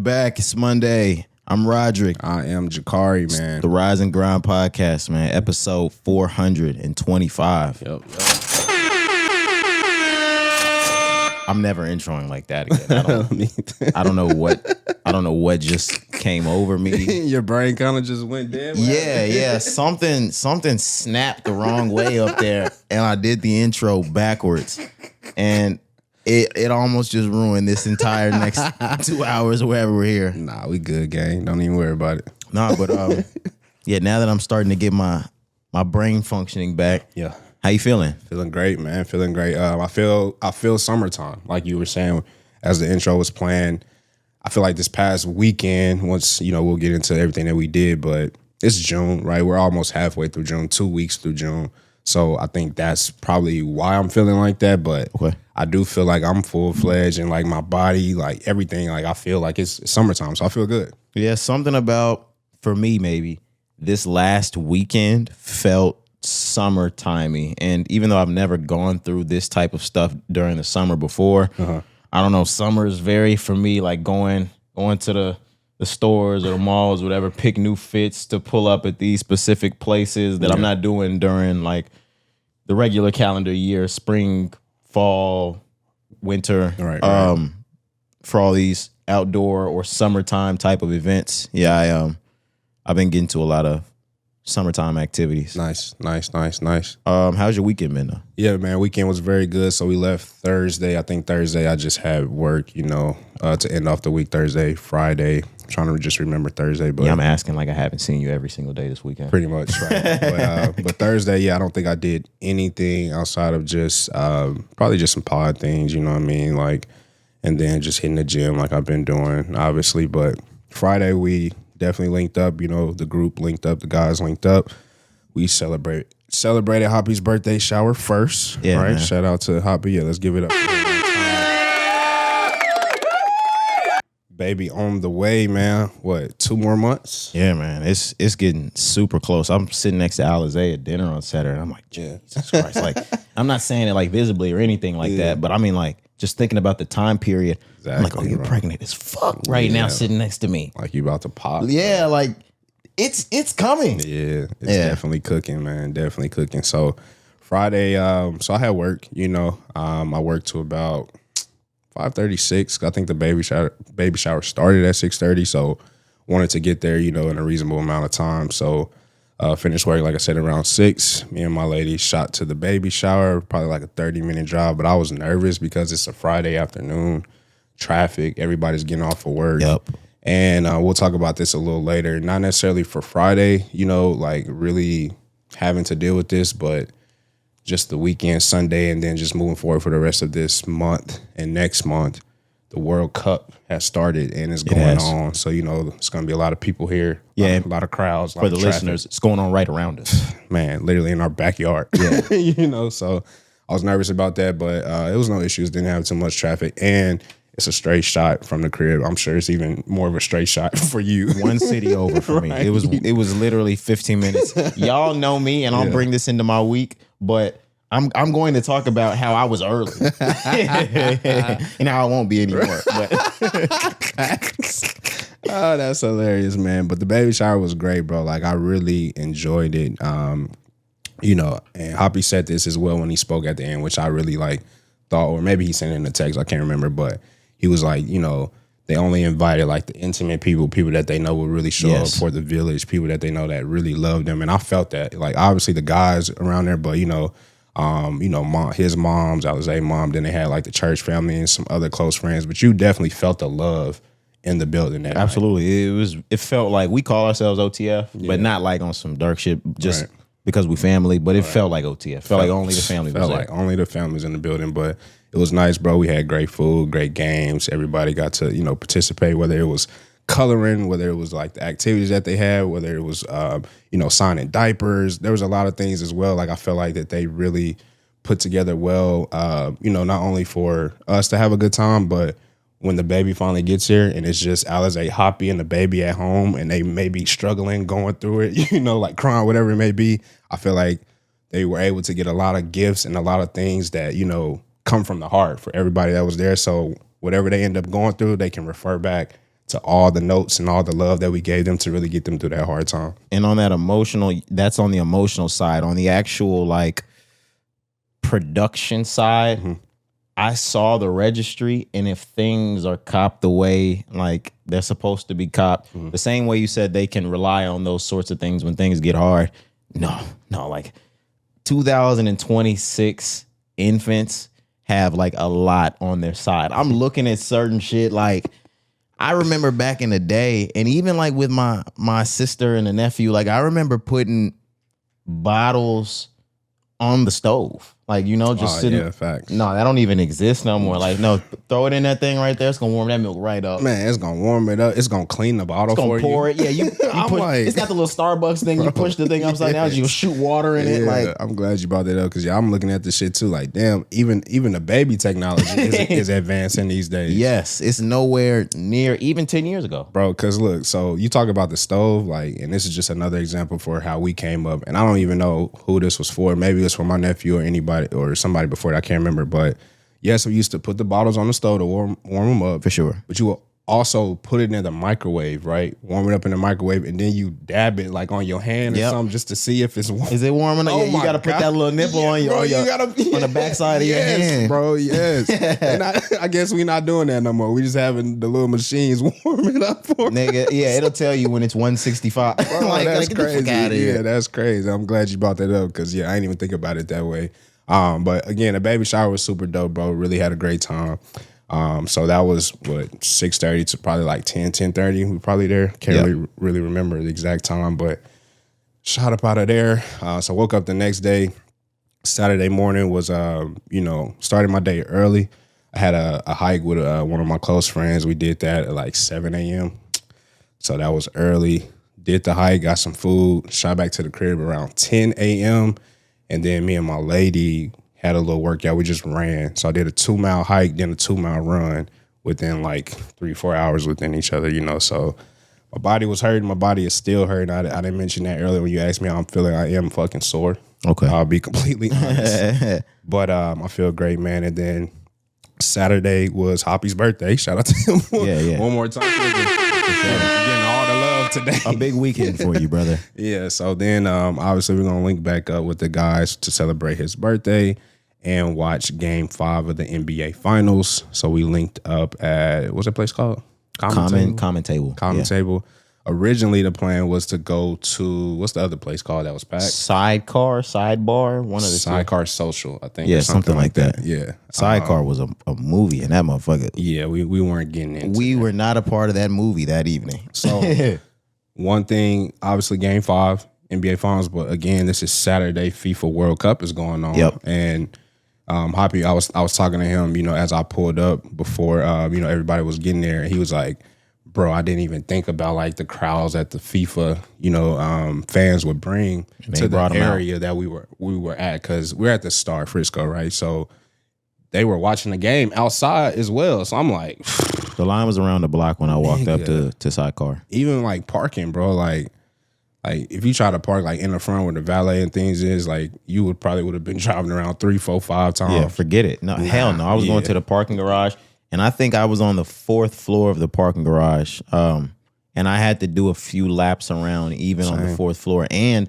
back. It's Monday. I'm Roderick. I am Cari, man. The Rise and Grind podcast, man. Episode 425. Yep. I'm never introing like that again. I don't know what just came over me. Your brain kind of just went dead. Yeah. Something snapped the wrong way up there, and I did the intro backwards, and it almost just ruined this entire next 2 hours or wherever we're here. Nah, we good, gang. Don't even worry about it. Nah, but yeah. Now that I'm starting to get my brain functioning back. Yeah. How you feeling? Feeling great, man. Feeling great. I feel summertime, like you were saying as the intro was playing. I feel like this past weekend, once, we'll get into everything that we did, but it's June, right? We're almost halfway through June, 2 weeks through June. So I think that's probably why I'm feeling like that. But okay. I do feel like I'm full-fledged and like my body, like everything, like I feel like it's summertime. So I feel good. Yeah, something about, for me maybe, this last weekend felt summertimey. And even though I've never gone through this type of stuff during the summer before, I don't know, summer is very, for me, like going to the stores or the malls, whatever, pick new fits to pull up at these specific places that I'm not doing during like the regular calendar year, spring, fall, winter, Right. for all these outdoor or summertime type of events. Yeah, I've been getting to a lot of summertime activities. Nice. How's your weekend been though? Yeah, man, weekend was very good. So we left Thursday. I think Thursday I just had work, to end off the week. Thursday, Friday. I'm trying to just remember Thursday, but Yeah, I'm asking like I haven't seen you every single day this weekend. pretty much, right. But Thursday, I don't think I did anything outside of just probably just some pod things, you know what I mean? Like, and then just hitting the gym like I've been doing, obviously. But Friday we definitely linked up, the group linked up, the guys linked up. We celebrated Hoppy's birthday shower first. Yeah, right. man. Shout out to Hoppy. Yeah, let's give it up. Baby on the way, man. What, 2 more months? Yeah, man. It's getting super close. I'm sitting next to Alizé at dinner on Saturday, and I'm like, Jesus Christ. Like, I'm not saying it like visibly or anything like that, but I mean like just thinking about the time period. Exactly, I'm like, oh, you're pregnant as fuck right now sitting next to me. Like you about to pop. Yeah, like it's coming. Yeah, it's definitely cooking, man. Definitely cooking. So Friday, so I had work, I worked to about 5:36. I think the baby shower started at 6:30. So wanted to get there, in a reasonable amount of time. So finished work, like I said, around 6. Me and my lady shot to the baby shower, probably like a 30-minute drive. But I was nervous because it's a Friday afternoon, traffic, everybody's getting off of work. Yep. And we'll talk about this a little later. Not necessarily for Friday, like really having to deal with this, but just the weekend, Sunday, and then just moving forward for the rest of this month and next month. The World Cup has started and it's going on. So, it's going to be a lot of people here. Yeah. A lot of crowds. For the listeners, it's going on right around us. Man, literally in our backyard. Yeah. So I was nervous about that, but it was no issues. Didn't have too much traffic. And it's a straight shot from the crib. I'm sure it's even more of a straight shot for you. One city over for me. It was literally 15 minutes. Y'all know me, and I'll bring this into my week, but I'm going to talk about how I was early and how I won't be anymore. But oh, that's hilarious, man. But the baby shower was great, bro. Like I really enjoyed it. And Hoppy said this as well when he spoke at the end, which I really thought, or maybe he sent it in a text, I can't remember, but he was like, they only invited like the intimate people that they know will really show up for the village, people that they know that really love them. And I felt that, like obviously the guys around there, but his mom's, Alizé's mom, then they had like the church family and some other close friends, but you definitely felt the love in the building that absolutely night. It felt like we call ourselves OTF, but not like on some dark shit, just because we family, but it felt like OTF. Felt like only the family was there. Like only the families in the building, but it was nice, bro. We had great food, great games. Everybody got to, participate, whether it was coloring, whether it was like the activities that they had, whether it was, signing diapers. There was a lot of things as well. Like I felt like that they really put together well, not only for us to have a good time, but when the baby finally gets here and it's just Alizé, Hoppy, and the baby at home and they may be struggling, going through it, like crying, whatever it may be, I feel like they were able to get a lot of gifts and a lot of things that, come from the heart for everybody that was there. So whatever they end up going through, they can refer back to all the notes and all the love that we gave them to really get them through that hard time. And on that emotional, that's on the emotional side. On the actual like production side, I saw the registry, and if things are copped the way like they're supposed to be copped, the same way you said they can rely on those sorts of things when things get hard. No, like 2026 infants have like a lot on their side. I'm looking at certain shit like I remember back in the day, and even like with my sister and the nephew, like I remember putting bottles on the stove. Like, you know, just sitting. Yeah, facts. No, that don't even exist no more. Like, no, throw it in that thing right there. It's gonna warm that milk right up. Man, it's gonna warm it up. It's gonna clean the bottle It's for gonna pour you. it. Yeah, you I'm push, like, it's got the little Starbucks thing. You push the thing upside down. You shoot water in it. Like, I'm glad you brought that up because I'm looking at this shit too. Like, damn, even the baby technology is advancing these days. Yes, it's nowhere near even 10 years ago, bro. Because look, so you talk about the stove, like, and this is just another example for how we came up. And I don't even know who this was for. Maybe it was for my nephew or anybody or somebody before that. I can't remember, but yes, we used to put the bottles on the stove to warm them up for sure. But you will also put it in the microwave, right? Warm it up in the microwave, and then you dab it like on your hand or something just to see if it's warm. Is it warm enough? You gotta put that little nipple on your on the backside of your hand, bro. Yes, and I guess we not doing that no more. We just having the little machines warm it up for nigga. Yeah, it'll tell you when it's 165. Bro, like, that's crazy. Yeah, that's crazy. I'm glad you brought that up because I didn't even think about it that way. But again, the baby shower was super dope, bro. Really had a great time. So that was what 6:30 to probably like 10:30. We were probably there. Can't really remember the exact time, but shot up out of there. So woke up the next day. Saturday morning was started my day early. I had a hike with one of my close friends. We did that at like 7 a.m. So that was early. Did the hike, got some food, shot back to the crib around 10 a.m. And then me and my lady had a little workout. We just ran. So I did a 2-mile hike, then a 2-mile run within like 3-4 hours within each other, So my body was hurting. My body is still hurting. I didn't mention that earlier when you asked me how I'm feeling. I am fucking sore. Okay. I'll be completely honest. But I feel great, man. And then Saturday was Hoppy's birthday. Shout out to him one more time. Getting all the love today. A big weekend for you, brother. Yeah, so then obviously we're going to link back up with the guys to celebrate his birthday and watch Game 5 of the NBA Finals. So we linked up at, what's that place called? Common Table. Table. Originally, the plan was to go to, what's the other place called that was packed? Sidebar, one of the Sidecar Social, I think. Yeah, something like that. Yeah. Sidecar was a movie, and that motherfucker. Yeah, we weren't getting into We were not a part of that movie that evening. So, one thing, obviously, Game 5, NBA Finals, but again, this is Saturday. FIFA World Cup is going on. Yep. And Hoppy, I was talking to him, as I pulled up before, everybody was getting there, and he was like, bro, I didn't even think about like the crowds that the FIFA, fans would bring to the area that we were at, because we're at the Star Frisco, right? So they were watching the game outside as well. So I'm like, the line was around the block when I walked up to Sidecar. Even like parking, bro, like if you try to park like in the front where the valet and things is, like you would have been driving around 3, 4, 5 times. Yeah, forget it. No, hell no. I was going to the parking garage. And I think I was on the 4th floor of the parking garage. And I had to do a few laps around even on the 4th floor. And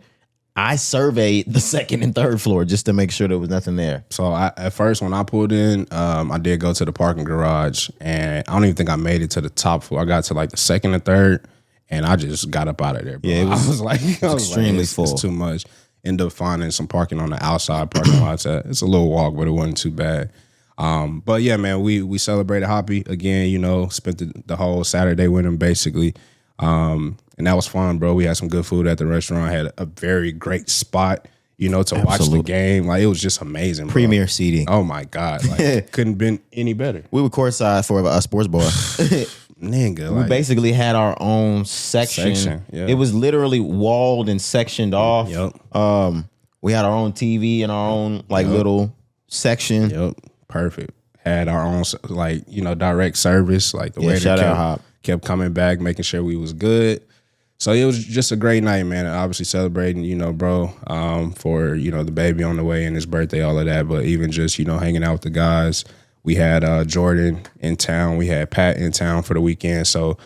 I surveyed the 2nd and 3rd floor just to make sure there was nothing there. So at first when I pulled in, I did go to the parking garage, and I don't even think I made it to the top floor. I got to like the 2nd and 3rd, and I just got up out of there, bro. Yeah, I was extremely full. It's too much. Ended up finding some parking on the outside parking lots. It's a little walk, but it wasn't too bad. But yeah, man, we celebrated Hoppy again, spent the whole Saturday with him basically. And that was fun, bro. We had some good food at the restaurant, had a very great spot, to watch the game. Like, it was just amazing, bro. Premier seating. Oh my God. Like, couldn't been any better. We were courtside for a sports bar. Nigga, we basically had our own section. Yeah. It was literally walled and sectioned off. Yep. We had our own TV and our own little section. Yep. Perfect. Had our own direct service, like the waiter kept coming back, making sure we was good. So it was just a great night, man. Obviously celebrating, bro, for the baby on the way and his birthday, all of that. But even just hanging out with the guys. We had Jordan in town. We had Pat in town for the weekend. So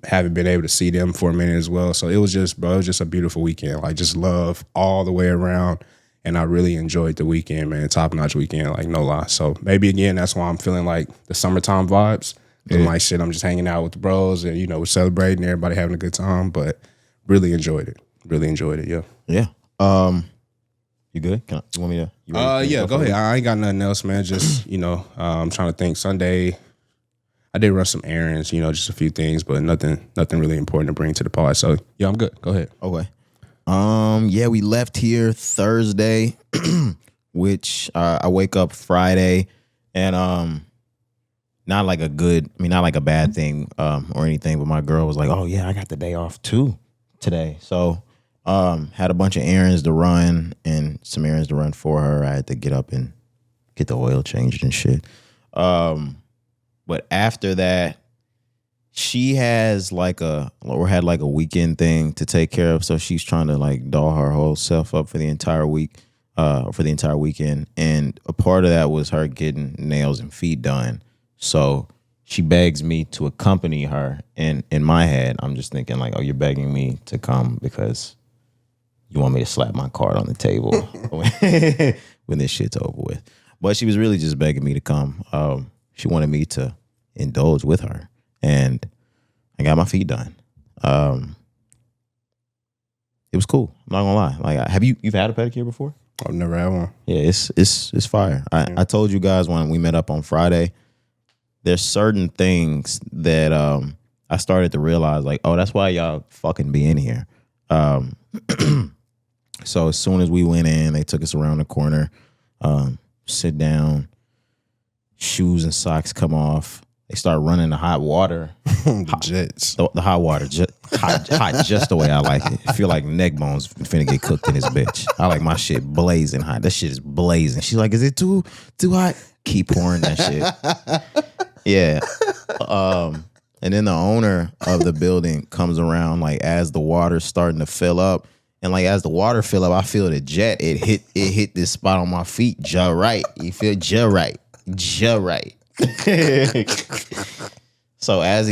haven't been able to see them for a minute as well. So it was just, bro, it was just a beautiful weekend. Like, just love all the way around. And I really enjoyed the weekend, man. Top notch weekend, like, no lie. So maybe again, that's why I'm feeling like the summertime vibes. And like, shit, I'm just hanging out with the bros and, you know, we're celebrating, everybody having a good time. But really enjoyed it. Really enjoyed it, yeah. Yeah. You good? You want me to? Yeah, go ahead. I ain't got nothing else, man. Just, you know, I'm trying to think. Sunday, I did run some errands, you know, just a few things, but nothing really important to bring to the pod. So yeah, I'm good. Go ahead. Okay. Yeah, we left here Thursday, which I wake up Friday, and not like a bad thing or anything, but my girl was like, "Oh yeah, I got the day off too today." So had a bunch of errands to run and some errands to run for her. I had to get up and get the oil changed and shit. But after that, she has had a weekend thing to take care of. So she's trying to like doll her whole self up for the entire week, for the entire weekend. And a part of that was her getting nails and feet done. So she begs me to accompany her. And in my head, I'm just thinking like, oh, you're begging me to come because you want me to slap my card on the table when this shit's over with. But she was really just begging me to come. She wanted me to indulge with her, and I got my feet done. It was cool. I'm not gonna lie. Like, you've had a pedicure before? I've never had one. Yeah, it's fire. I told you guys when we met up on Friday, there's certain things that I started to realize, like, oh, that's why y'all fucking be in here. So as soon as we went in, they took us around the corner, sit down, shoes and socks come off. They start running the hot water. Jets. The hot water, hot just the way I like it. I feel like neck bones finna get cooked in this bitch. I like my shit blazing hot. That shit is blazing. She's like, is it too hot? Keep pouring that shit. Yeah. And then the owner of the building comes around like as the water's starting to fill up. And like as the water fill up, I feel the jet. It hit this spot on my feet. Ja right. You feel ja right. So as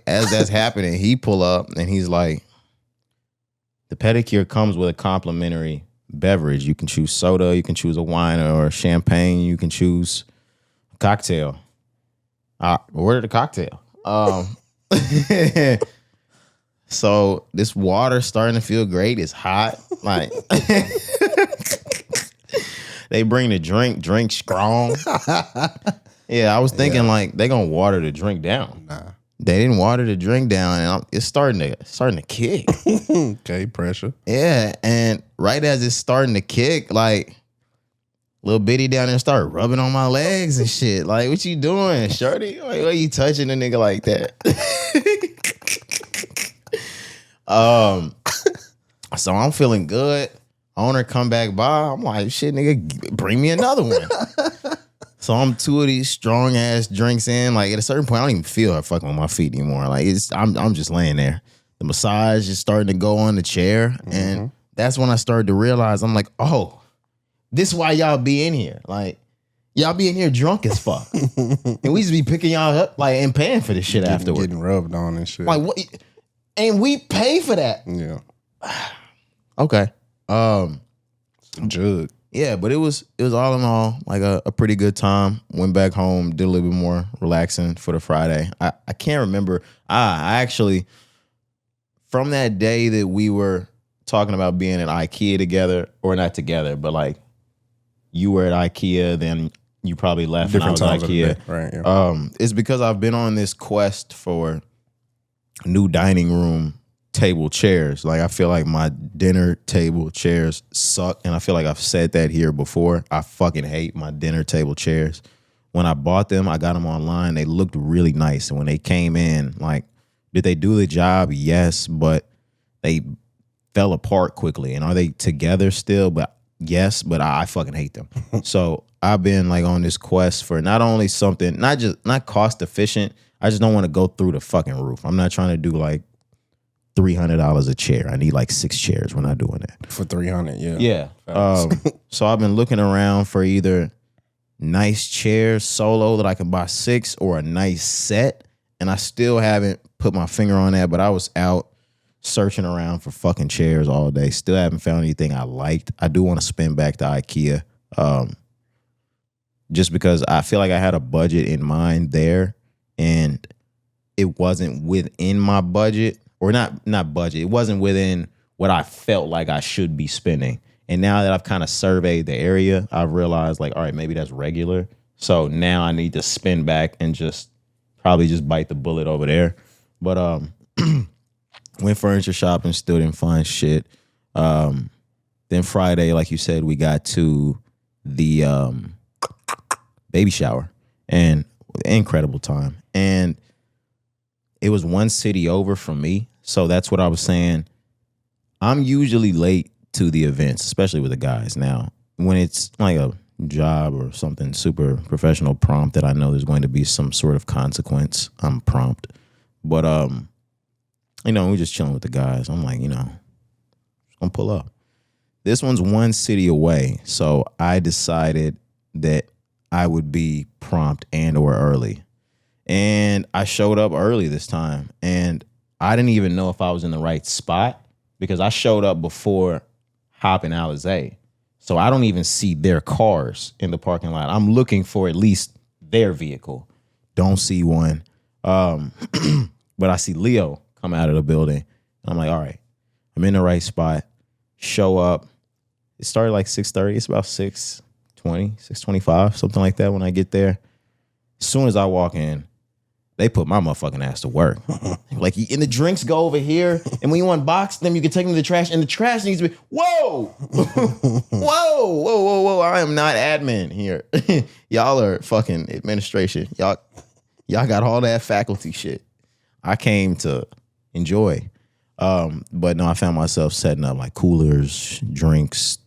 that's happening, he pull up and he's like, the pedicure comes with a complimentary beverage. You can choose soda, you can choose a wine or champagne, you can choose a cocktail. I ordered a cocktail. So this water's starting to feel great. It's hot. Like they bring the drink strong. Yeah, I was thinking like they gonna water the drink down. Nah, they didn't water the drink down, and it's starting to kick. Okay, pressure. Yeah, and right as it's starting to kick, like little bitty down there start rubbing on my legs and shit. Like, what you doing, shorty? Like, why you touching a nigga like that? So I'm feeling good. Owner come back by. I'm like, shit, nigga, bring me another one. So I'm two of these strong ass drinks in. Like at a certain point, I don't even feel her fucking on my feet anymore. Like I'm just laying there. The massage is starting to go on the chair, and that's when I started to realize I'm like, oh, this is why y'all be in here. Like y'all be in here drunk as fuck, and we just be picking y'all up like and paying for this shit afterward, getting rubbed on and shit. Like what? And we pay for that. Yeah. Okay. Jug. Yeah, but it was all in all like a pretty good time. Went back home, did a little bit more relaxing for the Friday. I can't remember. I actually, from that day that we were talking about being at IKEA together, or not together, but like you were at IKEA, then you probably left Different and I was at IKEA. Right. Yeah. It's because I've been on this quest for new dining room table chairs. Like I feel like my dinner table chairs suck, and I feel like I've said that here before. I fucking hate my dinner table chairs. When I bought them, I got them online. They looked really nice, and when they came in, like, did they do the job? Yes, but they fell apart quickly. And are they together still? But yes, but I fucking hate them. So I've been like on this quest for not only something, not cost efficient. I just don't want to go through the fucking roof. I'm not trying to do like $300 a chair. I need like 6 chairs. We're not doing that. For $300, yeah. Yeah. So I've been looking around for either nice chairs solo that I can buy 6 or a nice set. And I still haven't put my finger on that, but I was out searching around for fucking chairs all day. Still haven't found anything I liked. I do want to spin back to IKEA. Just because I feel like I had a budget in mind there and it wasn't within my budget, or not budget. It wasn't within what I felt like I should be spending. And now that I've kind of surveyed the area, I've realized like, all right, maybe that's regular. So now I need to spin back and probably just bite the bullet over there. But went furniture shopping, still didn't find shit. Then Friday, like you said, we got to the baby shower, and incredible time. And it was one city over from me. So that's what I was saying. I'm usually late to the events, especially with the guys. Now, when it's like a job or something super professional, prompt that I know there's going to be some sort of consequence, I'm prompt. But, we're just chilling with the guys. I'm like, just gonna pull up. This one's one city away. So I decided that I would be prompt and or early. And I showed up early this time. And I didn't even know if I was in the right spot because I showed up before Hop and Alizé. So I don't even see their cars in the parking lot. I'm looking for at least their vehicle. Don't see one. But I see Leo come out of the building. I'm like, all right, I'm in the right spot. Show up. It started like 6:30. It's about 6:20, 6:25, something like that when I get there. As soon as I walk in, they put my motherfucking ass to work. Like, and the drinks go over here, and when you unbox them, you can take them to the trash, and the trash needs to be, whoa! whoa, I am not admin here. Y'all are fucking administration. Y'all got all that faculty shit. I came to enjoy. But no, I found myself setting up like coolers, drinks.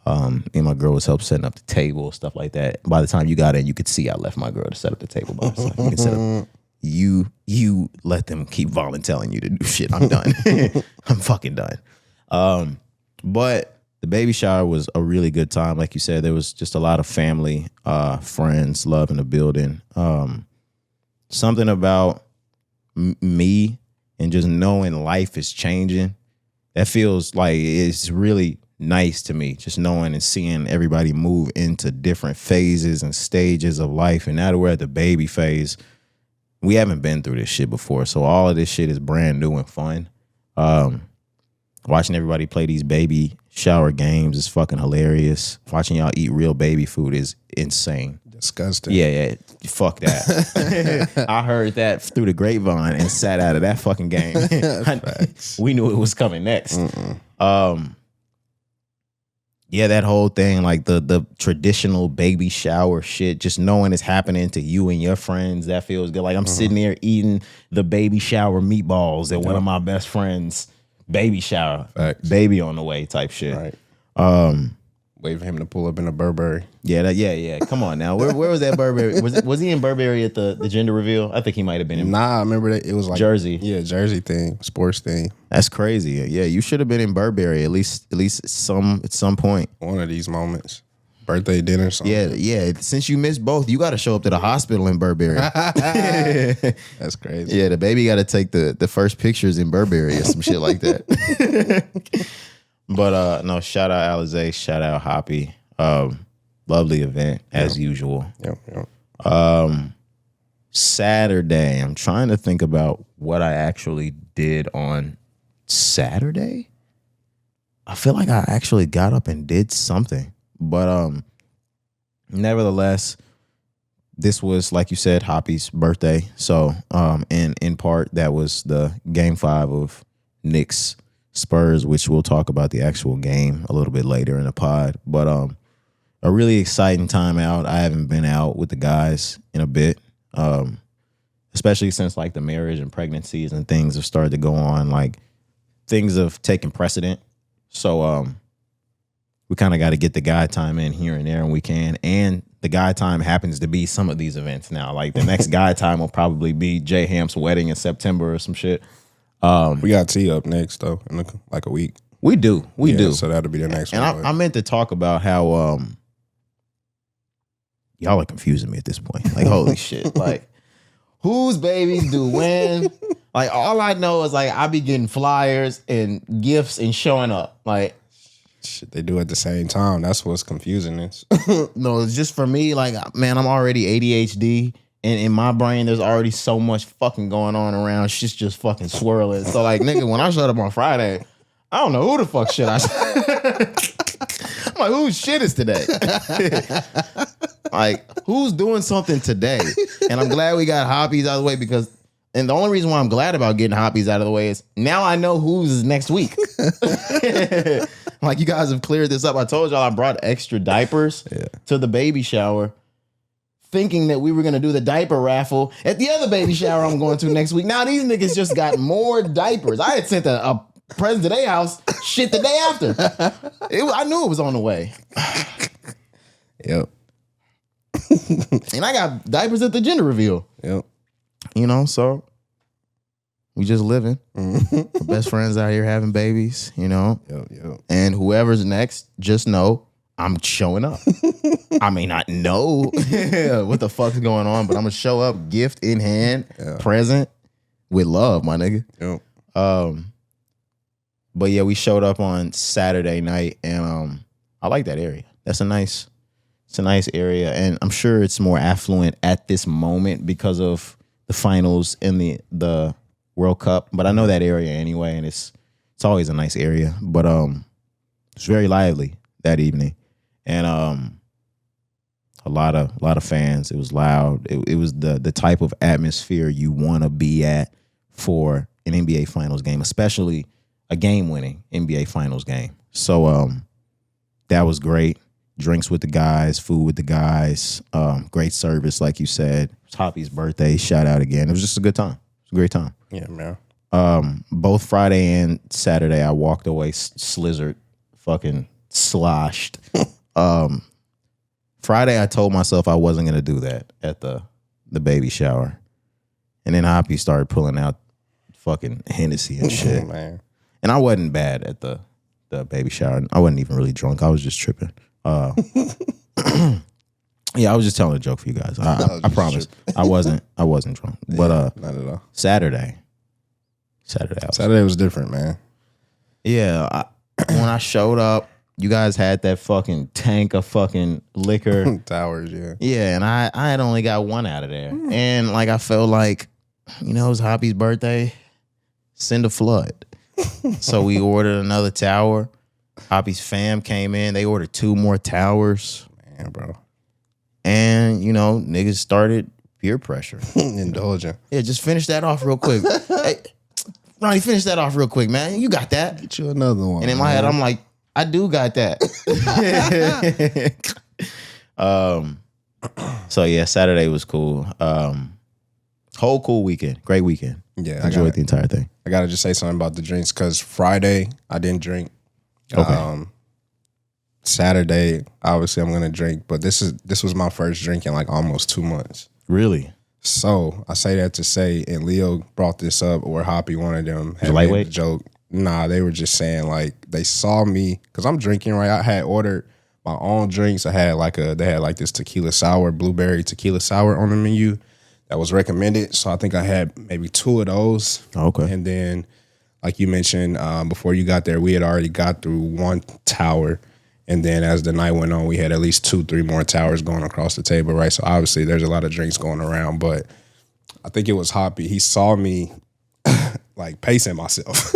Me and my girl was help setting up the table, stuff like that. By the time you got in, you could see I left my girl to set up the table by herself. You can set up. You let them keep volunteering you to do shit. I'm done. I'm fucking done. But the baby shower was a really good time. Like you said, there was just a lot of family, friends, love in the building. Something about me and just knowing life is changing. That feels like it's really nice to me, just knowing and seeing everybody move into different phases and stages of life. And now that we're at the baby phase, we haven't been through this shit before. So all of this shit is brand new and fun. Watching everybody play these baby shower games is fucking hilarious. Watching y'all eat real baby food is insane. Disgusting. Yeah. Fuck that. I heard that through the grapevine and sat out of that fucking game. We knew it was coming next. Yeah, that whole thing, like the traditional baby shower shit, just knowing it's happening to you and your friends, that feels good. Like I'm sitting there eating the baby shower meatballs at one of my best friends' baby shower. Facts. Baby on the way type shit. Right. Wait for him to pull up in a Burberry. Yeah. Come on now. Where was that Burberry? Was he in Burberry at the gender reveal? I think he might have been in. Nah, I remember that it was like Jersey. Yeah, Jersey thing, sports thing. That's crazy. Yeah, you should have been in Burberry at least at some point. One of these moments. Birthday dinner, something. Yeah. Since you missed both, you got to show up to the hospital in Burberry. That's crazy. Yeah, the baby got to take the first pictures in Burberry or some shit like that. But no, shout out Alizé, shout out Hoppy. Lovely event as usual. Yep. Saturday, I'm trying to think about what I actually did on Saturday. I feel like I actually got up and did something. But nevertheless, this was, like you said, Hoppy's birthday. So in part, that was the game 5 of Knicks Spurs, which we'll talk about the actual game a little bit later in the pod. But a really exciting time out. I haven't been out with the guys in a bit, especially since like the marriage and pregnancies and things have started to go on. Like things have taken precedent. So we kind of got to get the guy time in here and there when we can. And the guy time happens to be some of these events now. Like the next guy time will probably be J Hamp's wedding in September or some shit. We got T up next though in like a week. We do. So that'll be the next one. And I meant to talk about how y'all are confusing me at this point. Like holy shit. Like whose babies do when? Like all I know is like I be getting flyers and gifts and showing up. Like shit, they do at the same time. That's what's confusing is. no, it's just for me. Like man, I'm already ADHD. And in my brain, there's already so much fucking going on around. Shit's just fucking swirling. So like, nigga, when I showed up on Friday, I don't know who the fuck shit I I'm like, whose shit is today? Like, who's doing something today? And I'm glad we got Hoppies out of the way because, and the only reason why I'm glad about getting Hoppies out of the way is now I know whose is next week. Like, you guys have cleared this up. I told y'all I brought extra diapers to the baby shower, thinking that we were going to do the diaper raffle at the other baby shower I'm going to next week. Now these niggas just got more diapers. I had sent a present to their house shit the day after. I knew it was on the way. Yep. And I got diapers at the gender reveal. Yep. You know, so we just living. We're best friends out here having babies, you know. Yep. And whoever's next, just know I'm showing up. I may not know what the fuck's going on, but I'm gonna show up, gift in hand, present with love, my nigga. Yep. But yeah, we showed up on Saturday night, and I like that area. It's a nice area, and I'm sure it's more affluent at this moment because of the finals in the World Cup. But I know that area anyway, and it's always a nice area. But it's very lively that evening. And a lot of fans. It was loud. It was the type of atmosphere you want to be at for an NBA Finals game, especially a game-winning NBA Finals game. So that was great. Drinks with the guys, food with the guys, great service, like you said. It was Hoppy's birthday. Shout out again. It was just a good time. It was a great time. Yeah, man. Both Friday and Saturday, I walked away slizzard, fucking sloshed. Friday, I told myself I wasn't going to do that at the baby shower. And then Hoppy started pulling out fucking Hennessy and shit. Man. And I wasn't bad at the baby shower. I wasn't even really drunk. I was just tripping. Yeah, I was just telling a joke for you guys. I promise. I wasn't drunk. But not at all. Saturday was different, man. Yeah, when I showed up, you guys had that fucking tank of fucking liquor. Towers, yeah. Yeah, and I had only got one out of there. And like I felt like, you know, it was Hoppy's birthday. Send a flood. So we ordered another tower. Hoppy's fam came in. They ordered 2 more towers. Man, bro. And, you know, niggas started peer pressure. Indulgent. Yeah, just finish that off real quick. Hey, Ronnie, finish that off real quick, man. You got that. Get you another one. And in my head, I'm like, I do got that. So yeah, Saturday was cool. Whole cool weekend. Great weekend. Yeah. I enjoyed the entire thing. I gotta just say something about the drinks because Friday I didn't drink. Okay. Saturday, obviously I'm gonna drink, but this was my first drink in like almost 2 months. Really? So I say that to say, and Leo brought this up, or Hoppy, one of them, had lightweight? made the joke. Nah, they were just saying like they saw me because I'm drinking, right? I had ordered my own drinks. They had like this tequila sour, blueberry tequila sour on the menu that was recommended. So I think I had maybe 2 of those. Okay. And then, like you mentioned, before you got there, we had already got through 1 tower. And then as the night went on, we had at least 2-3 more towers going across the table, right? So obviously there's a lot of drinks going around, but I think it was Hoppy. He saw me like pacing myself,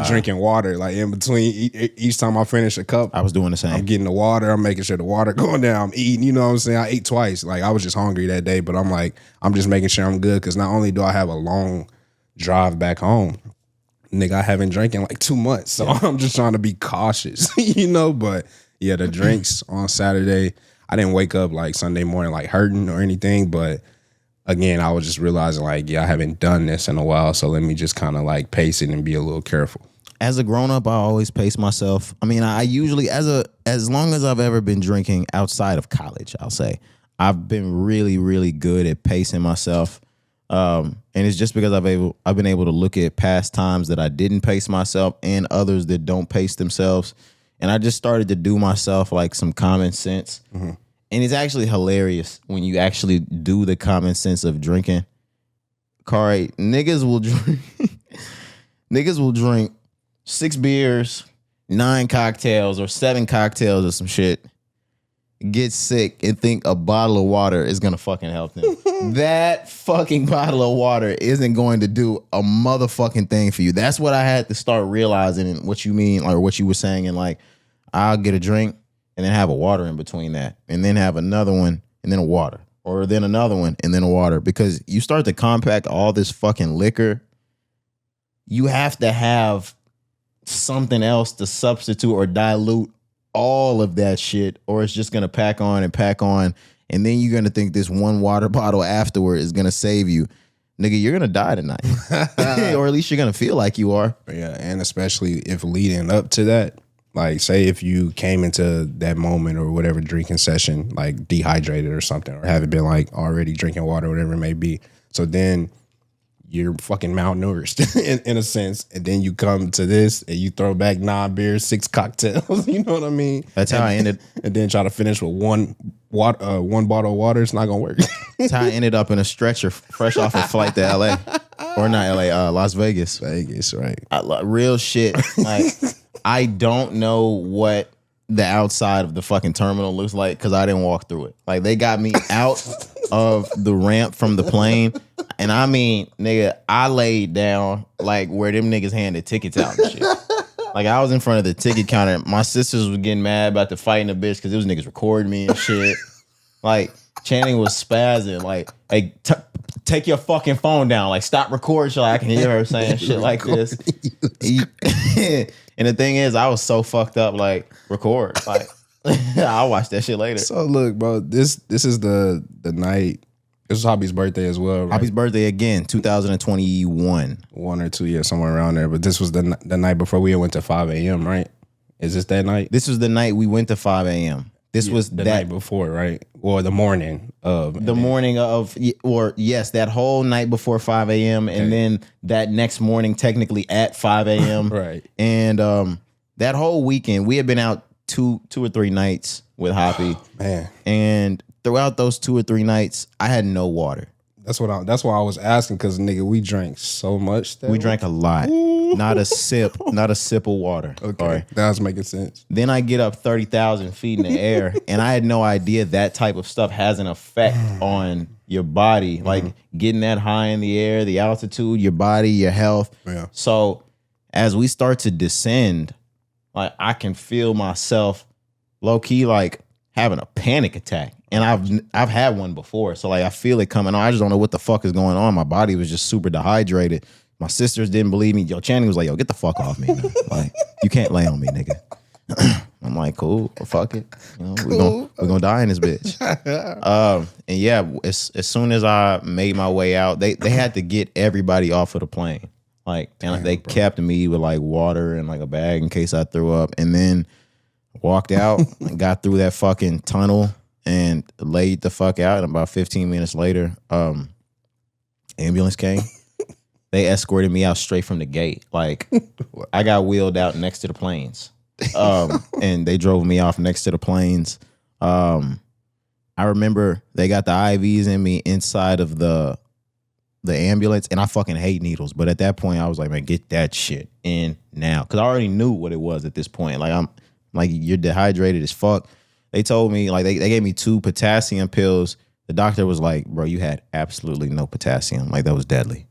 drinking water, like in between each time I finish a cup. I was doing the same. I'm getting the water. I'm making sure the water going down. I'm eating, you know what I'm saying? I ate twice. Like I was just hungry that day, but I'm like, I'm just making sure I'm good because not only do I have a long drive back home, nigga, I haven't drank in like 2 months. So I'm just trying to be cautious, you know? But yeah, the drinks on Saturday, I didn't wake up like Sunday morning like hurting or anything. But again, I was just realizing like, yeah, I haven't done this in a while. So let me just kind of like pace it and be a little careful. As a grown up, I always pace myself. I mean, I usually, as long as I've ever been drinking outside of college, I'll say, I've been really, really good at pacing myself. And it's just because I've been able to look at past times that I didn't pace myself and others that don't pace themselves. And I just started to do myself like some common sense. Mm-hmm. And it's actually hilarious when you actually do the common sense of drinking. Cari, niggas will drink 6 beers, 9 cocktails, or 7 cocktails or some shit, get sick, and think a bottle of water is gonna fucking help them. That fucking bottle of water isn't going to do a motherfucking thing for you. That's what I had to start realizing, and what you mean, or what you were saying, and like, I'll get a drink and then have a water in between that, and then have another one and then a water, or then another one and then a water, because you start to compact all this fucking liquor. You have to have something else to substitute or dilute all of that shit, or it's just gonna pack on, and then you're gonna think this one water bottle afterward is gonna save you. Nigga, you're gonna die tonight. Or at least you're gonna feel like you are. Yeah, and especially if leading up to that, like, say if you came into that moment or whatever drinking session like dehydrated or something, or haven't been like already drinking water, whatever it may be, so then you're fucking malnourished in a sense, and then you come to this and you throw back 9 beers, 6 cocktails. You know what I mean? That's how I ended. And then try to finish with one bottle of water. It's not gonna work. That's how I ended up in a stretcher, fresh off a flight to LA, or not LA, Las Vegas. Vegas, right? Real shit. Like, I don't know what the outside of the fucking terminal looks like because I didn't walk through it. Like, they got me out of the ramp from the plane, and I mean, nigga, I laid down like where them niggas handed tickets out and shit. Like, I was in front of the ticket counter. My sisters was getting mad about the fighting a bitch because it was niggas recording me and shit. Like, Channing was spazzing. Like, hey, take your fucking phone down. Like, stop recording. So I can hear her saying shit like this. And the thing is, I was so fucked up. Like, record. Like, I'll watch that shit later. So look, bro, this is the night. This is Hobby's birthday as well, right? Hobby's birthday again, 2021. 1 or 2 years, somewhere around there. But this was the night before we went to 5 a.m., right? Is this that night? This was the night we went to 5 a.m. This was the that night before, right? Or the morning of. The morning of, or yes, that whole night before 5 a.m. Okay. And then that next morning, technically at 5 a.m. Right. And that whole weekend, we had been out two or three nights with Hoppy. Man. And throughout those 2 or 3 nights, I had no water. That's why I was asking, because nigga, we drank so much. We drank a lot. Ooh. Not a sip of water. Okay, right. That was making sense. Then I get up 30,000 feet in the air, and I had no idea that type of stuff has an effect on your body. Like, getting that high in the air, the altitude, your body, your health. Yeah. So as we start to descend, like, I can feel myself low key like having a panic attack. And I've had one before, so like I feel it coming on. I just don't know what the fuck is going on. My body was just super dehydrated. My sisters didn't believe me. Yo, Channing was like, "Yo, get the fuck off me, man. Like, you can't lay on me, nigga." I'm like, "Cool, well, fuck it. You know, we're gonna die in this bitch." And yeah, as soon as I made my way out, they had to get everybody off of the plane. Like, and they kept me with like water and like a bag in case I threw up, and then walked out and got through that fucking tunnel and laid the fuck out. And about 15 minutes later, ambulance came. They escorted me out straight from the gate. Like, I got wheeled out next to the planes. And they drove me off next to the planes. I remember they got the IVs in me inside of the ambulance, and I fucking hate needles. But at that point, I was like, man, get that shit in now. Because I already knew what it was at this point. Like, I'm like, you're dehydrated as fuck. They told me, like, they gave me 2 potassium pills. The doctor was like, bro, you had absolutely no potassium. Like, that was deadly.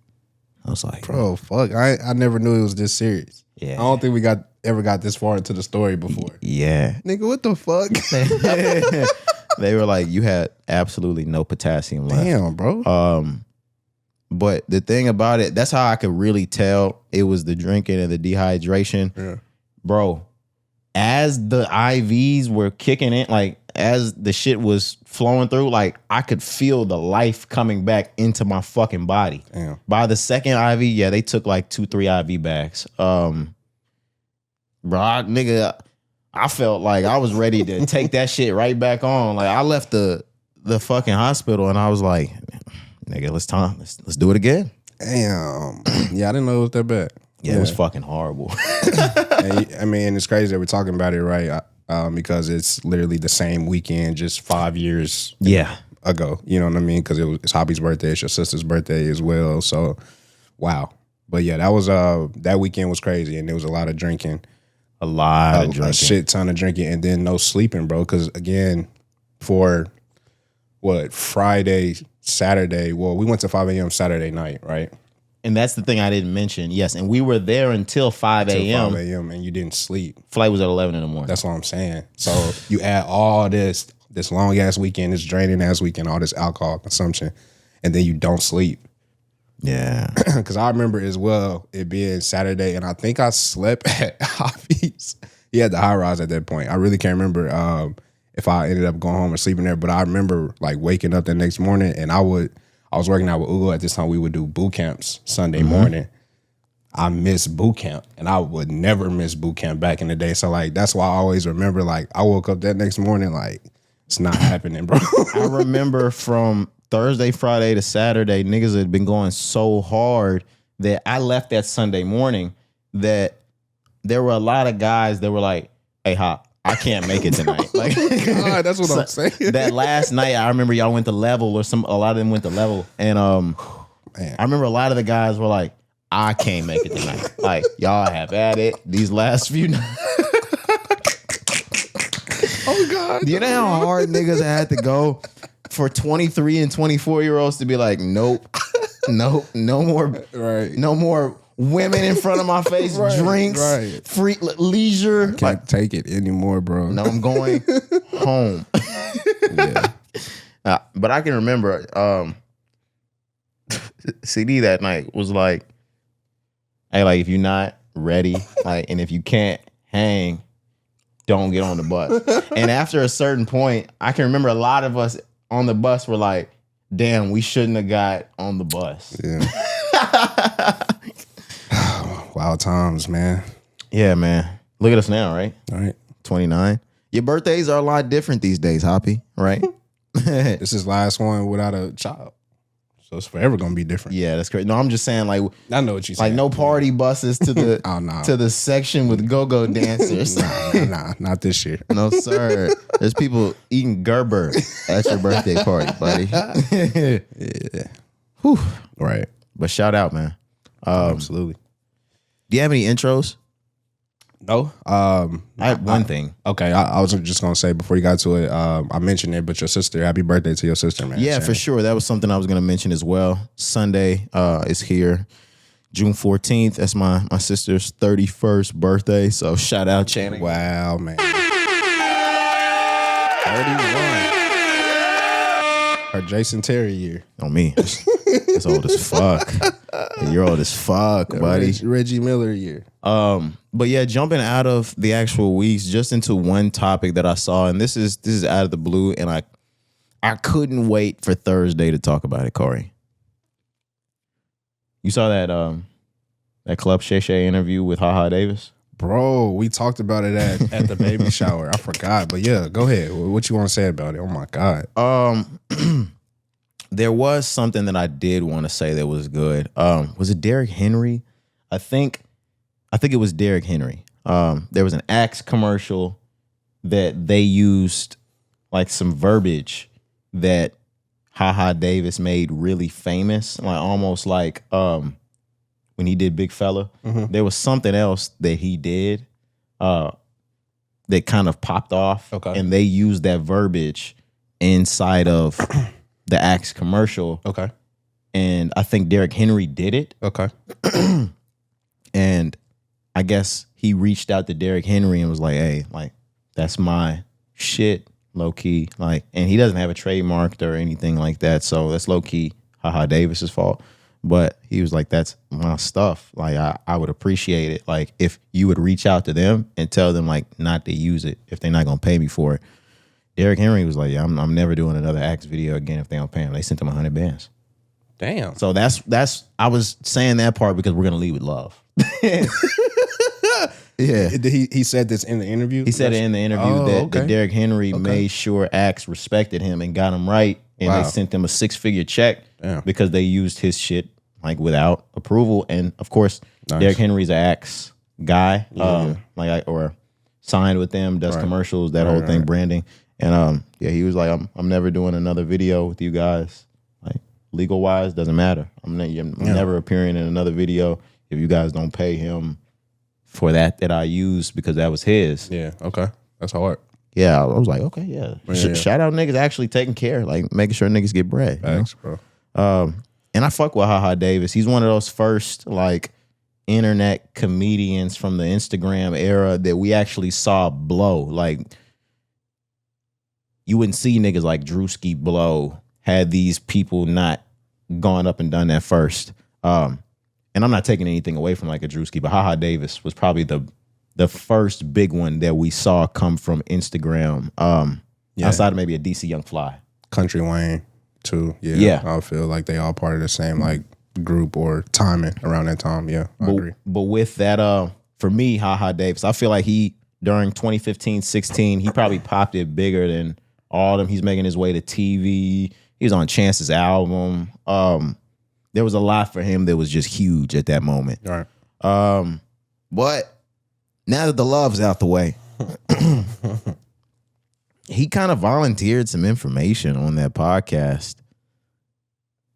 I was like, bro, fuck. I never knew it was this serious. Yeah. I don't think we ever got this far into the story before. Yeah. Nigga, what the fuck? They were like, you had absolutely no potassium left. Damn, bro. But the thing about it, that's how I could really tell it was the drinking and the dehydration. Yeah. Bro, as the IVs were kicking in, like, as the shit was flowing through, like, I could feel the life coming back into my fucking body. Damn. By the second IV, yeah, they took like 2-3 IV bags. Bro, nigga, I felt like I was ready to take that shit right back on. Like, I left the fucking hospital and I was like, nigga, let's do it again. Damn. Yeah, I didn't know it was that bad. Yeah, it was fucking horrible. I mean, it's crazy that we're talking about it, right? Because it's literally the same weekend, just 5 years. Yeah. ago. You know what I mean? Because it's Hobby's birthday. It's your sister's birthday as well. So, wow. But yeah, that was that weekend was crazy, and there was a lot of drinking. A shit ton of drinking, and then no sleeping, bro. Because again, for Friday, Saturday. Well, we went to 5 a.m. Saturday night, right? And that's the thing I didn't mention. Yes, and we were there until 5 a.m. 5 a.m. and you didn't sleep. Flight was at 11 in the morning. That's what I'm saying. So you add all this long ass weekend, this draining ass weekend, all this alcohol consumption, and then you don't sleep. Yeah. Because I remember as well it being Saturday, and I think I slept at Hobby's. He had the high rise at that point. I really can't remember if I ended up going home and sleeping there, but I remember like waking up the next morning, and I was working out with Ugo at this time. We would do boot camps Sunday morning. I missed boot camp, and I would never miss boot camp back in the day. So like that's why I always remember, like, I woke up that next morning like it's not happening, bro. I remember from Thursday, Friday to Saturday, niggas had been going so hard that I left that Sunday morning that there were a lot of guys that were like, hey, Hop, I can't make it tonight. Like, God, that's what I'm saying. That last night, I remember y'all went to Level, or a lot of them went to Level. And I remember a lot of the guys were like, I can't make it tonight. Like, y'all have at it these last few nights. Oh, God. You know how hard niggas had to go for 23 and 24-year-olds to be like, nope, no more, right? No more women in front of my face, drinks, free leisure. Can't take it anymore, bro. No, I'm going home. Yeah. But I can remember CD that night was like, hey, like, if you're not ready, like, and if you can't hang, don't get on the bus. And after a certain point, I can remember a lot of us on the bus were like, damn, we shouldn't have got on the bus. Yeah. Wild times, man. Yeah, man. Look at us now, right? All right. 29. Your birthdays are a lot different these days, Hoppy, right? This is last one without a child. So it's forever gonna be different. Yeah, that's great. No, I'm just saying, like, I know what you're saying. Like, no party buses to the no. to the section with go-go dancers. Nah, not this year. No, sir. There's people eating Gerber at your birthday party, buddy. Yeah. Whew. Right. But shout out, man. Absolutely. Do you have any intros? No. I have one thing. Okay, I was just gonna say before you got to it, I mentioned it, but your sister, happy birthday to your sister, man. Yeah, for sure. That was something I was gonna mention as well. Sunday is here. June 14th. That's my sister's 31st birthday. So shout out, Channing. Wow, man. 31. Her Jason Terry year. On me. It's old as fuck. You're old as fuck, buddy. Reggie Miller year. But yeah, jumping out of the actual weeks, just into one topic that I saw, and this is out of the blue, and I couldn't wait for Thursday to talk about it, Corey. You saw that Club Shay Shay interview with HaHa Davis? Bro, we talked about it at the baby shower. I forgot, but yeah, go ahead. What you want to say about it? Oh my God. There was something that I did want to say that was good. Was it Derrick Henry? I think it was Derrick Henry. There was an Axe commercial that they used like some verbiage that HaHa Davis made really famous, like almost like when he did Big Fella. Mm-hmm. There was something else that he did that kind of popped off, and they used that verbiage inside of the Axe commercial. Okay. And I think Derrick Henry did it. Okay. And I guess he reached out to Derrick Henry and was like, hey, like, that's my shit, low key. Like, and he doesn't have a trademark or anything like that. So that's low key HaHa Davis's fault. But he was like, that's my stuff. Like, I would appreciate it. Like, if you would reach out to them and tell them, like, not to use it if they're not going to pay me for it. Derrick Henry was like, yeah, I'm never doing another Axe video again if they don't pay him. They sent him 100 bands. Damn. So that's I was saying that part because we're going to lead with love. Yeah. He said this in the interview? He said it in the interview that Derrick Henry made sure Axe respected him and got him right. And they sent him a 6-figure check because they used his shit like without approval. And of course, Derrick Henry's an Axe guy, or signed with them, does commercials, that whole thing, branding. And yeah, he was like, I'm never doing another video with you guys. Like, legal wise, doesn't matter. I'm never appearing in another video if you guys don't pay him for that I used, because that was his. Yeah, okay. That's hard. Yeah, I was like, okay, yeah. Shout out niggas actually taking care, like making sure niggas get bread. Thanks, bro. And I fuck with Haha Davis. He's one of those first like internet comedians from the Instagram era that we actually saw blow. Like, you wouldn't see niggas like Drewski blow had these people not gone up and done that first. And I'm not taking anything away from like a Drewski, but Haha Davis was probably the first big one that we saw come from Instagram. Outside of maybe a DC Young Fly. Country Wayne too. Yeah. I feel like they all part of the same like group or timing around that time. Yeah, I agree. But with that, for me, Haha Davis, I feel like he, during 2015-16, he probably popped it bigger than all of them. He's making his way to TV. He was on Chance's album. There was a lot for him that was just huge at that moment. All right. But now that the love's out the way, he kind of volunteered some information on that podcast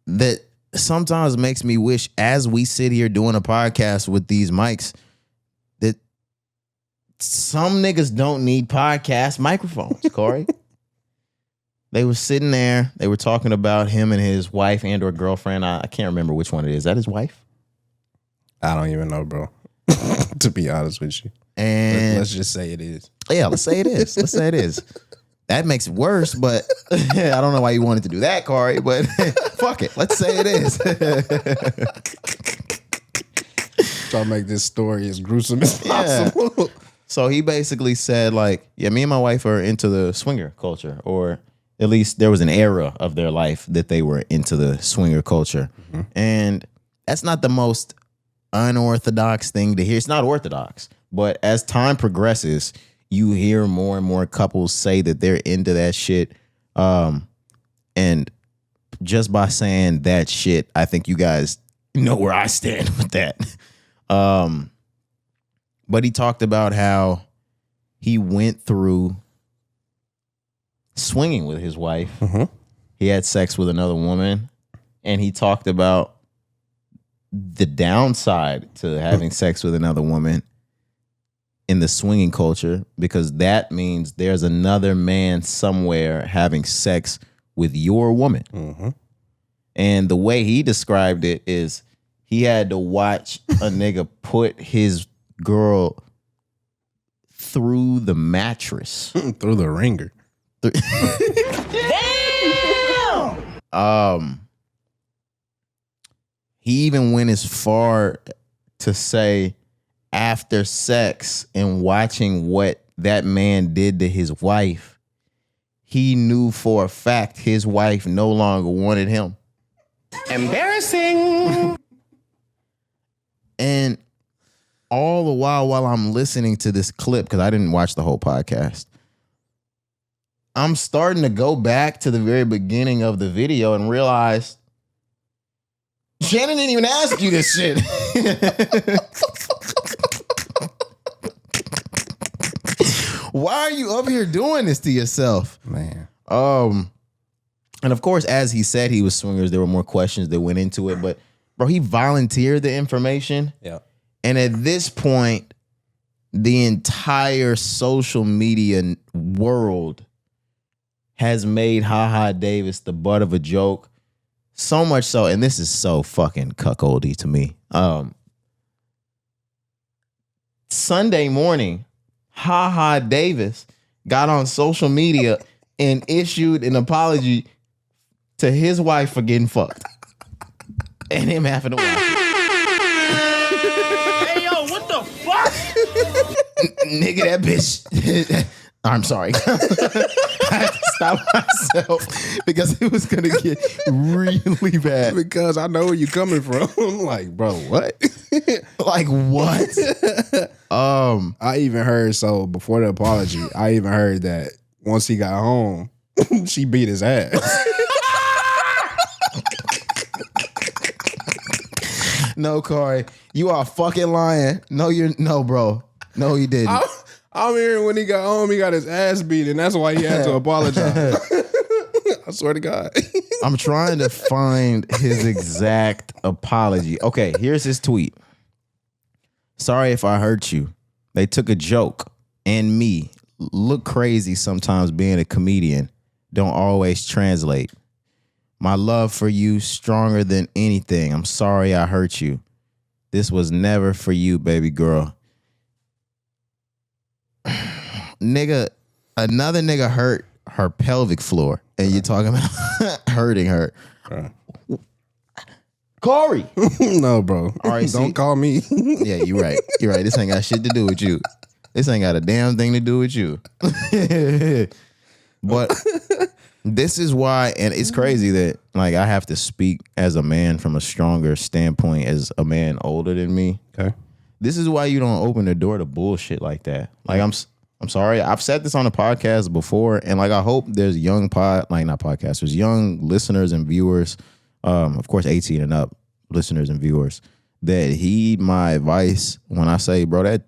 that sometimes makes me wish, as we sit here doing a podcast with these mics, that some niggas don't need podcast microphones, Corey. They were sitting there. They were talking about him and his wife and or girlfriend. I can't remember which one it is. Is that his wife? I don't even know, bro. To be honest with you. And let's just say it is. Yeah, let's say it is. Let's say it is. That makes it worse, but I don't know why you wanted to do that, Corey, but fuck it. Let's say it is. Try to make this story as gruesome as possible. Yeah. So he basically said, like, yeah, me and my wife are into the swinger culture, or at least there was an era of their life that they were into the swinger culture. Mm-hmm. And that's not the most unorthodox thing to hear. It's not orthodox, but as time progresses, you hear more and more couples say that they're into that shit. And just by saying that shit, I think you guys know where I stand with that. But he talked about how he went through swinging with his wife. Mm-hmm. He had sex with another woman, and he talked about the downside to having sex with another woman in the swinging culture, because that means there's another man somewhere having sex with your woman. Mm-hmm. And the way he described it is he had to watch a nigga put his girl through the mattress. Through the ringer. Damn! He even went as far to say, after sex and watching what that man did to his wife, he knew for a fact his wife no longer wanted him. Embarrassing. And all the while I'm listening to this clip, because I didn't watch the whole podcast, I'm starting to go back to the very beginning of the video and realize Shannon didn't even ask you this shit. Why are you up here doing this to yourself? Man. And of course, as he said he was swingers, there were more questions that went into it. But, bro, he volunteered the information. Yeah. And at this point, the entire social media world has made Haha Davis the butt of a joke. So much so, and this is so fucking cuckoldy to me. Sunday morning, Haha Davis got on social media and issued an apology to his wife for getting fucked and him having to watch it. Hey, yo, what the fuck? Nigga, that bitch. I'm sorry. I had to stop myself because it was going to get really bad. Because I know where you're coming from. I'm like, bro, what? Like, what? I even heard, so before the apology, I even heard that once he got home, she beat his ass. No, Corey, you are fucking lying. No, bro. No, you didn't. I'm hearing when he got home, he got his ass beat, and that's why he had to apologize. I swear to God. I'm trying to find his exact apology. Okay, here's his tweet. Sorry if I hurt you. They took a joke and me. Look crazy sometimes being a comedian. Don't always translate. My love for you stronger than anything. I'm sorry I hurt you. This was never for you, baby girl. Nigga, another nigga hurt her pelvic floor, and you're talking about hurting her. Corey. No, bro. Don't call me. Yeah, you're right. You're right. This ain't got shit to do with you. This ain't got a damn thing to do with you. But this is why, and it's crazy that like I have to speak as a man from a stronger standpoint as a man older than me. Okay. This is why you don't open the door to bullshit like that. Like I'm sorry. I've said this on the podcast before, and like I hope there's young there's young listeners and viewers, of course 18 and up listeners and viewers that heed my advice when I say, bro, that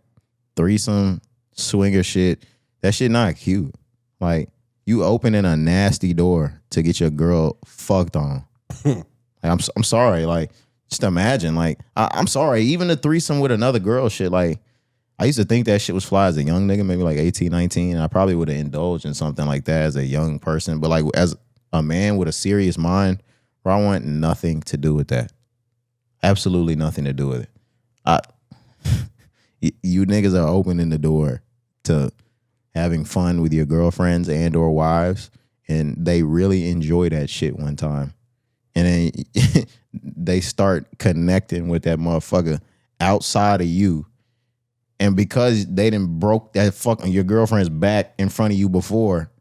threesome swinger shit, that shit not cute. Like you opening a nasty door to get your girl fucked on. Like, I'm sorry. Like just imagine. Like I'm sorry. Even the threesome with another girl shit. Like I used to think that shit was fly as a young nigga, maybe like 18, 19. And I probably would have indulged in something like that as a young person. But like as a man with a serious mind, bro, I want nothing to do with that. Absolutely nothing to do with it. You niggas are opening the door to having fun with your girlfriends and or wives, and they really enjoy that shit one time. And then they start connecting with that motherfucker outside of you. And because they done broke that fucking your girlfriend's back in front of you before,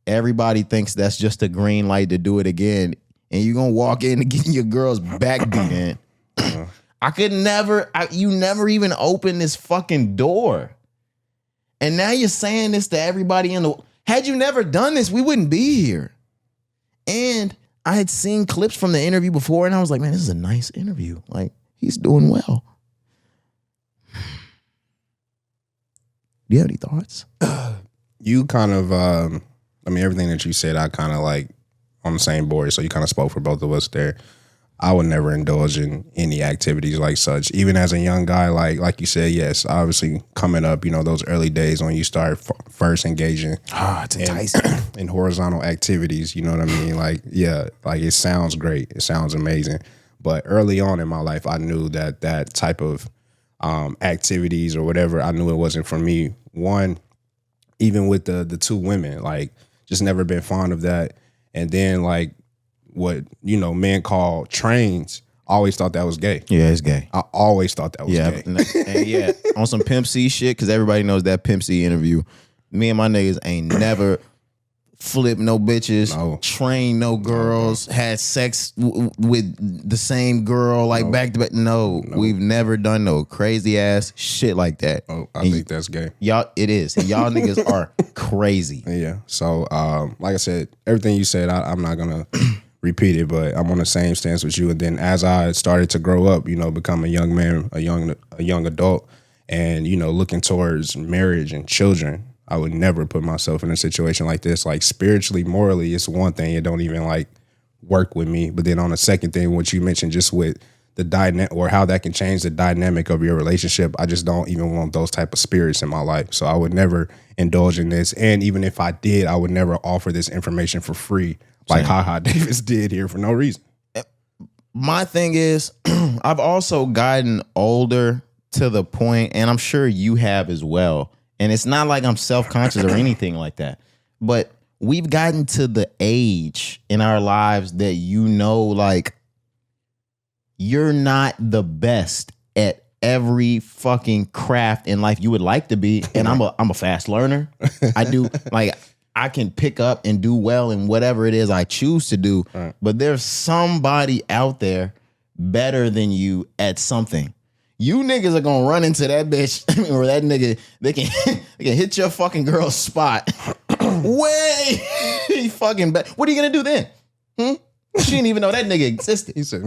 everybody thinks that's just a green light to do it again. And you're going to walk in and get your girl's back beat in. You never even opened this fucking door. And now you're saying this to everybody in the... Had you never done this, we wouldn't be here. And I had seen clips from the interview before, and I was like, man, this is a nice interview. Like, he's doing well. Do you have any thoughts? You kind of, everything that you said, I kind of like on the same board. So you kind of spoke for both of us there. I would never indulge in any activities like such. Even as a young guy, like you said, yes, obviously coming up, those early days when you start first engaging it's enticing. in horizontal activities, you know what I mean? Like, yeah, like it sounds great. It sounds amazing. But early on in my life, I knew that type of activities or whatever, I knew it wasn't for me. One, even with the two women, like just never been fond of that. And then like what, men call trains, I always thought that was gay. Yeah, it's gay. I always thought that was gay. And yeah, on some Pimp C shit, because everybody knows that Pimp C interview. Me and my niggas ain't never flipped no bitches, trained no girls, had sex with the same girl like back to back. No, we've never done no crazy ass shit like that. Oh, I think that's gay. Y'all, it is. And y'all niggas are crazy. Yeah. So, like I said, everything you said, I'm not gonna repeat it, but I'm on the same stance with you. And then as I started to grow up, become a young man, a young adult, and looking towards marriage and children, I would never put myself in a situation like this. Like spiritually, morally, it's one thing. It don't even like work with me. But then on the second thing, what you mentioned, just with the dynamic or how that can change the dynamic of your relationship, I just don't even want those type of spirits in my life. So I would never indulge in this. And even if I did, I would never offer this information for free, like HaHa Davis did here for no reason. My thing is, I've also gotten older to the point, and I'm sure you have as well. And it's not like I'm self-conscious or anything like that. But we've gotten to the age in our lives that like you're not the best at every fucking craft in life you would like to be. And I'm a fast learner. I do like I can pick up and do well in whatever it is I choose to do. Right. But there's somebody out there better than you at something. You niggas are gonna run into that bitch or that nigga. They can hit your fucking girl's spot. Way fucking bad. What are you gonna do then? She didn't even know that nigga existed. He said,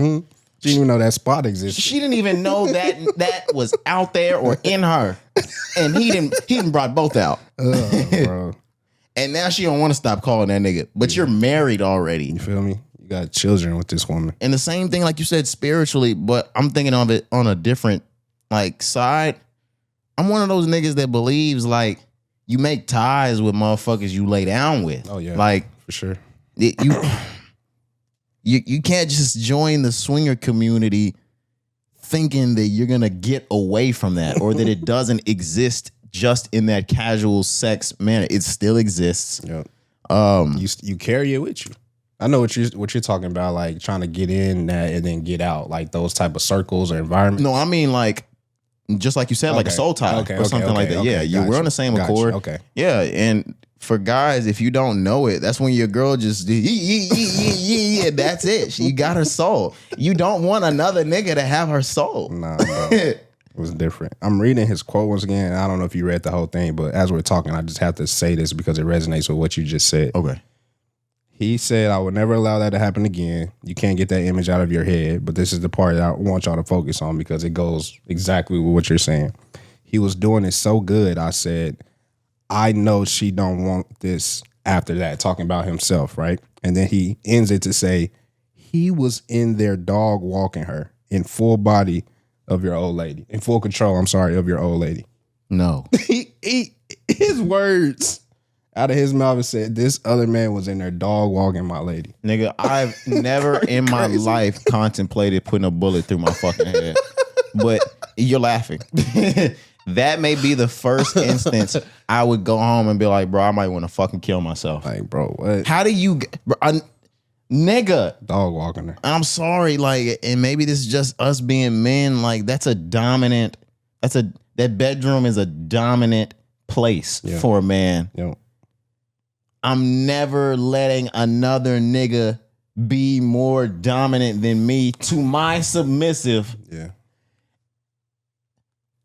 She didn't even know that spot existed. She didn't even know that was out there or in her. And he didn't brought both out. Bro. And now she don't want to stop calling that nigga. But you're married already. You feel me? You got children with this woman. And the same thing, like you said, spiritually, but I'm thinking of it on a different like side. I'm one of those niggas that believes like you make ties with motherfuckers you lay down with. Oh yeah, like for sure. You can't just join the swinger community thinking that you're gonna get away from that or that it doesn't exist just in that casual sex manner. It still exists. Yep. You carry it with you. I know what you're talking about, like trying to get in that and then get out, like those type of circles or environments. No, I mean like just like you said, like a soul tie or something like that. Yeah, we're on the same accord. Okay. Yeah, and for guys, if you don't know it, that's when your girl just yeah, that's it. She got her soul. You don't want another nigga to have her soul. Nah, bro. It was different. I'm reading his quote once again. I don't know if you read the whole thing, but as we're talking, I just have to say this because it resonates with what you just said. Okay. He said, I would never allow that to happen again. You can't get that image out of your head, but this is the part that I want y'all to focus on because it goes exactly with what you're saying. He was doing it so good, I said, I know she don't want this after that, talking about himself, right? And then he ends it to say, he was in there dog walking her in full body of your old lady, in full control, I'm sorry, of your old lady. No. His words out of his mouth said, this other man was in there dog walking my lady. Nigga, I've never in my life contemplated putting a bullet through my fucking head. But you're laughing. That may be the first instance I would go home and be like, bro, I might want to fucking kill myself. Like, bro, what? How do you, nigga? Dog walking her. I'm sorry, like, and maybe this is just us being men. Like, that bedroom is a dominant place for a man. Yeah. I'm never letting another nigga be more dominant than me to my submissive. Yeah.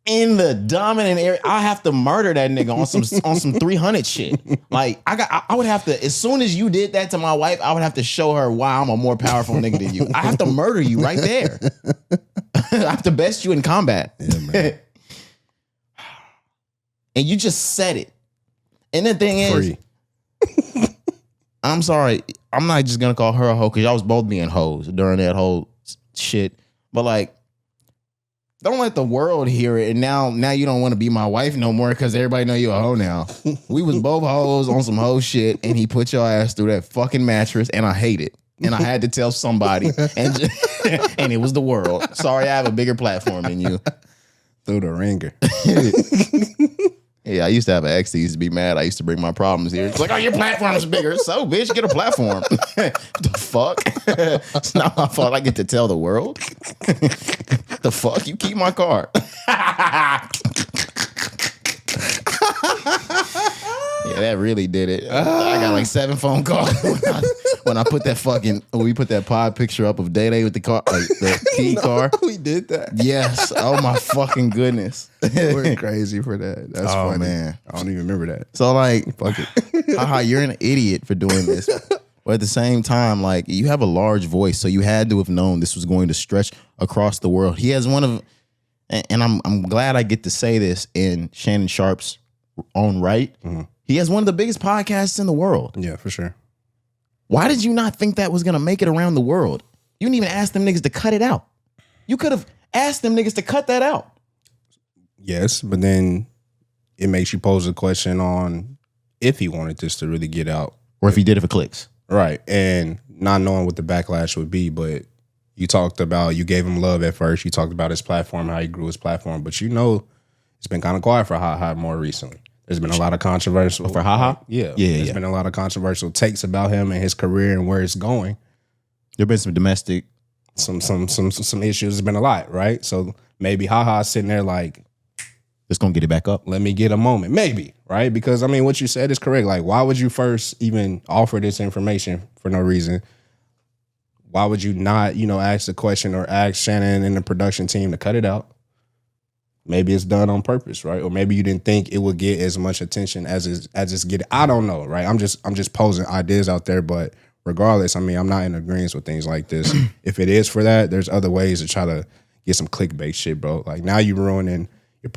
In the dominant area, I have to murder that nigga on some 300 shit. Like I would have to, as soon as you did that to my wife, I would have to show her why I'm a more powerful nigga than you. I have to murder you right there. I have to best you in combat. Yeah, man. And you just said it. And the thing is, I'm sorry, I'm not just gonna call her a hoe because y'all was both being hoes during that whole shit. But like, don't let the world hear it. And now you don't want to be my wife no more because everybody know you a hoe now. We was both hoes on some hoe shit, and he put your ass through that fucking mattress, and I hate it. And I had to tell somebody, and and it was the world. Sorry, I have a bigger platform than you. Through the ringer. Yeah, I used to have an ex that used to be mad. I used to bring my problems here. It's like, oh, your platform is bigger. So, bitch, get a platform. The fuck? It's not my fault I get to tell the world. The fuck? You keep my car. Yeah, that really did it. I got like 7 phone calls when I put that when we put that pod picture up of Day with the car, like the key car. We did that. Yes. Oh my fucking goodness. We're crazy for that. That's funny. Man. I don't even remember that. So like, fuck it. Haha, you're an idiot for doing this. But at the same time, like, you have a large voice, so you had to have known this was going to stretch across the world. He has one of, and I'm glad I get to say this in Shannon Sharp's own right. Mm-hmm. He has one of the biggest podcasts in the world. Yeah, for sure. Why did you not think that was going to make it around the world? You didn't even ask them niggas to cut it out. You could have asked them niggas to cut that out. Yes, but then it makes you pose a question on if he wanted this to really get out. Or if he did it for clicks. Right, and not knowing what the backlash would be, but you talked about, you gave him love at first. You talked about his platform, how he grew his platform, but you know it's been kind of quiet for Ha more recently. There's been a lot of controversial for Ha. There's been a lot of controversial takes about him and his career and where it's going. There've been some domestic, some issues. There's been a lot, right? So maybe Ha sitting there like, it's gonna get it back up. Let me get a moment, maybe, right? Because I mean, what you said is correct. Like, why would you first even offer this information for no reason? Why would you not, ask the question or ask Shannon and the production team to cut it out? Maybe it's done on purpose, right? Or maybe you didn't think it would get as much attention as it's getting. I don't know, right? I'm just posing ideas out there, but regardless, I mean, I'm not in agreement with things like this. If it is for that, there's other ways to try to get some clickbait shit, bro. Like now you're ruining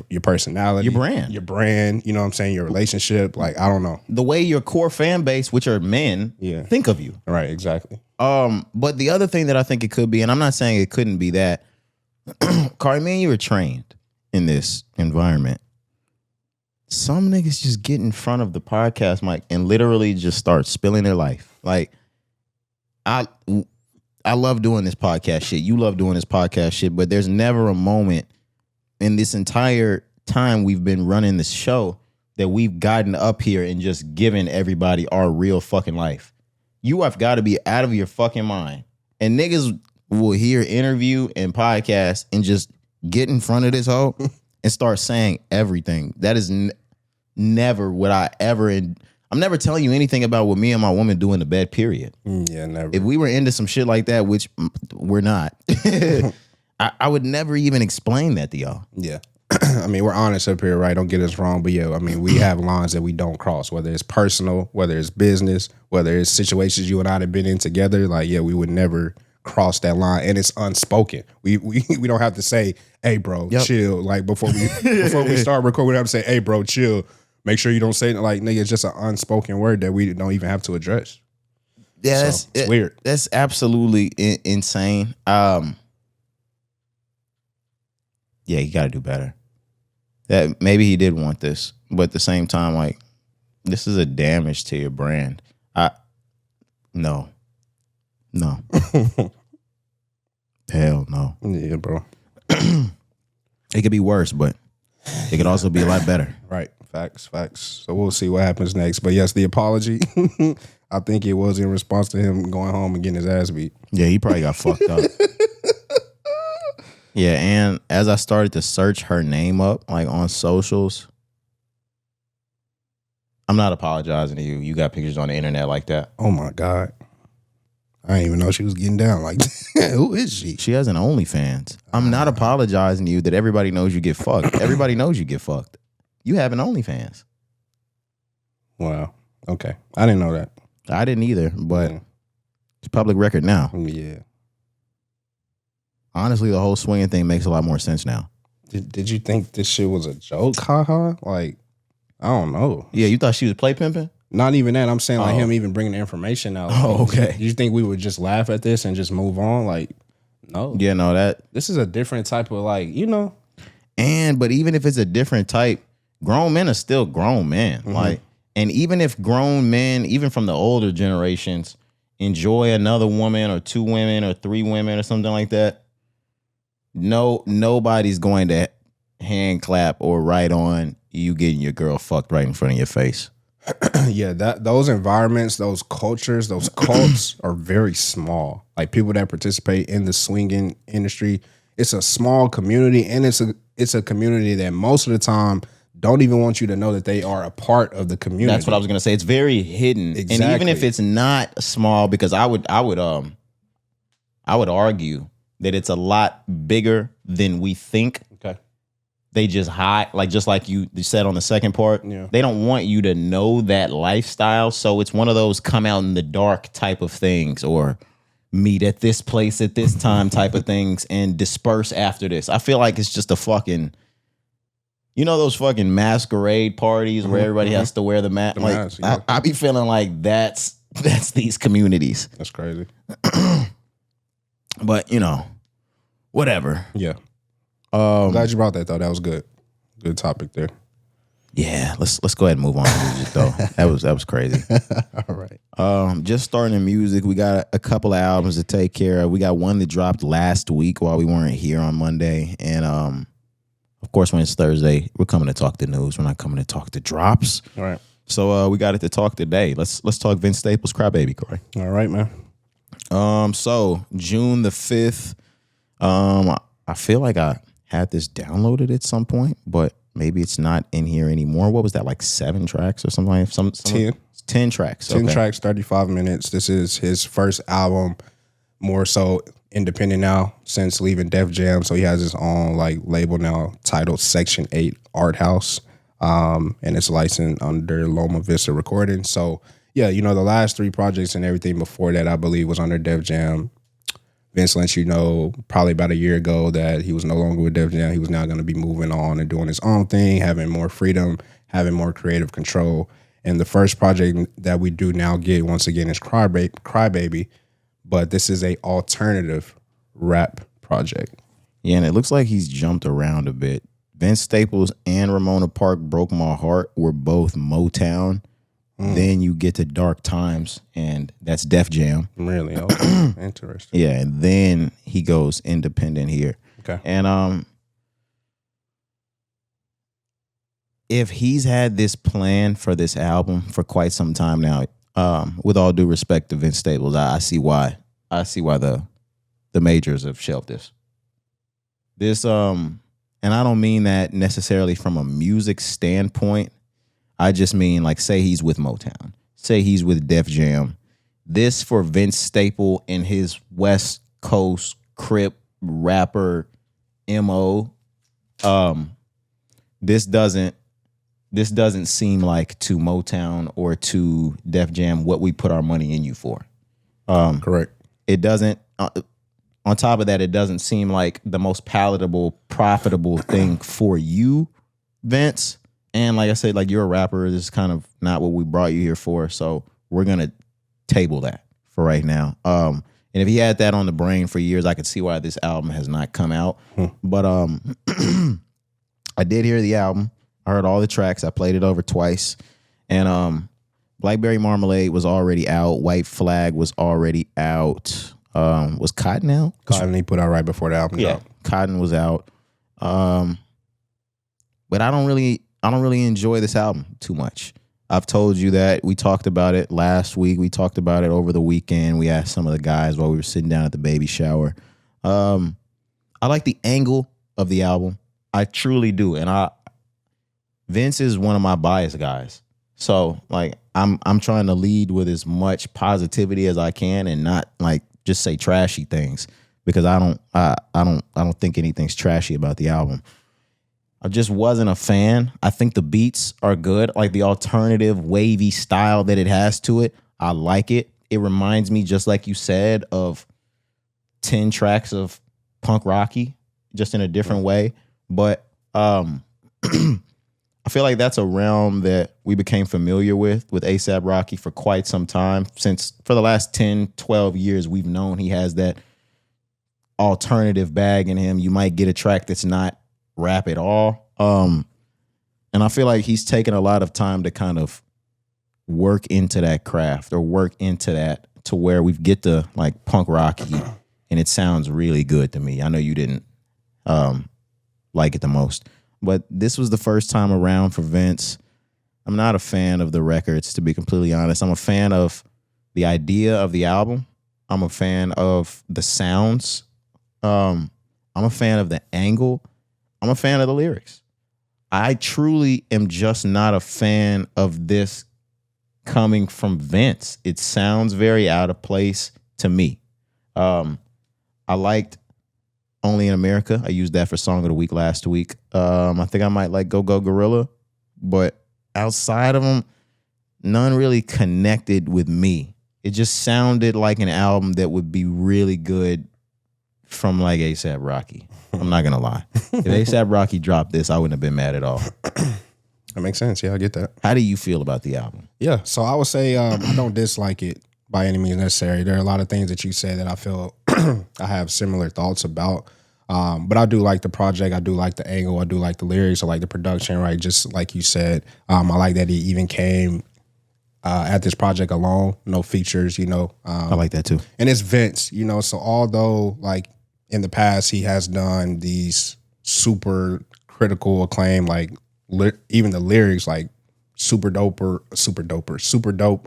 your personality, your brand. You know what I'm saying? Your relationship. Like I don't know the way your core fan base, which are men, think of you. Right, exactly. But the other thing that I think it could be, and I'm not saying it couldn't be that, Cari, man, you were trained in this environment. Some niggas just get in front of the podcast mic and literally just start spilling their life. Like, I love doing this podcast shit. You love doing this podcast shit, but there's never a moment in this entire time we've been running this show that we've gotten up here and just given everybody our real fucking life. You have got to be out of your fucking mind. And niggas will hear interview and podcast and just get in front of this hoe and start saying everything. That is never what I ever... I'm never telling you anything about what me and my woman do in the bed, period. Yeah, never. If we were into some shit like that, which we're not, I would never even explain that to y'all. Yeah. I mean, we're honest up here, right? Don't get us wrong. But yeah, I mean, we have lines that we don't cross, whether it's personal, whether it's business, whether it's situations you and I have been in together. Like, yeah, we would never cross that line, and it's unspoken. We don't have to say, "Hey, bro, chill." Like before we start recording, we have to say, "Hey, bro, chill." Make sure you don't say like, "Nigga." It's just an unspoken word that we don't even have to address. Yeah, so it's weird. That's absolutely insane. Yeah, you got to do better. That maybe he did want this, but at the same time, like, this is a damage to your brand. No. Hell no. Yeah, bro. It could be worse, but it could also be a lot better. Right. Facts. So we'll see what happens next. But yes, the apology, I think it was in response to him going home and getting his ass beat. Yeah, he probably got fucked up. Yeah, and as I started to search her name up, like on socials, I'm not apologizing to you. You got pictures on the internet like that. Oh my God. I didn't even know she was getting down like that. Who is she? She has an OnlyFans. I'm not apologizing to you that everybody knows you get fucked. Everybody knows you get fucked. You have an OnlyFans. Wow. Okay. I didn't know that. I didn't either, but it's public record now. Yeah. Honestly, the whole swinging thing makes a lot more sense now. Did you think this shit was a joke? Haha. Like, I don't know. Yeah, you thought she was play pimping? Not even that. I'm saying like him even bringing the information out. Oh, okay. Do you think we would just laugh at this and just move on? Like, no. Yeah, no, this is a different type of like, you know. But even if it's a different type, grown men are still grown men. Mm-hmm. Like, and even if grown men, even from the older generations, enjoy another woman or two women or three women or something like that, nobody's going to hand clap or write on you getting your girl fucked right in front of your face. Yeah, those environments, those cultures, those cults are very small. Like people that participate in the swinging industry, it's a small community, and it's a community that most of the time don't even want you to know that they are a part of the community. That's what I was gonna say. It's very hidden, exactly. And even if it's not small, because I would argue that it's a lot bigger than we think. Okay. They just hide, like just like you said on the second part. Yeah. They don't want you to know that lifestyle. So it's one of those come out in the dark type of things, or meet at this place at this time type of things and disperse after this. I feel like it's just a fucking, you know, those fucking masquerade parties where everybody has to wear the mask. Like, mask, yeah. I be feeling like that's these communities. That's crazy. But, you know, whatever. Yeah. Glad you brought that, though. That was good. Good topic there. Yeah, let's go ahead and move on to music, though. That was crazy. All right. Just starting in music, we got a couple of albums to take care of. We got one that dropped last week while we weren't here on Monday. And, of course, when it's Thursday, we're coming to talk the news. We're not coming to talk the drops. All right. So we got it to talk today. Let's talk Vince Staples' Crybaby, Corey. All right, man. So June the 5th, I feel like I had this downloaded at some point, but maybe it's not in here anymore. What was that, like 7 tracks or something like that? 10 tracks. 10 tracks, 35 minutes. This is his first album, more so independent now since leaving Def Jam. So he has his own like label now titled Section 8 Art House. And it's licensed under Loma Vista Recording. So yeah, the last 3 projects and everything before that, I believe, was under Def Jam. Vince let probably about a year ago that he was no longer with Def Jam. He was now going to be moving on and doing his own thing, having more freedom, having more creative control. And the first project that we do now get, once again, is Crybaby. But this is a alternative rap project. Yeah, and it looks like he's jumped around a bit. Vince Staples and Ramona Park Broke My Heart were both Motown. Then you get to Dark Times, and that's Def Jam. Really? Okay. Interesting. Yeah, and then he goes independent here. Okay. And if he's had this plan for this album for quite some time now, with all due respect to Vince Staples, I see why. I see why the majors have shelved this. And I don't mean that necessarily from a music standpoint. I just mean, like, say he's with Motown. Say he's with Def Jam. This for Vince Staple in his West Coast Crip rapper MO, this doesn't seem like to Motown or to Def Jam what we put our money in you for. Correct. It doesn't. On top of that, it doesn't seem like the most palatable, profitable thing for you, Vince. And like I said, like, you're a rapper. This is kind of not what we brought you here for. So we're gonna table that for right now. And if he had that on the brain for years, I could see why this album has not come out. But I did hear the album. I heard all the tracks. I played it over twice. And Blackberry Marmalade was already out. White Flag was already out. Was Cotton out? Cotton he put out right before the album dropped. Cotton was out. But I don't really enjoy this album too much. I've told you that. We talked about it last week. We talked about it over the weekend. We asked some of the guys while we were sitting down at the baby shower. I like the angle of the album. I truly do. And Vince is one of my bias guys. So, like, I'm trying to lead with as much positivity as I can and not, like, just say trashy things, because I don't think anything's trashy about the album. I just wasn't a fan. I think the beats are good, like the alternative wavy style that it has to it. I like it. It reminds me, just like you said, of 10 tracks of punk rocky, just in a different way. But I feel like that's a realm that we became familiar with A$AP Rocky for quite some time. Since for the last 10, 12 years, we've known he has that alternative bag in him. You might get a track that's not rap at all. And I feel like he's taken a lot of time to kind of work into that craft, or work into that to where we get to, like, punk rocky, and it sounds really good to me. I know you didn't like it the most, but this was the first time around for Vince. I'm not a fan of the records, to be completely honest. I'm a fan of the idea of the album. I'm a fan of the sounds. I'm a fan of the angle. I'm a fan of the lyrics. I truly am just not a fan of this coming from Vince. It sounds very out of place to me. I liked Only in America. I used that for Song of the Week last week. I think I might like Go Go Gorilla, but outside of them, none really connected with me. It just sounded like an album that would be really good from, like, A$AP Rocky. I'm not gonna lie. If A$AP Rocky dropped this, I wouldn't have been mad at all. That makes sense. Yeah, I get that. How do you feel about the album? Yeah, so I would say I don't dislike it by any means necessary. There are a lot of things that you say that I feel I have similar thoughts about. But I do like the project. I do like the angle. I do like the lyrics. I like the production, right? Just like you said. I like that he even came at this project alone. No features, I like that too. And it's Vince, so although, like, in the past he has done these super critical acclaim, like even the lyrics, like super dope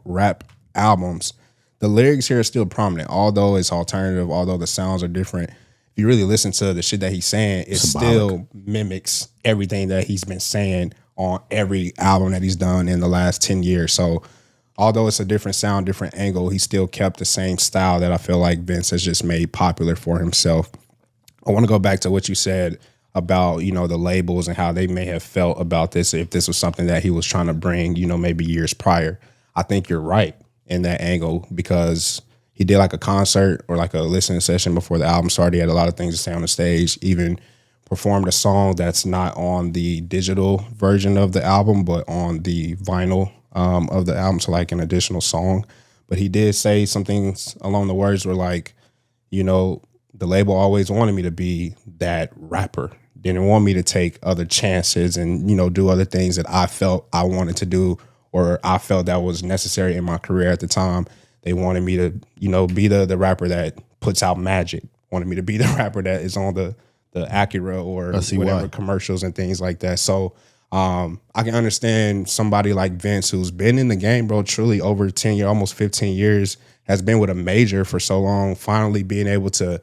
rap albums, the lyrics here are still prominent. Although it's alternative, although the sounds are different, if you really listen to the shit that he's saying, it still mimics everything that he's been saying on every album that he's done in the last 10 years. So although it's a different sound, different angle, he still kept the same style that I feel like Vince has just made popular for himself. I want to go back to what you said about, the labels and how they may have felt about this, if this was something that he was trying to bring, maybe years prior. I think you're right in that angle because he did like a concert or like a listening session before the album started. He had a lot of things to say on the stage, even performed a song that's not on the digital version of the album, but on the vinyl of the album, so like an additional song. But he did say some things along the words were like, you know, the label always wanted me to be that rapper. Didn't want me to take other chances and, you know, do other things that I felt I wanted to do or I felt that was necessary in my career at the time. They wanted me to, you know, be the rapper that puts out magic. Wanted me to be the rapper that is on the Acura or whatever commercials and things like that. So I can understand somebody like Vince who's been in the game, bro, truly over 10 years, almost 15 years, has been with a major for so long, finally being able to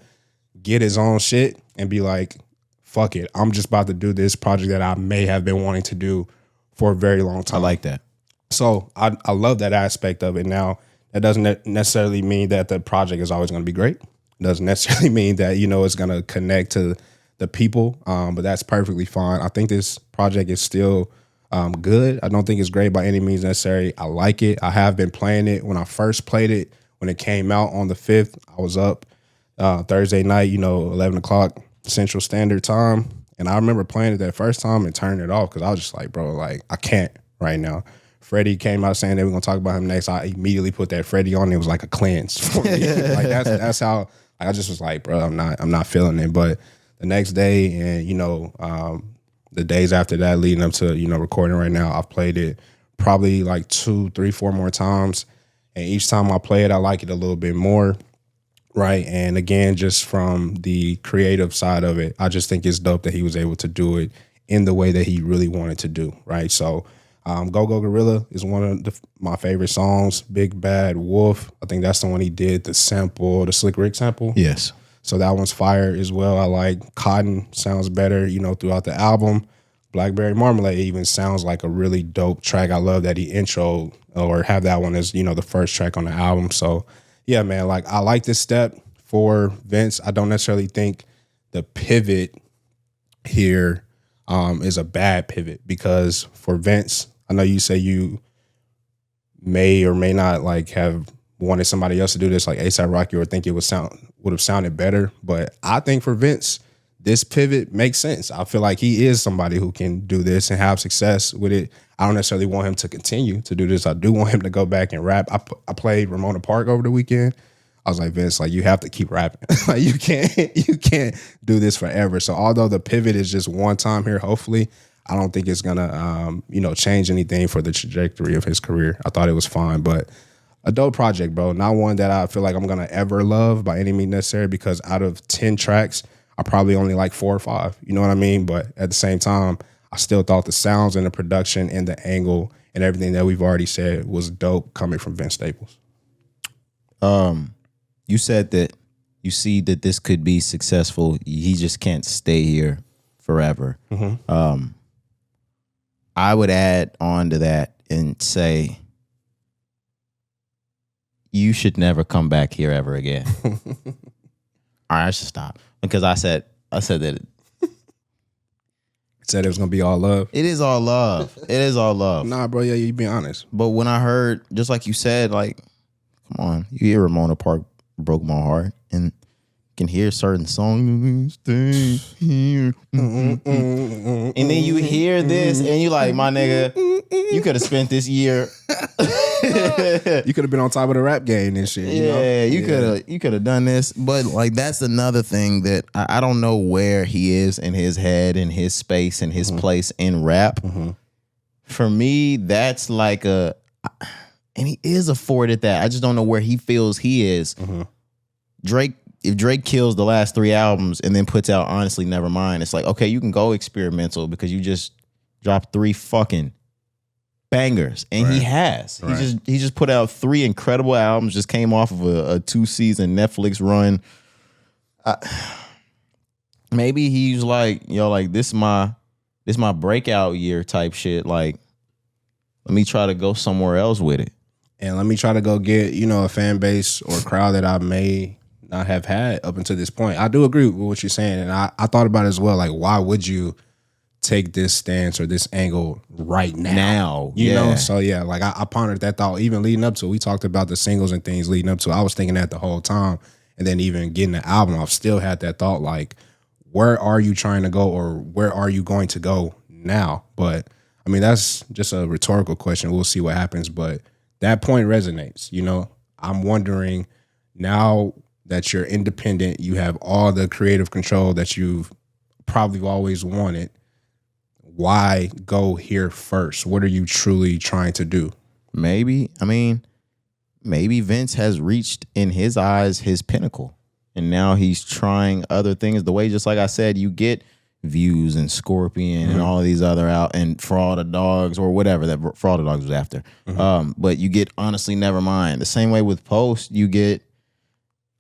get his own shit and be like, fuck it, I'm just about to do this project that I may have been wanting to do for a very long time. I like that. So I love that aspect of it. Now, that doesn't necessarily mean that the project is always going to be great. It doesn't necessarily mean that, you know, it's going to connect to the people, but that's perfectly fine. I think this project is still good. I don't think it's great by any means necessary. I like it. I have been playing it. When I first played it, when it came out on the 5th, I was up Thursday night, you know, 11 o'clock Central Standard Time. And I remember playing it that first time and turning it off because I was just like, bro, like, I can't right now. Freddie came out saying that we're going to talk about him next. I immediately put that Freddie on. It was like a cleanse for me. Like, that's how I just was like, bro, I'm not feeling it. But the next day and, you know, the days after that leading up to, you know, recording right now, I've played it probably like 2, 3, 4 more times. And each time I play it, I like it a little bit more. Right. And again, just from the creative side of it, I just think it's dope that he was able to do it in the way that he really wanted to do. Right. So Go Go Gorilla is one of my favorite songs. Big Bad Wolf. I think that's the one he did, the sample, the Slick Rick sample. Yes. So that one's fire as well. I like Cotton, sounds better, you know, throughout the album. Blackberry Marmalade even sounds like a really dope track. I love that he introed or have that one as, you know, the first track on the album. So, yeah, man, like I like this step for Vince. I don't necessarily think the pivot here is a bad pivot because for Vince, I know you say you may or may not like have wanted somebody else to do this like A$AP Rocky or think it would have sounded better. But I think for Vince, this pivot makes sense. I feel like he is somebody who can do this and have success with it. I don't necessarily want him to continue to do this. I do want him to go back and rap. I played Ramona Park over the weekend. I was like, Vince, like you have to keep rapping. Like you can't do this forever. So although the pivot is just one time here, hopefully, I don't think it's gonna change anything for the trajectory of his career. I thought it was fine, but a dope project, bro. Not one that I feel like I'm gonna ever love by any means necessary because out of 10 tracks, I probably only like 4 or 5. You know what I mean? But at the same time, I still thought the sounds and the production and the angle and everything that we've already said was dope coming from Vince Staples. You said that you see that this could be successful. He just can't stay here forever. Mm-hmm. I would add on to that and say you should never come back here ever again. All right, I should stop because I said that. Said it was gonna be all love. It is all love. It is all love. Nah, bro. Yeah, you being honest. But when I heard, just like you said, like, come on, you hear Ramona Park broke my heart, and you can hear certain songs. Stay here, and then you hear this, and you like, my nigga, you could have spent this year. You could have been on top of the rap game and shit. You could have done this, but like that's another thing that I don't know where he is in his head, in his space, in his place in rap. Mm-hmm. For me, that's like and he is afforded that. I just don't know where he feels he is. Mm-hmm. If Drake kills the last 3 albums and then puts out Honestly Nevermind, it's like, okay, you can go experimental because you just dropped 3 fucking bangers, and he has. Right. He just put out 3 incredible albums. Just came off of a 2-season Netflix run. Maybe he's like, yo, like this is my breakout year type shit. Like, let me try to go somewhere else with it, and let me try to go get a fan base or a crowd that I may not have had up until this point. I do agree with what you're saying, and I thought about it as well. Like, why would you take this stance or this angle right now. You know? So yeah, like I pondered that thought even leading up to it. We talked about the singles and things leading up to it. I was thinking that the whole time. And then even getting the album, I've still had that thought like, where are you trying to go or where are you going to go now? But I mean, that's just a rhetorical question. We'll see what happens. But that point resonates, you know? I'm wondering now that you're independent, you have all the creative control that you've probably always wanted. Why go here first? What are you truly trying to do? Maybe Vince has reached, in his eyes, his pinnacle. And now he's trying other things. The way, just like I said, you get Views and Scorpion and all of these other out, and For All the Dogs or whatever that For All the Dogs was after. But you get Honestly Nevermind. The same way with Post, you get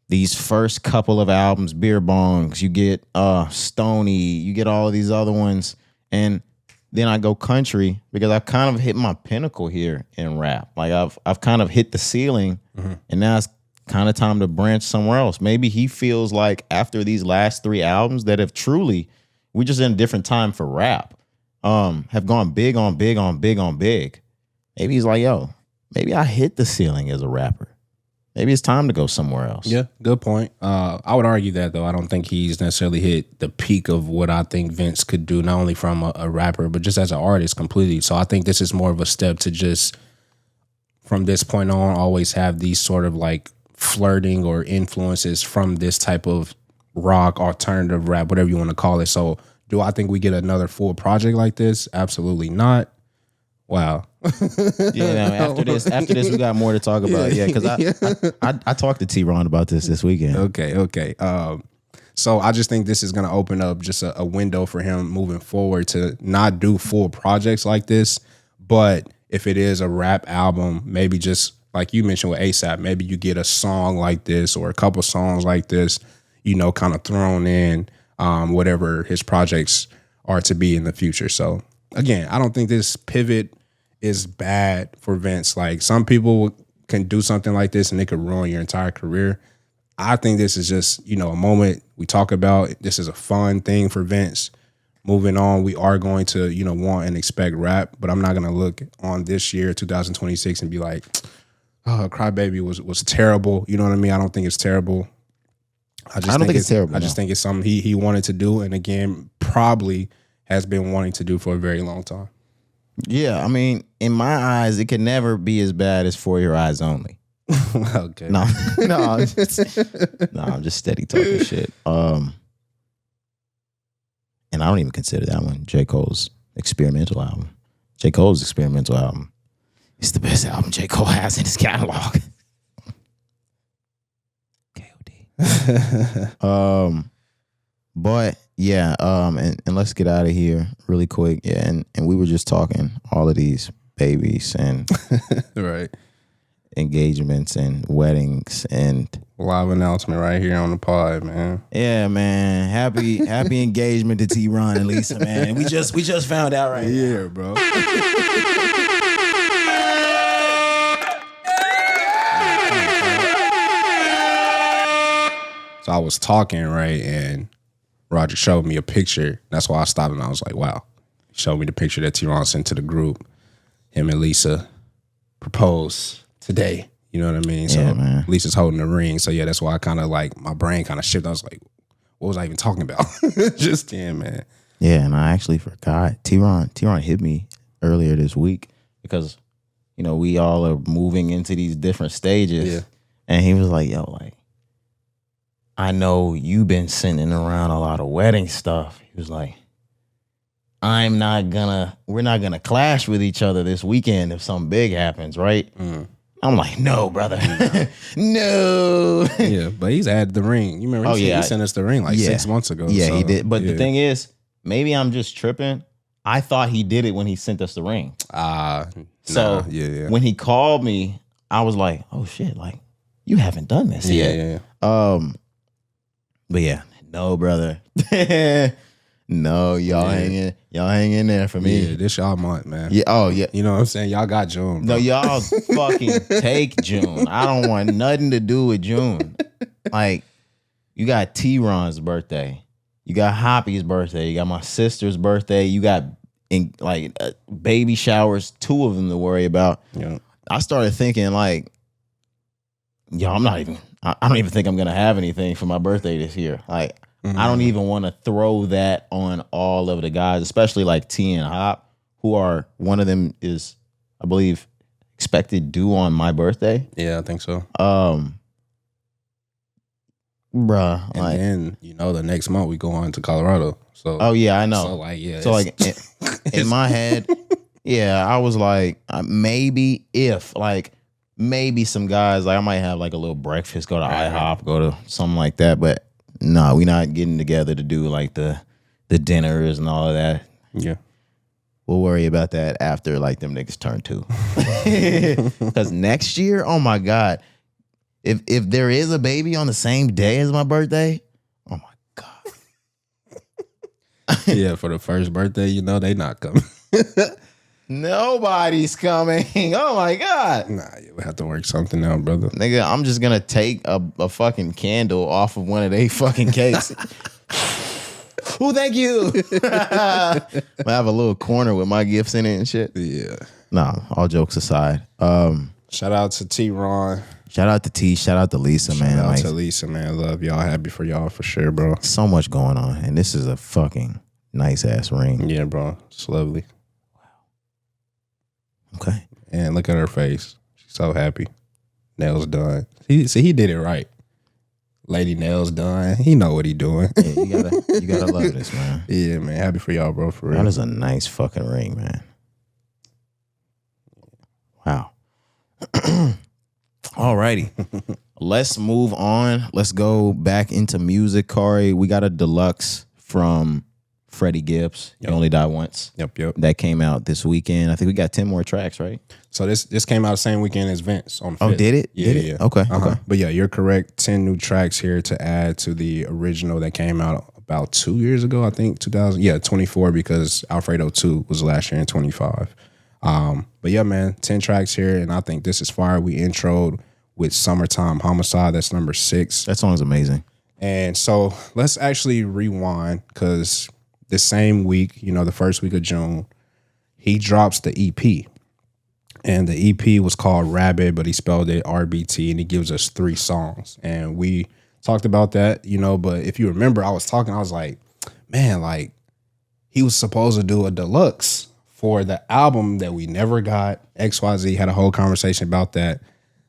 these first couple of albums, Beer Bongs, you get Stony, you get all of these other ones. And then I go country because I've kind of hit my pinnacle here in rap. Like I've kind of hit the ceiling, and now it's kind of time to branch somewhere else. Maybe he feels like after these last 3 albums that have truly, we're just in a different time for rap, have gone big on big on big on big. Maybe he's like, yo, maybe I hit the ceiling as a rapper. Maybe it's time to go somewhere else. Yeah, good point. I would argue that, though. I don't think he's necessarily hit the peak of what I think Vince could do, not only from a rapper, but just as an artist completely. So I think this is more of a step to just, from this point on, always have these sort of like flirting or influences from this type of rock, alternative rap, whatever you want to call it. So do I think we get another full project like this? Absolutely not. Wow. After this, we got more to talk about. Yeah, because I talked to T-Ron about this weekend. Okay. So I just think this is going to open up just a window for him moving forward to not do full projects like this. But if it is a rap album, maybe just like you mentioned with ASAP, maybe you get a song like this or a couple songs like this, you know, kind of thrown in whatever his projects are to be in the future. So again, I don't think this pivot is bad for Vince. Like some people can do something like this and it could ruin your entire career. I think this is just, you know, a moment we talk about. This is a fun thing for Vince. Moving on, we are going to, you know, want and expect rap, but I'm not going to look on this year, 2026, and be like, oh, Crybaby was terrible. You know what I mean? I don't think it's terrible. I don't think it's terrible. I just think it's something he wanted to do, and again, probably has been wanting to do for a very long time. Yeah, I mean, in my eyes, it can never be as bad as For Your Eyes Only. Okay. No, I'm just steady talking shit. And I don't even consider that one J. Cole's experimental album. J. Cole's experimental album is the best album J. Cole has in his catalog. KOD. But yeah, and let's get out of here really quick. Yeah, and we were just talking all of these babies and right. engagements and weddings and live announcement right here on the pod, man. Yeah, man. Happy engagement to T-Ron and Lisa, man. We just found out right now. Yeah, bro. So I was talking, right, and Roger showed me a picture. That's why I stopped and I was like, wow. He showed me the picture that T-Ron sent to the group. Him and Lisa proposed today. You know what I mean? So yeah, Lisa's holding the ring. So yeah, that's why I kind of like, my brain kind of shifted. I was like, what was I even talking about? Just then, man. Yeah, and I actually forgot. T-Ron hit me earlier this week because, you know, we all are moving into these different stages. Yeah. And he was like, yo, like, I know you've been sending around a lot of wedding stuff. He was like, we're not gonna clash with each other this weekend if something big happens, right? I'm like, no, brother. No. Yeah, but he's added the ring. You remember he sent us the ring like 6 months ago. Yeah, so, he did. But the thing is, maybe I'm just tripping. I thought he did it when he sent us the ring. When he called me, I was like, oh shit, like you haven't done this yet. Yeah. But yeah, no, brother. No, y'all hang in there for me. Yeah, this y'all month, man. Yeah, oh yeah. You know what I'm saying? Y'all got June, bro. No, y'all fucking take June. I don't want nothing to do with June. Like, you got T-Ron's birthday. You got Hoppy's birthday. You got my sister's birthday. You got baby showers, 2 of them to worry about. Yeah. I started thinking like, yo, I don't even think I'm gonna have anything for my birthday this year. Like, I don't even want to throw that on all of the guys, especially like T and Hop, who are, one of them is, I believe, expected due on my birthday. Yeah, I think so. Bruh, and then the next month we go on to Colorado. So oh yeah, I know. So like in my head, yeah, I was like, maybe some guys, like I might have like a little breakfast, go to IHOP, go to something like that. But no, we not getting together to do like the dinners and all of that. Yeah. We'll worry about that after like them niggas turn 2. Because next year, oh my God, if there is a baby on the same day as my birthday, oh my God. Yeah, for the first birthday, they not coming. Nobody's coming. Oh my God. Nah, we have to work something out, brother. Nigga, I'm just gonna take a fucking candle off of one of they fucking cakes. Oh, thank you. I have a little corner with my gifts in it and shit. Yeah. Nah, all jokes aside. Shout out to T-Ron. Shout out to T. Shout out to Lisa, man. Shout out to Lisa, man. Love y'all. Happy for y'all for sure, bro. So much going on, and this is a fucking nice ass ring. Yeah, bro. It's lovely. Okay. And look at her face. She's so happy. Nails done. He did it right. Lady nails done. He know what he doing. Yeah, you gotta love this, man. Yeah, man. Happy for y'all, bro. For real. That is a nice fucking ring, man. Wow. Alrighty. Let's move on. Let's go back into music, Cari. We got a deluxe from Freddie Gibbs. Yep. You Only Die Once. Yep. That came out this weekend. I think we got 10 more tracks, right? So this came out the same weekend as Vince on the 5th. Oh, did it? Yeah, did it? yeah. Okay. Uh-huh. Okay. But yeah, you're correct. 10 new tracks here to add to the original that came out about 2 years ago, I think, 24, because Alfredo 2 was last year in 25. But yeah, man, 10 tracks here, and I think this is fire. We introed with Summertime Homicide. That's number 6. That song's amazing. And so let's actually rewind, because the same week, the first week of June, he drops the EP. And the EP was called Rabbit, but he spelled it RBT, and he gives us 3 songs. And we talked about that, but if you remember, I was like, man, like, he was supposed to do a deluxe for the album that we never got. XYZ had a whole conversation about that.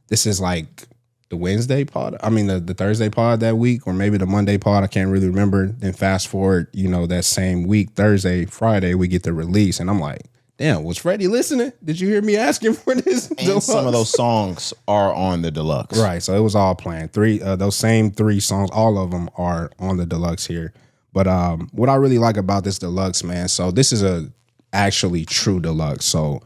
This is like the Wednesday pod. I mean, the Thursday pod that week, or maybe the Monday pod. I can't really remember. Then fast forward, that same week, Thursday, Friday, we get the release. And I'm like, damn, was Freddie listening? Did you hear me asking for this? And deluxe? some of those songs are on the deluxe. Right. So it was all planned. Those same 3 songs, all of them are on the deluxe here. But what I really like about this deluxe, man, so this is a actually true deluxe. So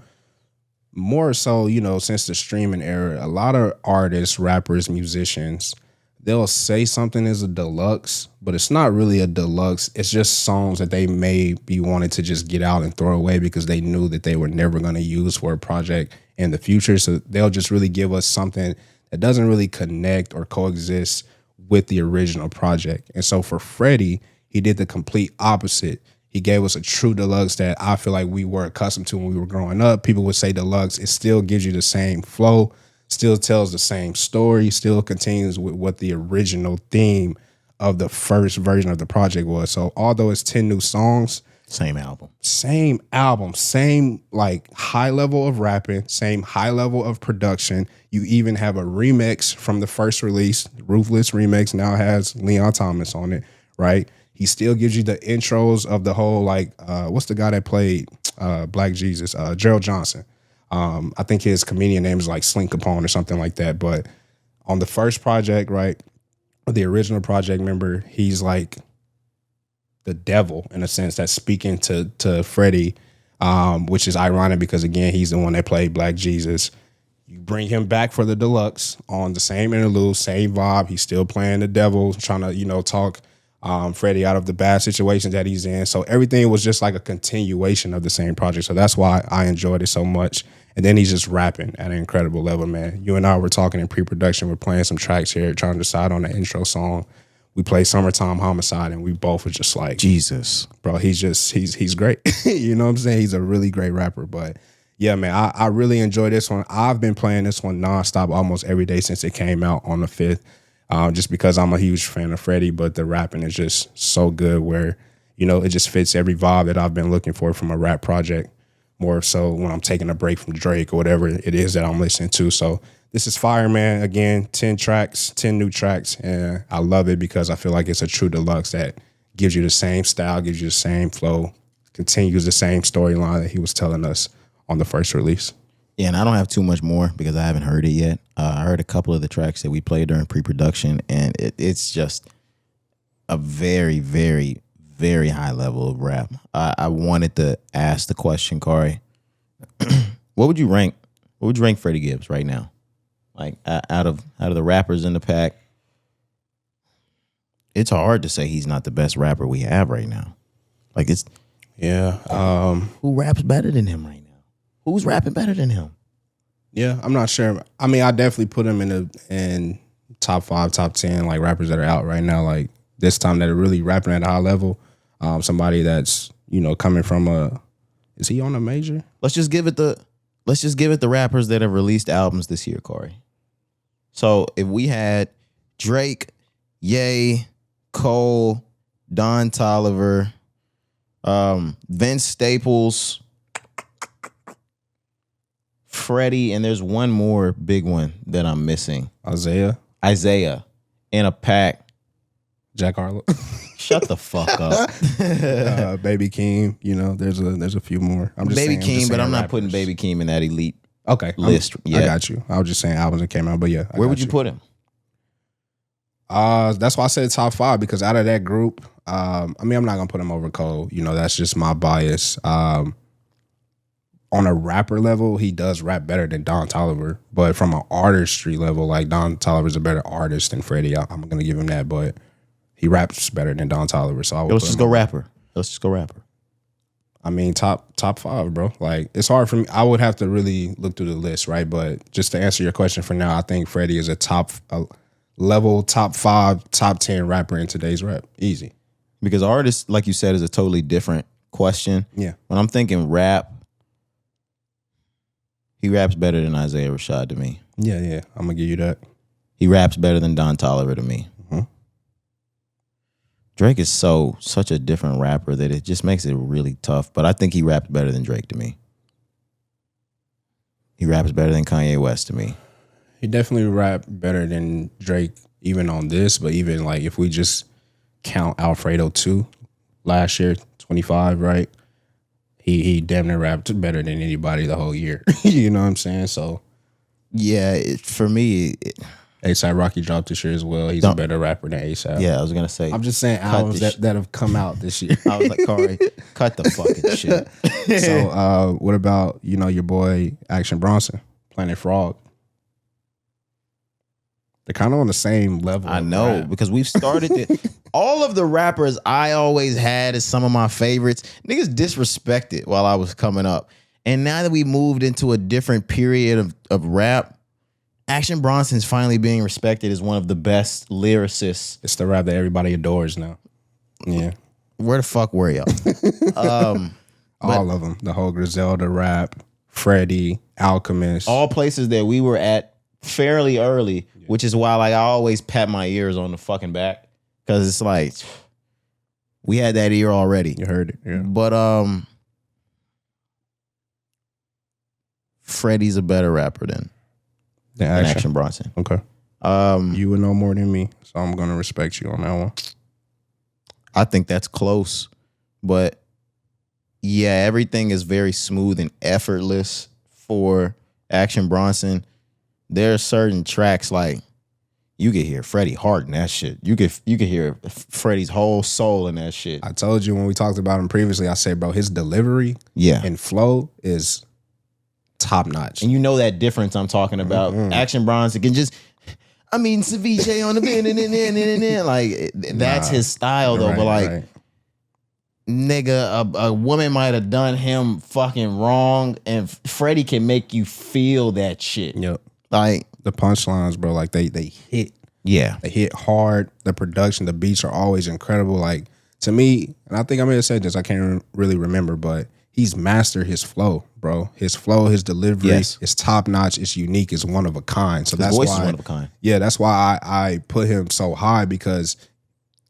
more so, since the streaming era, a lot of artists, rappers, musicians, they'll say something is a deluxe, but it's not really a deluxe. It's just songs that they may be wanting to just get out and throw away because they knew that they were never going to use for a project in the future. So they'll just really give us something that doesn't really connect or coexist with the original project. And so for Freddie, he did the complete opposite. He gave us a true deluxe that I feel like we were accustomed to when we were growing up. People would say deluxe. It still gives you the same flow, still tells the same story, still continues with what the original theme of the first version of the project was. So although it's 10 new songs, same album, same like high level of rapping, same high level of production. You even have a remix from the first release. Ruthless remix now has Leon Thomas on it, right? He still gives you the intros of the whole, like, what's the guy that played Black Jesus? Gerald Johnson. I think his comedian name is like Slink Capone or something like that. But on the first project, right, the original project, remember, he's like the devil in a sense that's speaking to Freddie, which is ironic because, again, he's the one that played Black Jesus. You bring him back for the deluxe on the same interlude, same vibe. He's still playing the devil, trying to, talk Freddie out of the bad situations that he's in. So everything was just like a continuation of the same project. So that's why I enjoyed it so much. And then he's just rapping at an incredible level, man. You and I were talking in pre-production. We're playing some tracks here, trying to decide on the intro song. we played Summertime Homicide, and we both were just like, Jesus, bro, he's great. You know what I'm saying? He's a really great rapper. But yeah, man, I really enjoy this one. I've been playing this one nonstop almost every day since it came out on the 5th, just because I'm a huge fan of Freddie, but the rapping is just so good where, you know, it just fits every vibe that I've been looking for from a rap project, more so when I'm taking a break from Drake or whatever it is that I'm listening to. So this is fire, man. Again, 10 new tracks, and I love it because I feel like it's a true deluxe that gives you the same style, gives you the same flow, continues the same storyline that he was telling us on the first release. Yeah, and I don't have too much more because I haven't heard it yet. I heard a couple of the tracks that we played during pre-production, and it's just a very, very, very high level of rap. I wanted to ask the question, Cari. What would you rank Freddie Gibbs right now? Like out of the rappers in the pack, it's hard to say he's not the best rapper we have right now. Like it's who raps better than him right now? Who's rapping better than him? Yeah, I'm not sure. I mean, I definitely put him in top 5, top 10 like rappers that are out right now. Like this time that are really rapping at a high level. Somebody that's, you know, coming from is he on a major? Let's just give it the rappers that have released albums this year, Cari. So if we had Drake, Ye, Cole, Don Toliver, Vince Staples, Freddie, and there's one more big one that I'm missing. Isaiah in a pack. Jack Harlow. Shut the fuck up. Baby Keem, you know, there's a few more. I'm just Baby saying, Keem, but I'm not rappers. putting Baby Keem in that elite list. Yeah, I got you. I was just saying albums that came out, but yeah. Where would you put him? That's why I said top 5, because out of that group, I mean, I'm not gonna put him over Cole. You know, that's just my bias. On a rapper level, he does rap better than Don Toliver, but from an artistry level, like Don Toliver's a better artist than Freddie. I'm gonna give him that, but he raps better than Don Toliver. So let's just go rapper. I mean, top 5, bro. Like, it's hard for me. I would have to really look through the list, right? But just to answer your question for now, I think Freddie is a top 5, top 10 rapper in today's rap. Easy. Because artist, like you said, is a totally different question. Yeah. When I'm thinking rap, he raps better than Isaiah Rashad to me. Yeah. I'm gonna give you that. He raps better than Don Toliver to me. Mm-hmm. Drake is such a different rapper that it just makes it really tough. But I think he raps better than Drake to me. He raps better than Kanye West to me. He definitely rap better than Drake, even on this. But even like if we just count Alfredo 2 last year, 25, right? He damn near rapped better than anybody the whole year. You know what I'm saying? So yeah, for me, A$AP Rocky dropped this year as well. He's a better rapper than A$AP. Yeah, I was gonna say. I'm just saying albums that have come out this year. I was like, Cari, cut the fucking shit. So what about, you know, your boy Action Bronson, Planet Frog? They're kind of on the same level. I know, because we've started all of the rappers I always had as some of my favorites, niggas disrespected while I was coming up. And now that we moved into a different period of rap, Action Bronson's finally being respected as one of the best lyricists. It's the rap that everybody adores now. Yeah. Where the fuck were y'all? All of them. The whole Griselda rap, Freddie, Alchemist. All places that we were at fairly early, which is why like I always pat my ears on the fucking back. Because it's like, we had that ear already. You heard it, yeah. But Freddie's a better rapper than Action Bronson. Okay. You would know more than me, so I'm going to respect you on that one. I think that's close. But yeah, everything is very smooth and effortless for Action Bronson. There are certain tracks like, you could hear Freddie Hart in that shit. You could hear Freddie's whole soul in that shit. I told you when we talked about him previously, I said, bro, his delivery and flow is top notch. And you know that difference I'm talking about. Mm-hmm. Action Bronson can just, I mean, ceviche on the bin, like that's his style though. Right, but like, nigga, a woman might have done him fucking wrong, and Freddie can make you feel that shit. Yep. Like the punchlines, bro, like they hit Yeah. They hit hard. The production, the beats are always incredible. Like, to me, and I think I may have said this, I can't really remember, but he's mastered his flow, bro. His flow, his delivery, is top notch. It's unique. It's one of a kind. So his voice is one of a kind. Yeah, that's why I put him so high, because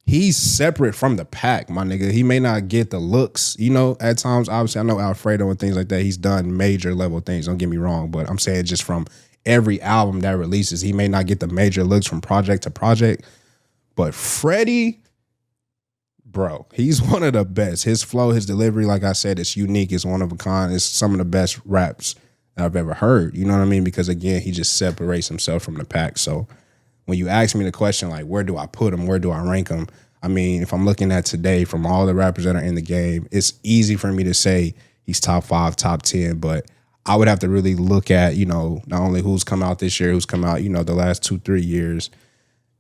he's separate from the pack, my nigga. He may not get the looks, you know, at times. Obviously, I know Alfredo and things like that. He's done major level things. Don't get me wrong, but I'm saying just from every album that releases, he may not get the major looks from project to project. But Freddie, bro, he's one of the best. His flow, his delivery, like I said, it's unique. It's one of a kind. It's some of the best raps that I've ever heard. You know what I mean? Because, again, he just separates himself from the pack. So when you ask me the question, like, where do I put him? Where do I rank him? I mean, if I'm looking at today from all the rappers that are in the game, it's easy for me to say he's top 5, top 10, but I would have to really look at, you know, not only who's come out this year, who's come out, you know, the last 2-3 years,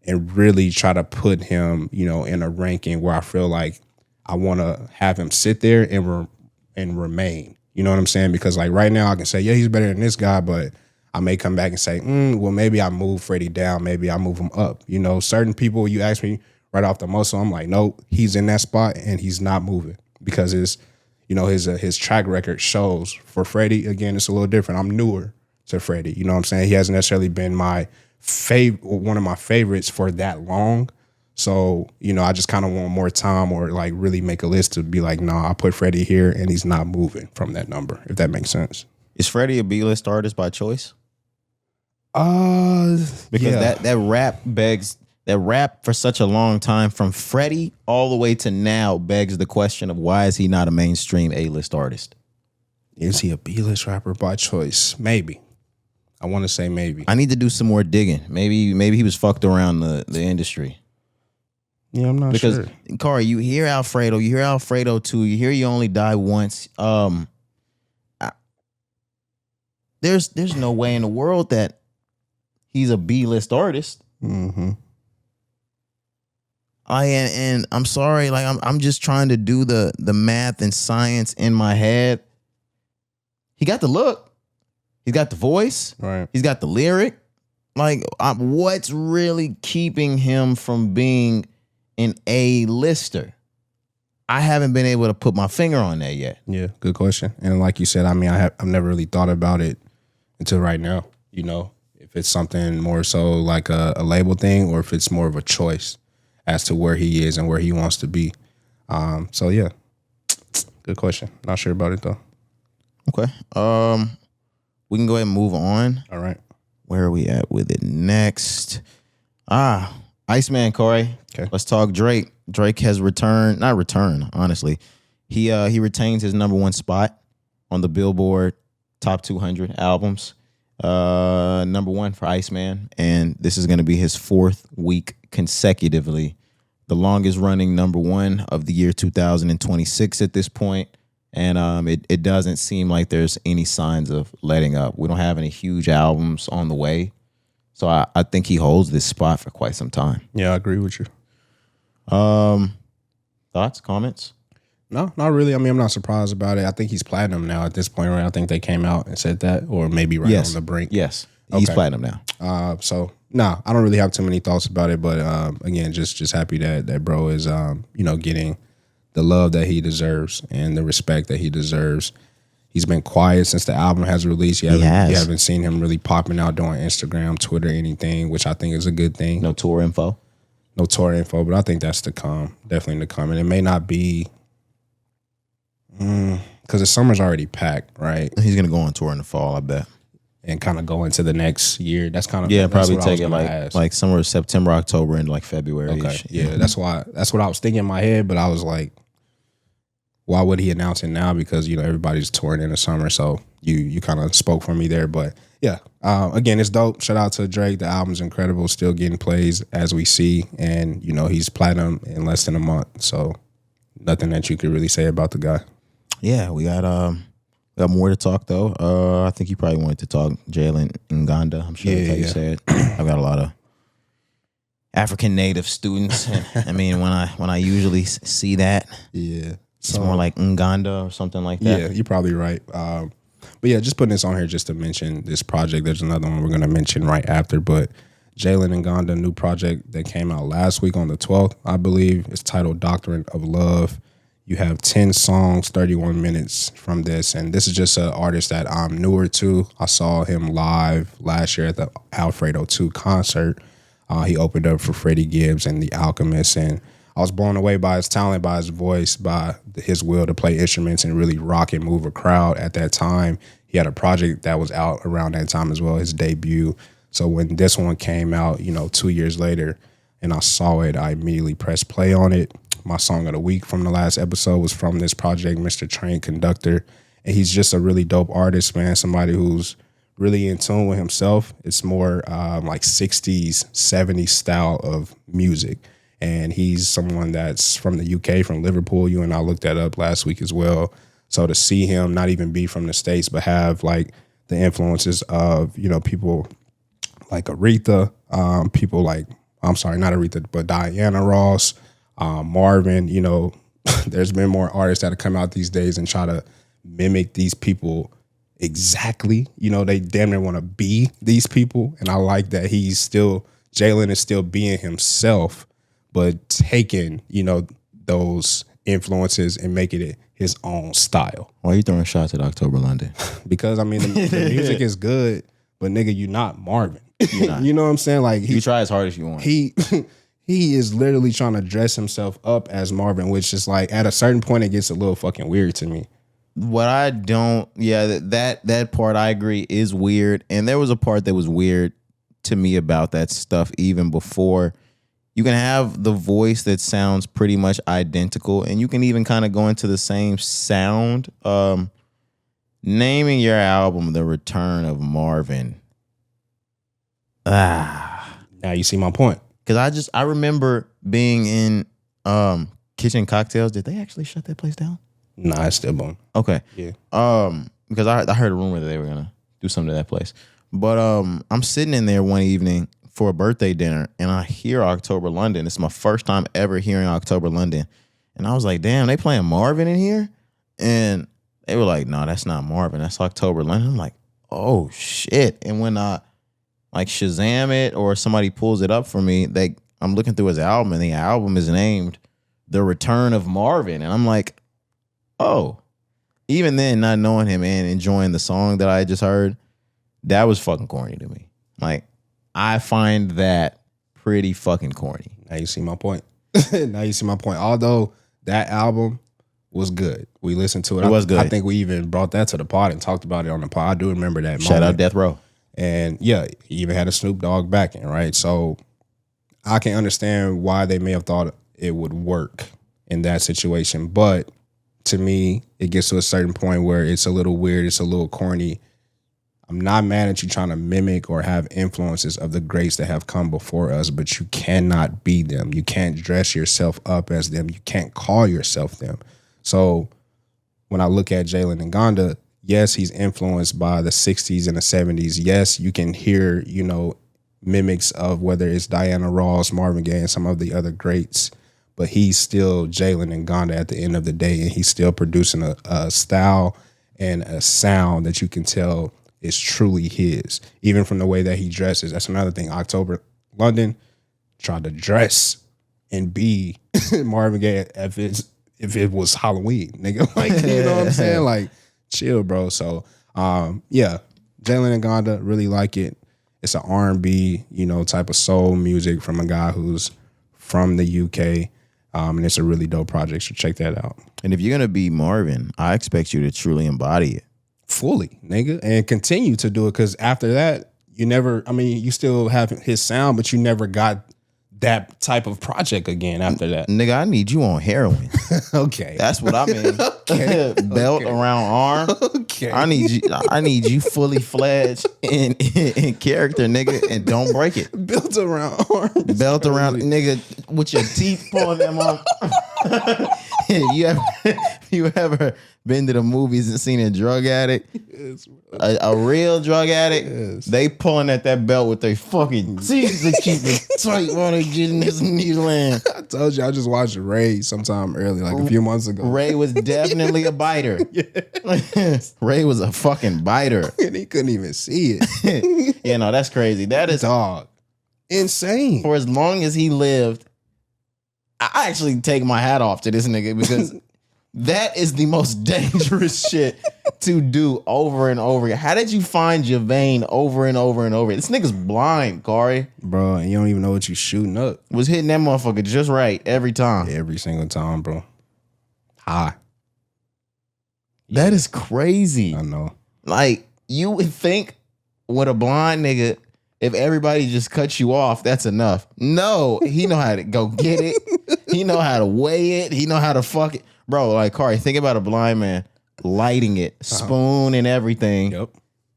and really try to put him, you know, in a ranking where I feel like I want to have him sit there and remain. You know what I'm saying? Because, like, right now I can say, yeah, he's better than this guy, but I may come back and say, well, maybe I move Freddie down. Maybe I move him up. You know, certain people, you ask me right off the muscle, I'm like, no, he's in that spot and he's not moving, because his, you know, his track record shows. For Freddie, again, it's a little different. I'm newer to Freddie. You know what I'm saying? He hasn't necessarily been one of my favorites for that long. So, you know, I just kind of want more time, or like really make a list to be like, nah, I put Freddie here and he's not moving from that number, if that makes sense. Is Freddie a B-list artist by choice? Because that rap for such a long time, from Freddie all the way to now, begs the question of why is he not a mainstream A-list artist? Is he a B-list rapper by choice? Maybe. I want to say maybe. I need to do some more digging. Maybe he was fucked around the industry. Yeah, I'm not sure. Because, Cari, you hear Alfredo too. You hear You Only Die Once. There's no way in the world that he's a B-list artist. Mm-hmm. And I'm sorry, like I'm just trying to do the math and science in my head. He got the look, he's got the voice, right? He's got the lyric. Like, what's really keeping him from being an A-lister? I haven't been able to put my finger on that yet. Yeah, good question. And like you said, I mean, I've never really thought about it until right now. You know, if it's something more so like a label thing, or if it's more of a choice as to where he is and where he wants to be. So yeah, good question. Not sure about it though. Okay. We can go ahead and move on. All right. Where are we at with it next? ICEMAN, Cari. Okay. Let's talk Drake. Drake has not returned, honestly. He retains his #1 spot on the Billboard Top 200 albums. #1 for ICEMAN, and this is going to be his 4th week consecutively. The longest running #1 of the year 2026 at this point. And it doesn't seem like there's any signs of letting up. We don't have any huge albums on the way. So I think he holds this spot for quite some time. Yeah, I agree with you. Thoughts, comments? No, not really. I mean, I'm not surprised about it. I think he's platinum now at this point, right? I think they came out and said that, or maybe on the brink. Yes, he's platinum now. So, no, I don't really have too many thoughts about it. But again, just happy that bro is, getting the love that he deserves and the respect that he deserves. He's been quiet since the album has released. You haven't seen him really popping out doing Instagram, Twitter, anything, which I think is a good thing. No tour info, but I think that's to come. Definitely to come. And it may not be because the summer's already packed, right? He's gonna go on tour in the fall, I bet, and kind of go into the next year. That's kind of probably take it like somewhere September, October, and like February. Okay, yeah, that's what I was thinking in my head, but I was like, why would he announce it now? Because everybody's touring in the summer, so you kind of spoke for me there. But yeah, again, it's dope. Shout out to Drake. The album's incredible. Still getting plays as we see, and he's platinum in less than a month. So nothing that you could really say about the guy. Yeah, we got more to talk though. I think you probably wanted to talk Jalen Ngonda. I'm sure that's how you say it. I've got a lot of African native students. And, I mean, when I usually see that, it's more like Ngonda or something like that. Yeah, you're probably right. But yeah, just putting this on here just to mention this project. There's another one we're going to mention right after, but Jalen Ngonda new project that came out last week on the 12th, I believe. It's titled Doctrine of Love. You have 10 songs, 31 minutes from this. And this is just an artist that I'm newer to. I saw him live last year at the Alfredo 2 concert. He opened up for Freddie Gibbs and The Alchemist. And I was blown away by his talent, by his voice, by his will to play instruments and really rock and move a crowd at that time. He had a project that was out around that time as well, his debut. So when this one came out, 2 years later, and I saw it, I immediately pressed play on it. My song of the week from the last episode was from this project, Mr. Train Conductor. And he's just a really dope artist, man, somebody who's really in tune with himself. It's more like 60s, 70s style of music. And he's someone that's from the UK, from Liverpool. You and I looked that up last week as well. So to see him not even be from the States, but have like the influences of, people like Aretha, people like, I'm sorry, not Aretha, but Diana Ross, Marvin, there's been more artists that have come out these days and try to mimic these people exactly. They damn near want to be these people. And I like that Jalen is still being himself, but taking, those influences and making it his own style. Why are you throwing shots at October London? Because, the music is good, but nigga, you're not Marvin. You're not. You know what I'm saying? Like you try as hard as you want. He is literally trying to dress himself up as Marvin, which is like at a certain point it gets a little fucking weird to me. What I don't, that part I agree is weird. And there was a part that was weird to me about that stuff even before. You can have the voice that sounds pretty much identical, and you can even kind of go into the same sound. Naming your album The Return of Marvin. Now you see my point. Because I remember being in Kitchen Cocktails. Did they actually shut that place down? Nah, it's still boom. Okay. Yeah. Because I heard a rumor that they were gonna do something to that place. But I'm sitting in there one evening for a birthday dinner, and I hear October London. It's my first time ever hearing October London. And I was like, damn, they playing Marvin in here? And they were like, no, that's not Marvin. That's October London. I'm like, oh, shit. And when I like Shazam it or somebody pulls it up for me, I'm looking through his album, and the album is named The Return of Marvin. And I'm like, oh. Even then, not knowing him and enjoying the song that I just heard, that was fucking corny to me. Like, I find that pretty fucking corny. Now you see my point. Although that album was good. We listened to it. It was good. I think we even brought that to the pod and talked about it on the pod. I do remember that Shout moment. out Death Row. And yeah, he even had a Snoop Dogg backing, right? So I can understand why they may have thought it would work in that situation. But to me, it gets to a certain point where it's a little weird. It's a little corny. I'm not mad at you trying to mimic or have influences of the greats that have come before us, but you cannot be them. You can't dress yourself up as them. You can't call yourself them. So when I look at Jalen Ngonda, yes, he's influenced by the 60s and the 70s. Yes, you can hear, mimics of whether it's Diana Ross, Marvin Gaye, and some of the other greats, but he's still Jalen Ngonda at the end of the day, and he's still producing a style and a sound that you can tell is truly his, even from the way that he dresses. That's another thing. October London tried to dress and be Marvin Gaye if it was Halloween, nigga. Like, you know what I'm saying? Like, chill, bro. So, yeah, Jalen Ngonda, really like it. It's an R&B, type of soul music from a guy who's from the UK, and it's a really dope project. So check that out. And if you're gonna be Marvin, I expect you to truly embody it. Fully, nigga, and continue to do it, because after that, you still have his sound, but you never got that type of project again after that. Nigga, I need you on heroin. Okay. That's what I mean. Okay. Belt around arm. Okay. I need you fully fledged in character, nigga, and don't break it. Belt around arm. Belt around, nigga, with your teeth pulling them off. You ever been to the movies and seen a drug addict? Yes, a real drug addict? Yes. They pulling at that belt with their fucking teeth to keep it tight while they get in this new land. I told you, I just watched Ray sometime early, like a few months ago. Ray was definitely a biter. Ray was a fucking biter. And he couldn't even see it. Yeah, no, that's crazy. That is dog. insane. For as long as he lived, I actually take my hat off to this nigga because that is the most dangerous shit to do over and over again. How did you find your vein over and over and over? This nigga's blind, Cari. Bro, and you don't even know what you shooting up. Was hitting that motherfucker just right every time. Every single time, bro. High. That is crazy. I know. Like, you would think with a blind nigga, if everybody just cuts you off, that's enough. No, he know how to go get it. He know how to weigh it. He know how to fuck it. Bro, like, Cari, think about a blind man lighting it, spoon and everything. Yep.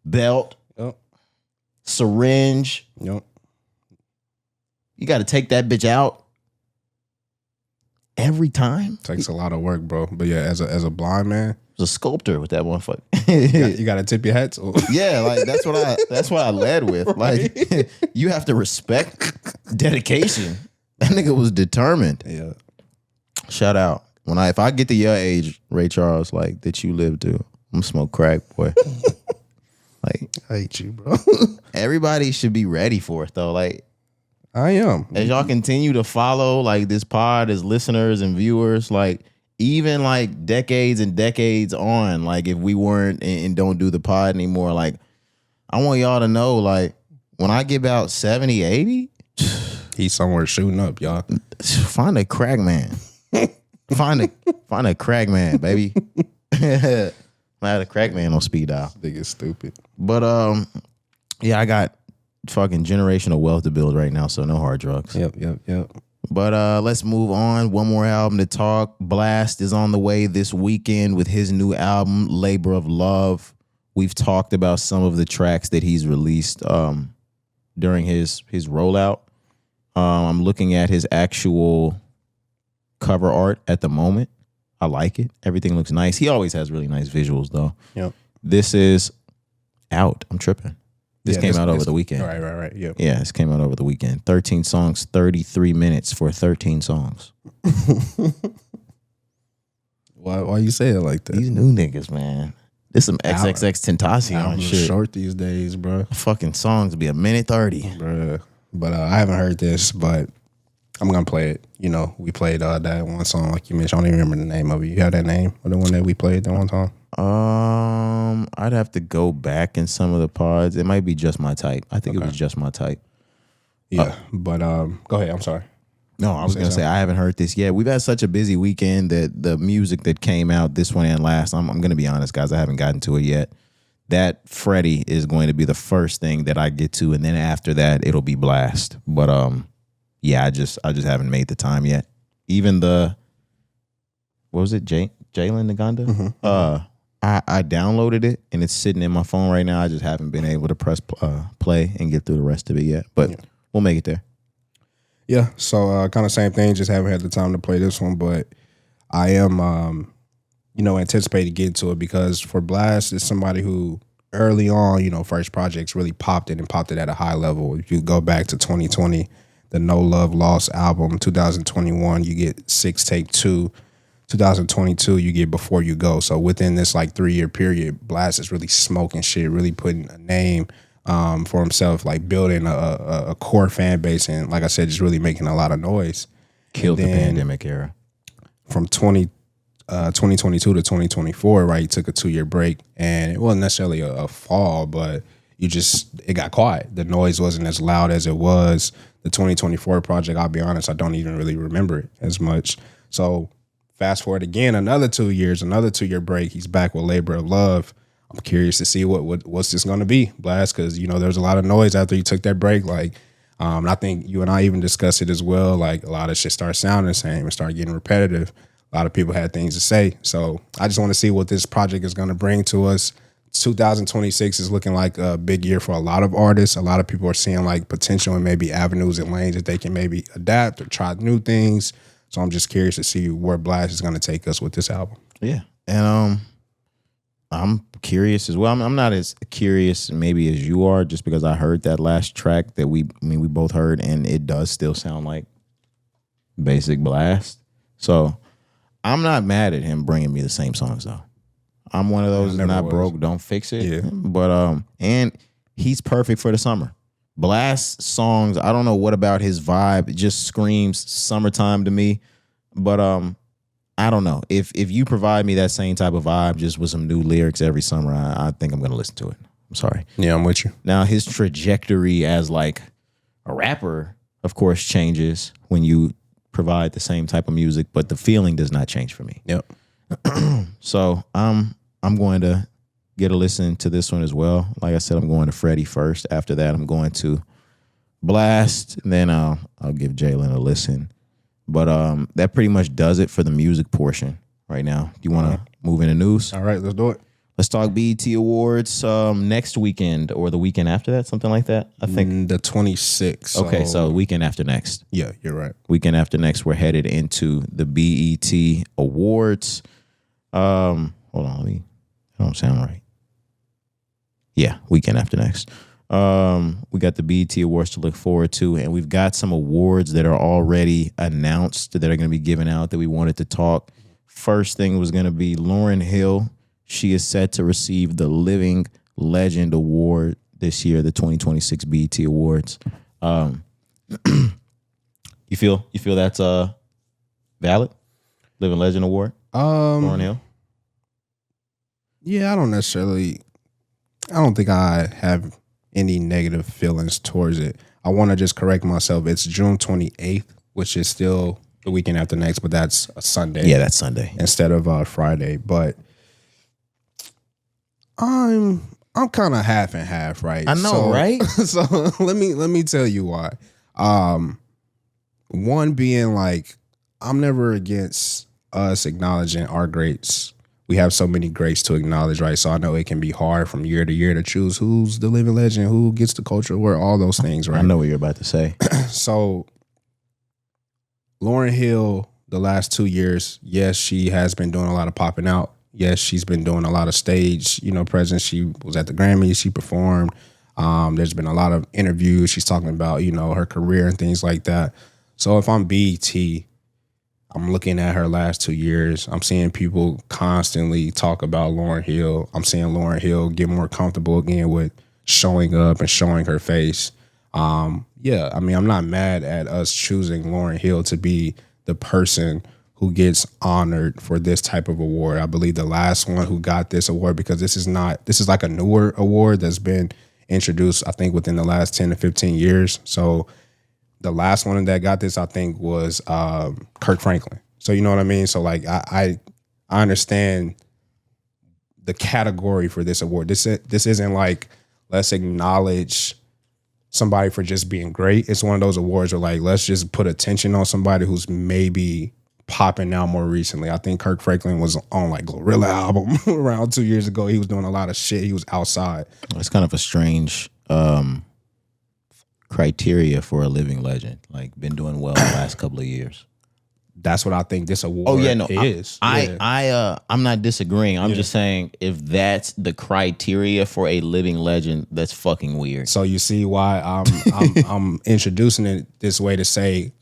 Belt. Yep. Syringe. Yep. You got to take that bitch out every time. Takes a lot of work, bro. But yeah, as a blind man, Was a sculptor with that motherfucker. you got to tip your hat to. Yeah, like that's what I led with. Like, you have to respect dedication. That nigga was determined. Yeah. Shout out. If I get to your age, Ray Charles, like that you live to, I'm gonna smoke crack, boy. Like, I hate you, bro. everybody should be ready for it though. Like, I am. as y'all continue to follow like this pod as listeners and viewers, like even like decades and decades on, like if we weren't and don't do the pod anymore, like I want y'all to know, like when I get about 70, 80, He's somewhere shooting up, y'all. find a crack man. Find a crack man, baby. I had a crack man on speed dial. Nigga stupid. But yeah, I got fucking generational wealth to build right now, so no hard drugs. Yep. But let's move on. One more album to talk. Blxst is on the way this weekend with his new album, Labor of Love. We've talked about some of the tracks that he's released during his rollout. I'm looking at his actual cover art at the moment. I like it. Everything looks nice. He always has really nice visuals, though. Yep. This is out. I'm tripping. This came out over the weekend. Right. Yep. Yeah, this came out over the weekend. 13 songs, 33 minutes for 13 songs. Why you say it like that? These new niggas, man. This some XXX Tentacion Albums shit. short these days, bro. Fucking songs be a minute 30. Bro. But I haven't heard this, but I'm gonna play it. You know, we played that one song like you mentioned. I don't even remember the name of it. You have that name or the one that we played that one time? I'd have to go back in some of the pods. It might be Just My Type. I think it was Just My Type. Yeah, but go ahead. I'm sorry. No, I was gonna say I haven't heard this yet. We've had such a busy weekend that the music that came out this one and last, I'm gonna be honest, guys, I haven't gotten to it yet. That Freddie is going to be the first thing that I get to, and then after that, it'll be Blxst. But yeah, I just haven't made the time yet. Even what was it, Jalen Ngonda? Mm-hmm. I downloaded it and it's sitting in my phone right now. I just haven't been able to press play and get through the rest of it yet. But we'll make it there. Yeah, so kind of same thing. Just haven't had the time to play this one, but I am, anticipating to get to it because for Blxst, it's somebody who early on, first projects really popped it at a high level. If you go back to 2020, the No Love Lost album, 2021, you get Six Take 2. 2022, you get Before You Go. So within this 3-year period, Blxst is really smoking shit, really putting a name for himself, like building a core fan base, and like I said, just really making a lot of noise. Killed the pandemic era. From 2022 to 2024, right? He took a 2-year break, and it wasn't necessarily a fall, but it got quiet. The noise wasn't as loud as it was. The 2024 project, I'll be honest, I don't even really remember it as much. So fast forward again, another 2 years, another 2-year break. He's back with Labor of Love. I'm curious to see what's this going to be, Blxst, because there's a lot of noise after you took that break. And I think you and I even discussed it as well. Like a lot of shit started sounding the same and started getting repetitive. A lot of people had things to say, so I just want to see what this project is going to bring to us. 2026 is looking like a big year for a lot of artists. A lot of people are seeing potential and maybe avenues and lanes that they can maybe adapt or try new things. So I'm just curious to see where Blxst is going to take us with this album. Yeah. And I'm curious as well. I'm not as curious maybe as you are, just because I heard that last track that we both heard, and it does still sound like basic Blxst. So I'm not mad at him bringing me the same songs, though. I'm one of those that's not broke, don't fix it. Yeah. But and he's perfect for the summer. Blxst songs, I don't know what about his vibe. It just screams summertime to me. But I don't know. If you provide me that same type of vibe just with some new lyrics every summer, I think I'm gonna listen to it. I'm sorry. Yeah, I'm with you. Now his trajectory as like a rapper, of course, changes when you provide the same type of music, but the feeling does not change for me. Yep. So I'm going to get a listen to this one as well. Like I said, I'm going to Freddie first. After that, I'm going to Blxst. And then I'll give Jalen a listen. But that pretty much does it for the music portion right now. Do you want to move into news? All right, let's do it. Let's talk BET Awards next weekend or the weekend after that, something like that. I think the 26th. Okay, so weekend after next. Yeah, you're right. Weekend after next, we're headed into the BET Awards. Hold on, that don't sound right. Yeah, weekend after next. We got the BET Awards to look forward to, and we've got some awards that are already announced that are going to be given out that we wanted to talk. First thing was going to be Lauryn Hill. She is set to receive the Living Legend Award this year, the 2026 BET Awards. You feel that's valid? Living Legend Award? Lauryn Hill? Yeah, I don't think I have any negative feelings towards it. I want to just correct myself. It's June 28th, which is still the weekend after next, but that's a Sunday. Yeah, that's Sunday. Instead of Friday. But I'm kind of half and half, right? I know, right? So let me tell you why. One being like, I'm never against us acknowledging our greats. We have so many greats to acknowledge, right? So I know it can be hard from year to year to choose who's the living legend, who gets the culture award, all those things, right? I know what you're about to say. So Lauryn Hill, the last 2 years, yes, she has been doing a lot of popping out. Yes, she's been doing a lot of stage, presence. She was at the Grammys, she performed. There's been a lot of interviews. She's talking about, her career and things like that. So if I'm BET, I'm looking at her last 2 years. I'm seeing people constantly talk about Lauryn Hill. I'm seeing Lauryn Hill get more comfortable again with showing up and showing her face. Yeah, I mean, I'm not mad at us choosing Lauryn Hill to be the person who gets honored for this type of award. I believe the last one who got this award, because this is like a newer award that's been introduced, I think, within the last 10 to 15 years. So the last one that got this, I think, was Kirk Franklin. So you know what I mean? So like I understand the category for this award. This isn't like, let's acknowledge somebody for just being great. It's one of those awards where like, let's just put attention on somebody who's maybe popping out more recently. I think Kirk Franklin was on like Glorilla album around 2 years ago. He was doing a lot of shit. He was outside. It's kind of a strange criteria for a living legend. Like, been doing well the last couple of years. That's what I think this award is. I'm not disagreeing. I'm just saying, if that's the criteria for a living legend, that's fucking weird. So you see why I'm introducing it this way, to say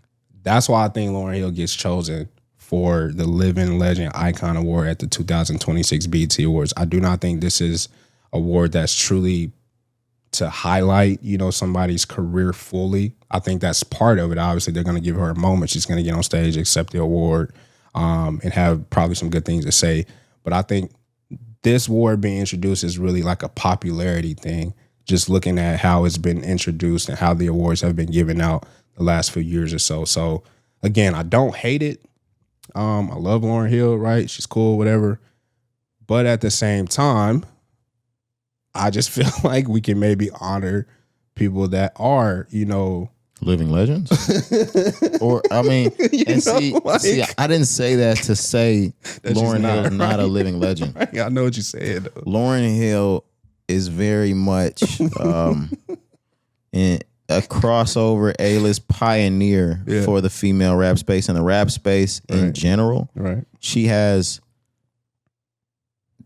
that's why I think Lauryn Hill gets chosen for the Living Legend Icon Award at the 2026 BET Awards. I do not think this is an award that's truly to highlight, somebody's career fully. I think that's part of it. Obviously, they're going to give her a moment. She's going to get on stage, accept the award, and have probably some good things to say. But I think this award being introduced is really like a popularity thing, just looking at how it's been introduced and how the awards have been given out the last few years or so. So, again, I don't hate it. I love Lauryn Hill, right? She's cool, whatever. But at the same time, I just feel like we can maybe honor people that are, living legends. Or I mean, and see, I didn't say that to say that Lauryn Hill is not a living legend. Right? I know what you said, though. Lauryn Hill is very much in a crossover A-list pioneer for the female rap space and the rap space in general. Right. She has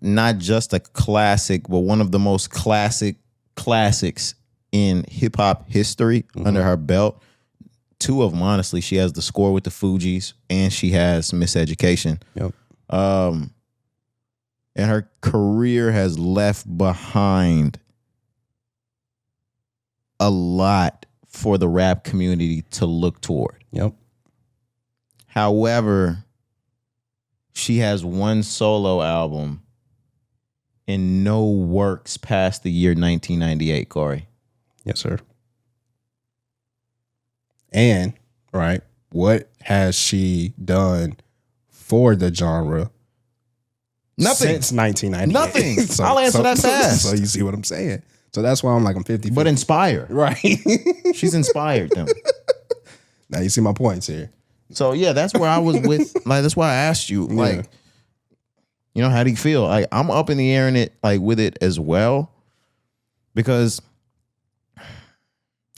not just a classic, but one of the most classics in hip hop history under her belt. Two of them, honestly. She has The Score with the Fugees, and she has Miseducation. Yep. And her career has left behind a lot for the rap community to look toward. Yep. However, she has one solo album and no works past the year 1998, Corey. Yes, sir. And, right, what has she done for the genre? Nothing. Since 1998. Nothing. I'll answer that fast. So you see what I'm saying? So that's why I'm like, I'm 50. But inspired. Right. She's inspired them. Now you see my points here. So yeah, that's where I was with. Like, that's why I asked you. Like, you know, how do you feel? Like, I'm up in the air in it, like, with it as well, because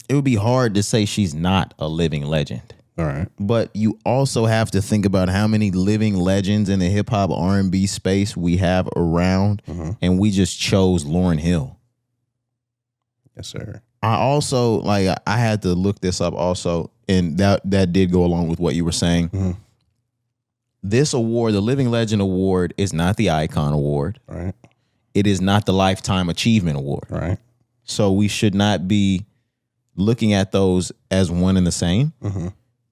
it would be hard to say she's not a living legend. All right. But you also have to think about how many living legends in the hip hop R&B space we have around, and we just chose Lauryn Hill. Yes, sir. I also, like, I had to look this up also, and that did go along with what you were saying. This award, the Living Legend Award, is not the Icon Award. Right. It is not the Lifetime Achievement Award. Right. So we should not be looking at those as one and the same.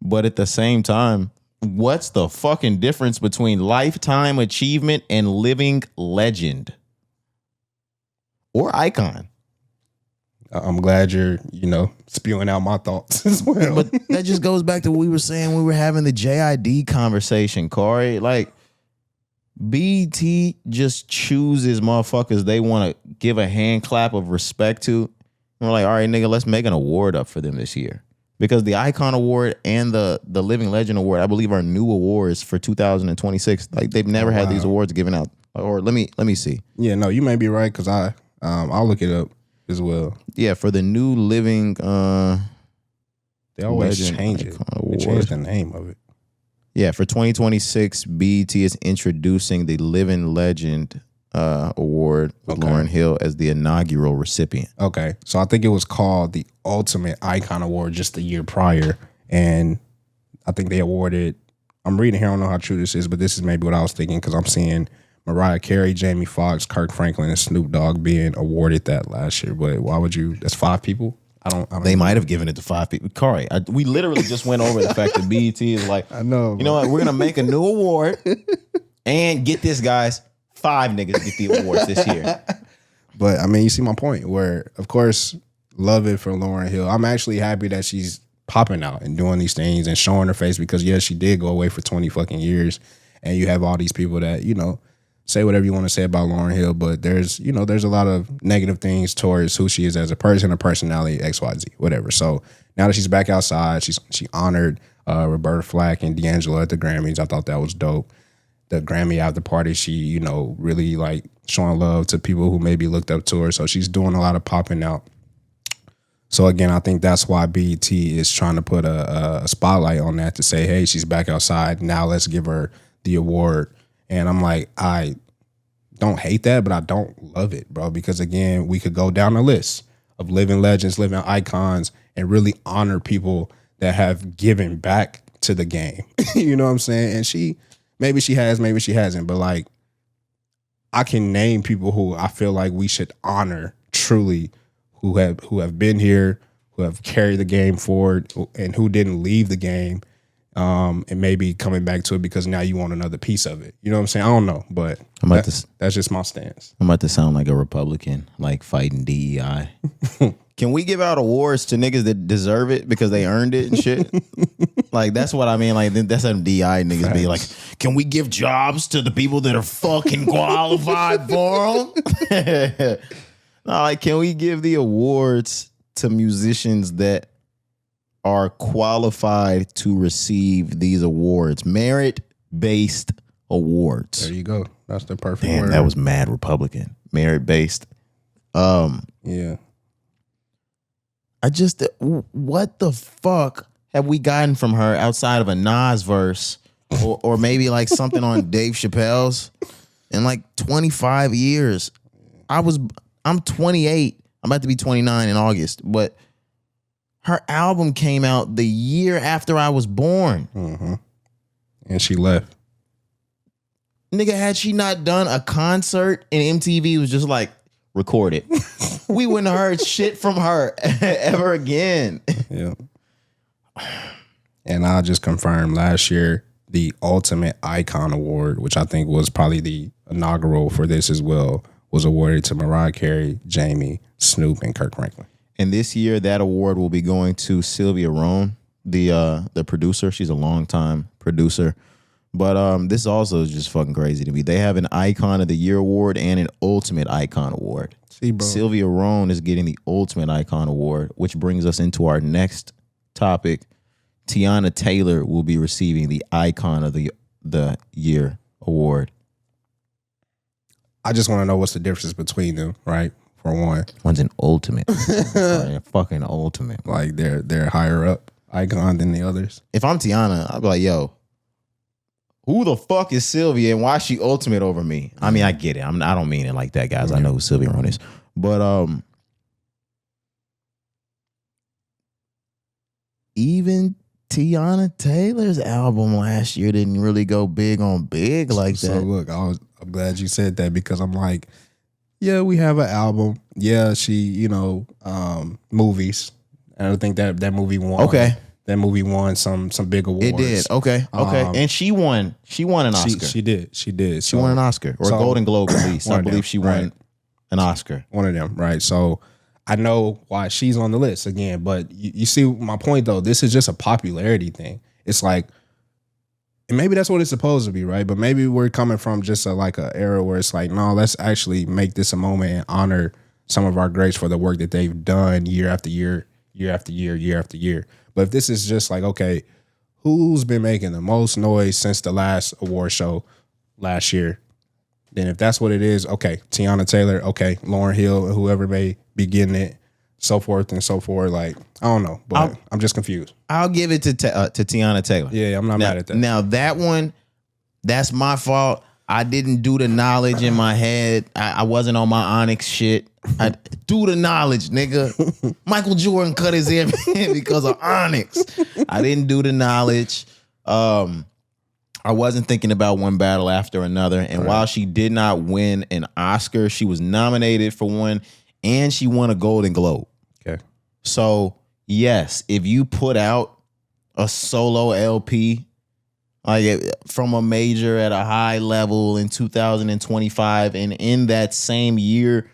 But at the same time, what's the fucking difference between Lifetime Achievement and Living Legend? Or Icon? I'm glad you're, spewing out my thoughts as well. But that just goes back to what we were saying. We were having the JID conversation, Corey. Like, BET just chooses motherfuckers they want to give a hand clap of respect to. And we're like, all right, nigga, let's make an award up for them this year. Because the Icon Award and the Living Legend Award, I believe, are new awards for 2026. Like, they've never had these awards given out. Or let me see. Yeah, no, you may be right, because I'll look it up as well. Yeah, for the new Living they always Legend change it. Icon They change the name of it. Yeah, for 2026, BET is introducing the Living Legend Award with Lauryn Hill as the inaugural recipient. Okay, so I think it was called the Ultimate Icon Award just the year prior, and I think they awarded, I'm reading here, I don't know how true this is, but this is maybe what I was thinking, because I'm seeing Mariah Carey, Jamie Foxx, Kirk Franklin, and Snoop Dogg being awarded that last year. But why would you? That's 5 people. I don't They might have given it to 5 people. Corey, we literally just went over the fact that BET is like, I know. You know what? We're gonna make a new award and get this, guys. 5 niggas get the awards this year. But I mean, you see my point. Where, of course, love it for Lauryn Hill. I'm actually happy that she's popping out and doing these things and showing her face, because yes, she did go away for 20 fucking years, and you have all these people that say whatever you want to say about Lauryn Hill, but there's a lot of negative things towards who she is as a person, her personality, XYZ, whatever. So now that she's back outside, she honored Roberta Flack and D'Angelo at the Grammys. I thought that was dope. The Grammy after party, she, really like showing love to people who maybe looked up to her. So she's doing a lot of popping out. So again, I think that's why BET is trying to put a spotlight on that, to say, hey, she's back outside. Now let's give her the award. And I'm like, I don't hate that, but I don't love it, bro. Because again, we could go down the list of living legends, living icons, and really honor people that have given back to the game. You know what I'm saying? And maybe she has, maybe she hasn't, but like, I can name people who I feel like we should honor truly, who have been here, who have carried the game forward, and who didn't leave the game. And maybe coming back to it because now you want another piece of it. You know what I'm saying? I don't know, but that's just my stance. I'm about to sound like a Republican, like fighting DEI. Can we give out awards to niggas that deserve it because they earned it and shit? Like, that's what I mean. Like, that's how DEI niggas be like, can we give jobs to the people that are fucking qualified for them? No, like, can we give the awards to musicians that are qualified to receive these awards? Merit-based awards. There you go. That's the perfect word. That was mad Republican. Merit-based. Yeah. What the fuck have we gotten from her outside of a Nas verse or maybe like something on Dave Chappelle's in like 25 years? I'm 28. I'm about to be 29 in August, but her album came out the year after I was born. And she left. Nigga, had she not done a concert and MTV was just like, recorded, we wouldn't have heard shit from her ever again. Yeah. And I'll just confirm last year, the Ultimate Icon Award, which I think was probably the inaugural for this as well, was awarded to Mariah Carey, Jamie, Snoop, and Kirk Franklin. And this year, that award will be going to Sylvia Rhone, the producer. She's a longtime producer. But this also is just fucking crazy to me. They have an Icon of the Year award and an Ultimate Icon award. See, bro. Sylvia Rhone is getting the Ultimate Icon award, which brings us into our next topic. Teyana Taylor will be receiving the Icon of the Year award. I just want to know what's the difference between them, right? For one, one's an ultimate, right, fucking ultimate. Like they're higher up icon than the others. If I'm Teyana, I'd be like, yo, who the fuck is Sylvia and why is she ultimate over me? I mean, I get it. I don't mean it like that, guys. I know who Sylvia Rhone is, but even Teyana Taylor's album last year didn't really go big on big like that. So look, I'm glad you said that because I'm like, yeah, we have an album. Yeah, she, movies. And I think that movie won. Okay. That movie won some big awards. It did. Okay. And she won an Oscar. She did. She won an Oscar. Or a Golden Globe at least. I believe she won an Oscar. One of them, right? So I know why she's on the list again, but you see my point though. This is just a popularity thing. It's like, and maybe that's what it's supposed to be, right? But maybe we're coming from just a era where it's like, no, let's actually make this a moment and honor some of our greats for the work that they've done year after year, year after year, year after year. But if this is just like, okay, who's been making the most noise since the last award show last year? Then if that's what it is, okay, Teyana Taylor, okay, Lauryn Hill, whoever may be getting it, so forth and so forth. Like, I don't know, but I'm just confused. I'll give it to Teyana Taylor. Yeah, I'm not mad at that. Now, that one, that's my fault. I didn't do the knowledge in my head. I wasn't on my Onyx shit. I do the knowledge, nigga. Michael Jordan cut his hair because of Onyx. I didn't do the knowledge. I wasn't thinking about one battle after another. And while she did not win an Oscar, she was nominated for one and she won a Golden Globe. Okay. So, yes, if you put out a solo LP like from a major at a high level in 2025, and in that same year,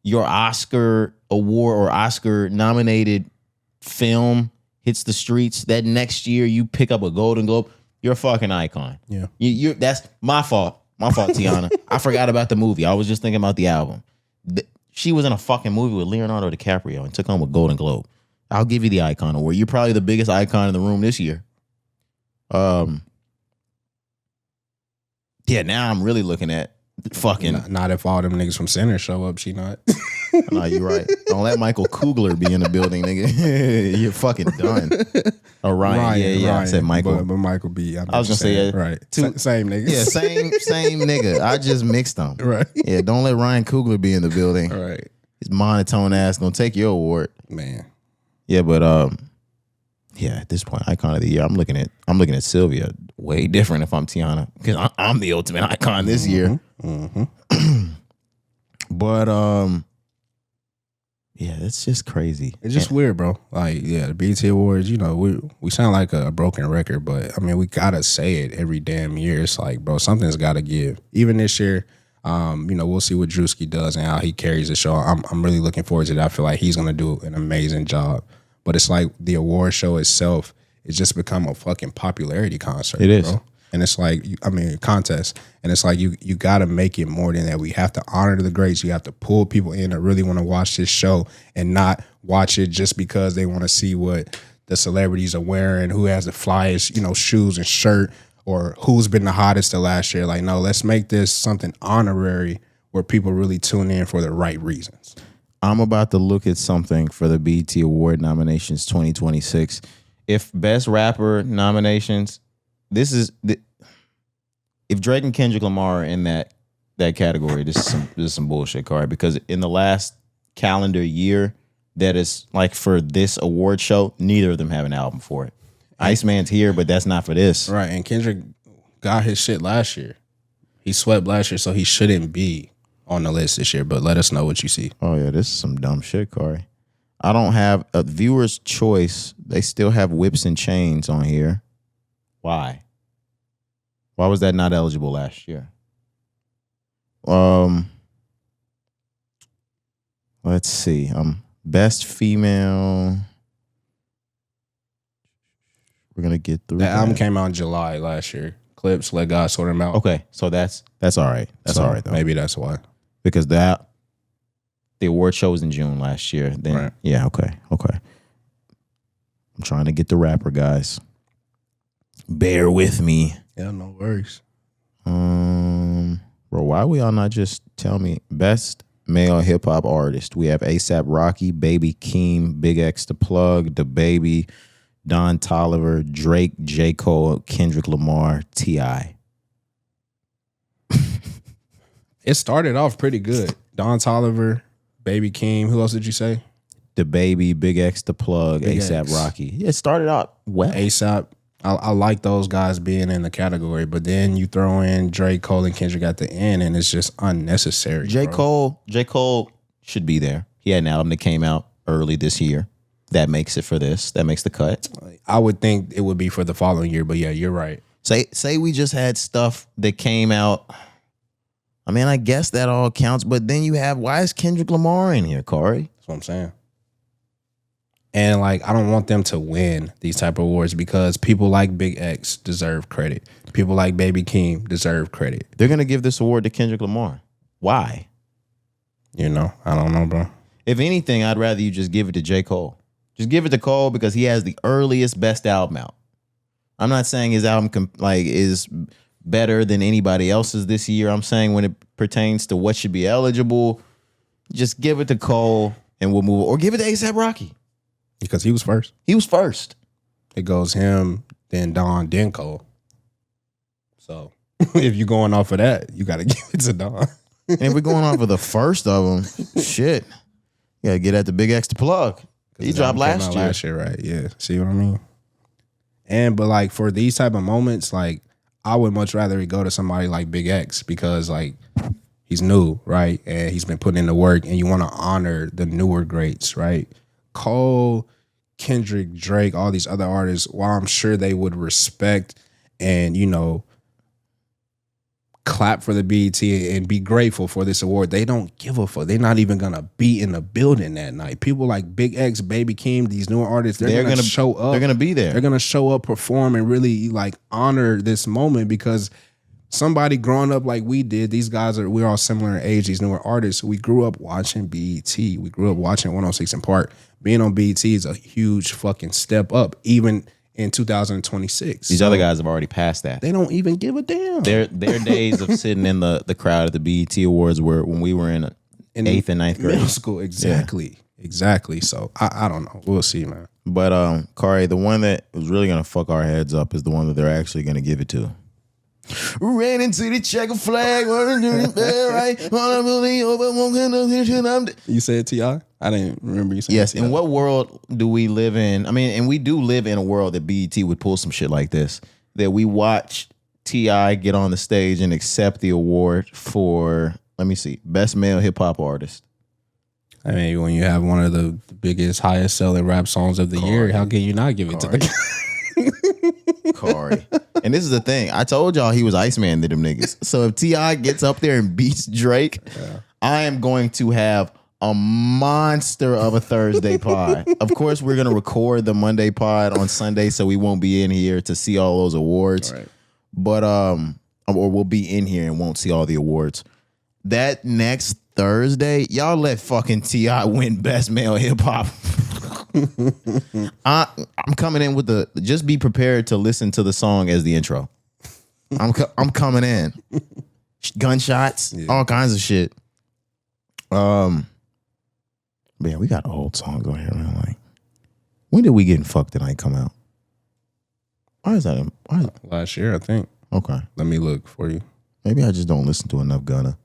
your Oscar award or Oscar nominated film hits the streets, that next year you pick up a Golden Globe, you're a fucking icon. Yeah. You that's my fault. My fault, Teyana. I forgot about the movie. I was just thinking about the album. She was in a fucking movie with Leonardo DiCaprio and took home a Golden Globe. I'll give you the icon award. You're probably the biggest icon in the room this year. Yeah, now I'm really looking at fucking. Not if all them niggas from Center show up, she not. No, you're right. Don't let Michael Kugler be in the building, nigga. You're fucking done. Oh, Ryan. Yeah. Ryan, I said Michael. But Michael B. I was gonna say right. Same niggas. Yeah, same nigga. I just mixed them. Right. Yeah, don't let Ryan Kugler be in the building. All right. His monotone ass gonna take your award. Man. Yeah, but yeah, at this point, icon of the year, I'm looking at Sylvia way different if I'm Teyana, because I'm the ultimate icon this year. Mm-hmm. But yeah, it's just crazy. It's just weird, bro. Like, yeah, the BET Awards, we sound like a broken record, but I mean, we gotta say it every damn year. It's like, bro, something's gotta give. Even this year, we'll see what Drewski does and how he carries the show. I'm really looking forward to that. I feel like he's gonna do an amazing job. But it's like the award show itself, it's just become a fucking popularity concert. It is. Bro. And it's like, contest. And it's like, you got to make it more than that. We have to honor the greats. You have to pull people in that really want to watch this show and not watch it just because they want to see what the celebrities are wearing, who has the flyest, shoes and shirt, or who's been the hottest the last year. Like, no, let's make this something honorary where people really tune in for the right reasons. I'm about to look at something for the BET Award nominations 2026. If Best Rapper nominations, this is if Drake and Kendrick Lamar are in that category, this is some bullshit, card, because in the last calendar year that is like for this award show, neither of them have an album for it. ICEMAN's here, but that's not for this. Right, and Kendrick got his shit last year. He swept last year, so he shouldn't be on the list this year, but let us know what you see. Oh yeah, this is some dumb shit, Corey. I don't have a viewer's choice. They still have Whips and Chains on here. Why? Why was that not eligible last year? Let's see. Best female. We're gonna get through. The album came out in July last year. Clips, Let God Sort Them Out. Okay, so that's all right. That's all right though. Maybe that's why. Because the award show was in June last year. Then right. Yeah, okay. I'm trying to get the rapper, guys. Bear with me. Yeah, no worries. Bro, why we all not just tell me best male hip hop artist? We have ASAP Rocky, Baby Keem, Big X The Plug, The Baby, Don Toliver, Drake, J. Cole, Kendrick Lamar, T.I. It started off pretty good. Don Toliver, Baby Keem. Who else did you say? The Baby, Big X The Plug, ASAP Rocky. Yeah, it started out well. ASAP. I like those guys being in the category, but then you throw in Drake, Cole, and Kendrick at the end, and it's just unnecessary. J. Cole should be there. He had an album that came out early this year. That makes it for this. That makes the cut. I would think it would be for the following year, but yeah, you're right. Say we just had stuff that came out. I mean, I guess that all counts, but then you have, why is Kendrick Lamar in here, Corey? That's what I'm saying. And like, I don't want them to win these type of awards because people like Big X deserve credit. People like Baby Keem deserve credit. They're going to give this award to Kendrick Lamar. Why? You know, I don't know, bro. If anything, I'd rather you just give it to J. Cole. Just give it to Cole because he has the earliest best album out. I'm not saying his album is better than anybody else's this year. I'm saying when it pertains to what should be eligible, just give it to Cole and we'll move. Or give it to A$AP Rocky. Because he was first. He was first. It goes him, then Don, then Cole. So if you're going off of that, you got to give it to Don. And if we're going off of the first of them, shit, you got to get at the Big X The Plug. He dropped last year. Last year, right? Yeah. See what I mean? But like for these type of moments, like I would much rather it go to somebody like Big X because like he's new, right? And he's been putting in the work and you want to honor the newer greats, right? Cole, Kendrick, Drake, all these other artists, while I'm sure they would respect and, you know, clap for the BET and be grateful for this award, they don't give a fuck. They're not even going to be in the building that night. People like Big X, Baby Keem, these newer artists, they're going to show up. They're going to be there. They're going to show up, perform, and really like honor this moment because somebody growing up like we did, these guys we're all similar in age, these newer artists. We grew up watching BET. We grew up watching 106 in Park. Being on BET is a huge fucking step up, even in 2026. These other guys have already passed that. They don't even give a damn. Their days of sitting in the crowd at the BET Awards were when we were in 8th and 9th grade. Middle school, exactly. Yeah. Exactly. So I don't know. We'll see, man. But Kari, the one that was really gonna fuck our heads up is the one that they're actually gonna give it to. Ran into the checker flag. You said T.I.? I didn't remember you saying yes. T.I. In what world do we live in? I mean, and we do live in a world that BET would pull some shit like this. That we watch T.I. get on the stage and accept the award for, let me see, best male hip hop artist. I mean, when you have one of the biggest, highest selling rap songs of the year, how can you not give it to the Kari? And this is the thing. I told y'all he was Iceman to them niggas. So if T.I. gets up there and beats Drake, I am going to have a monster of a Thursday pod. Of course, we're going to record the Monday pod on Sunday, so we won't be in here to see all those awards. Right. But, or we'll be in here and won't see all the awards. That next Thursday, y'all let fucking T.I. win best male hip hop. I'm coming in with just be prepared to listen to the song as the intro. I'm coming in. Gunshots, all kinds of shit. Man, we got old songs on here, man. Like, when did We Getting Fucked Tonight come out? Why is that? Last year, I think. Okay. Let me look for you. Maybe I just don't listen to enough Gunna.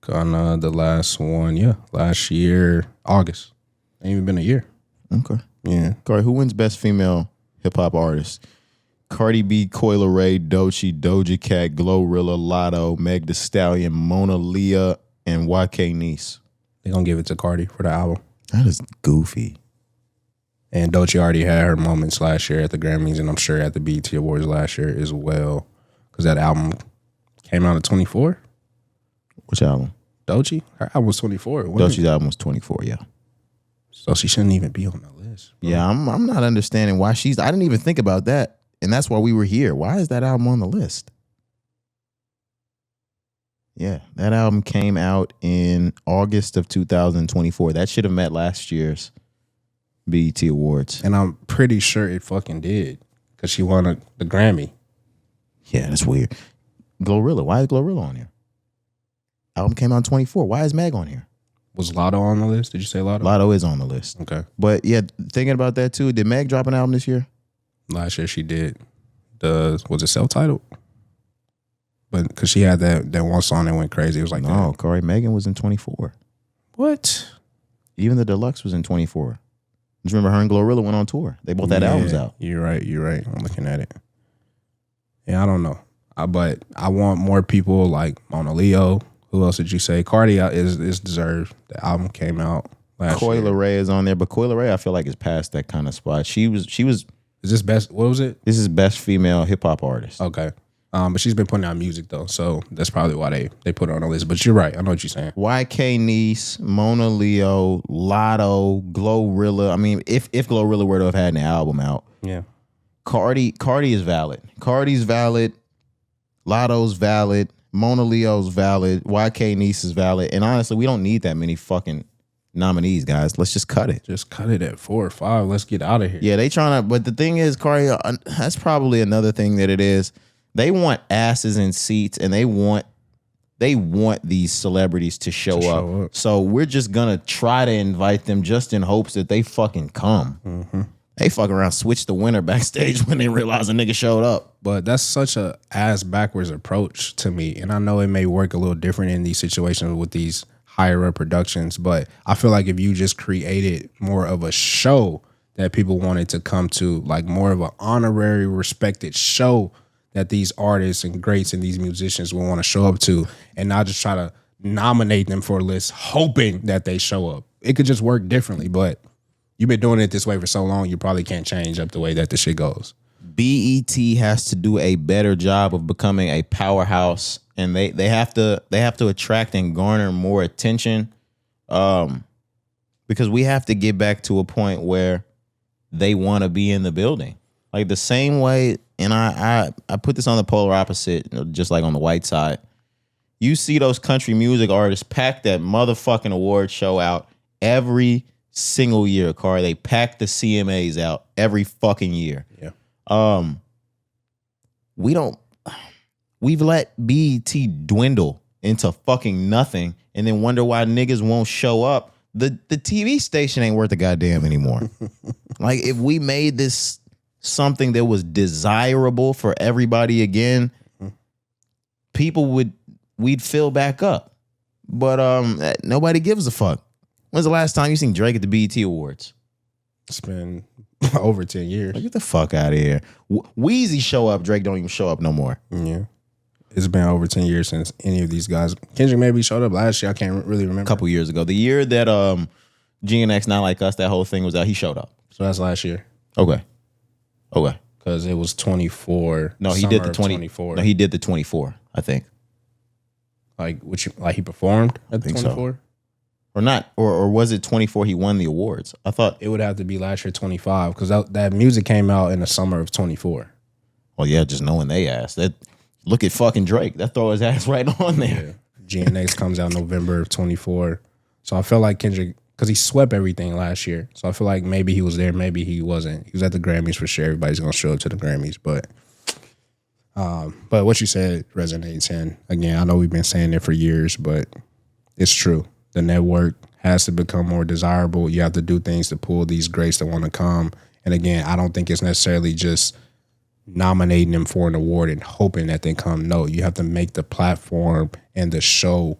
Gunna, the last one, last year, August. Ain't even been a year. Okay. Yeah. Corey, who wins best female hip hop artist? Cardi B, Coil Ray, Doechii, Doja Cat, Glorilla, Lotto, Meg Thee Stallion, Mona Leah, and YK Nice. They're going to give it to Cardi for the album. That is goofy. And Doechii already had her moments last year at the Grammys, and I'm sure at the BET Awards last year as well, because that album came out at 24. Which album? Doechii? Her album was 24. Doechii's album was 24, yeah. So she shouldn't even be on the list. Bro. Yeah, I'm not understanding why I didn't even think about that. And that's why we were here. Why is that album on the list? Yeah, that album came out in August of 2024. That should have met last year's BET Awards. And I'm pretty sure it fucking did because she won the Grammy. Yeah, that's weird. Glorilla. Why is Glorilla on here? Album came out in 24. Why is Meg on here? Was Lotto on the list? Did you say Lotto? Lotto is on the list. Okay. But yeah, thinking about that too, did Meg drop an album this year? Last year she did. Was it self-titled? But because she had that one song that went crazy. It was like, no, Corey, Megan was in 24. What? Even the Deluxe was in 24. Just remember her and Glorilla went on tour. They both had albums out. You're right. I'm looking at it. Yeah, I don't know. But I want more people like Mona Leo. Who else did you say? Cardi is deserved. The album came out last year. Coil Ray is on there, but Coil Ray I feel like is past that kind of spot. She was. Is this best? What was it? This is best female hip hop artist. Okay. But she's been putting out music though, so that's probably why they put her on the list. But you're right. I know what you're saying. YK Nice, Mona Leo, Lotto, Glorilla. I mean, if Glorilla were to have had an album out, yeah. Cardi is valid. Cardi's valid. Lotto's valid. Mona Leo's valid. YK Nice is valid. And honestly, we don't need that many fucking nominees, guys. Let's just cut it. Just cut it at 4 or 5. Let's get out of here. Yeah, they trying to. But the thing is, Cardi, that's probably another thing that it is. They want asses in seats, and they want these celebrities to show up. So we're just gonna try to invite them just in hopes that they fucking come. Mm-hmm. They fuck around, switch the winner backstage when they realize a nigga showed up. But that's such a ass backwards approach to me, and I know it may work a little different in these situations with these higher up productions. But I feel like if you just created more of a show that people wanted to come to, like more of an honorary, respected show that these artists and greats and these musicians will want to show up to, and not just try to nominate them for a list hoping that they show up. It could just work differently, but you've been doing it this way for so long, you probably can't change up the way that the shit goes. BET has to do a better job of becoming a powerhouse, and they have to attract and garner more attention, because we have to get back to a point where they want to be in the building. Like the same way, and I put this on the polar opposite, just like on the white side. You see those country music artists pack that motherfucking award show out every single year, Car. They pack the CMAs out every fucking year. Yeah. We've let BET dwindle into fucking nothing and then wonder why niggas won't show up. The TV station ain't worth a goddamn anymore. Like if we made this something that was desirable for everybody again, we'd fill back up. But nobody gives a fuck. When's the last time you seen Drake at the BET Awards? It's been over 10 years. Like, get the fuck out of here. Wheezy show up, Drake don't even show up no more. Yeah. It's been over 10 years since any of these guys. Kendrick maybe showed up last year. I can't really remember. A couple years ago. The year that GNX Not Like Us, that whole thing was out, he showed up. So that's last year. Okay. Because it was 24. No, he did the 24. No, he did the 24, I think. Like he performed at the 24? So. Or not, or was it 24 he won the awards? I thought it would have to be last year 25 because that music came out in the summer of 24. Well, yeah, just knowing they asked that. Look at fucking Drake. That throw his ass right on there. Yeah. GNX comes out November of 24. So I felt like Kendrick, because he swept everything last year. So I feel like maybe he was there, maybe he wasn't. He was at the Grammys for sure. Everybody's gonna show up to the Grammys, but what you said resonates. And again, I know we've been saying it for years, but it's true. The network has to become more desirable. You have to do things to pull these greats that want to come. And again, I don't think it's necessarily just nominating them for an award and hoping that they come. No, you have to make the platform and the show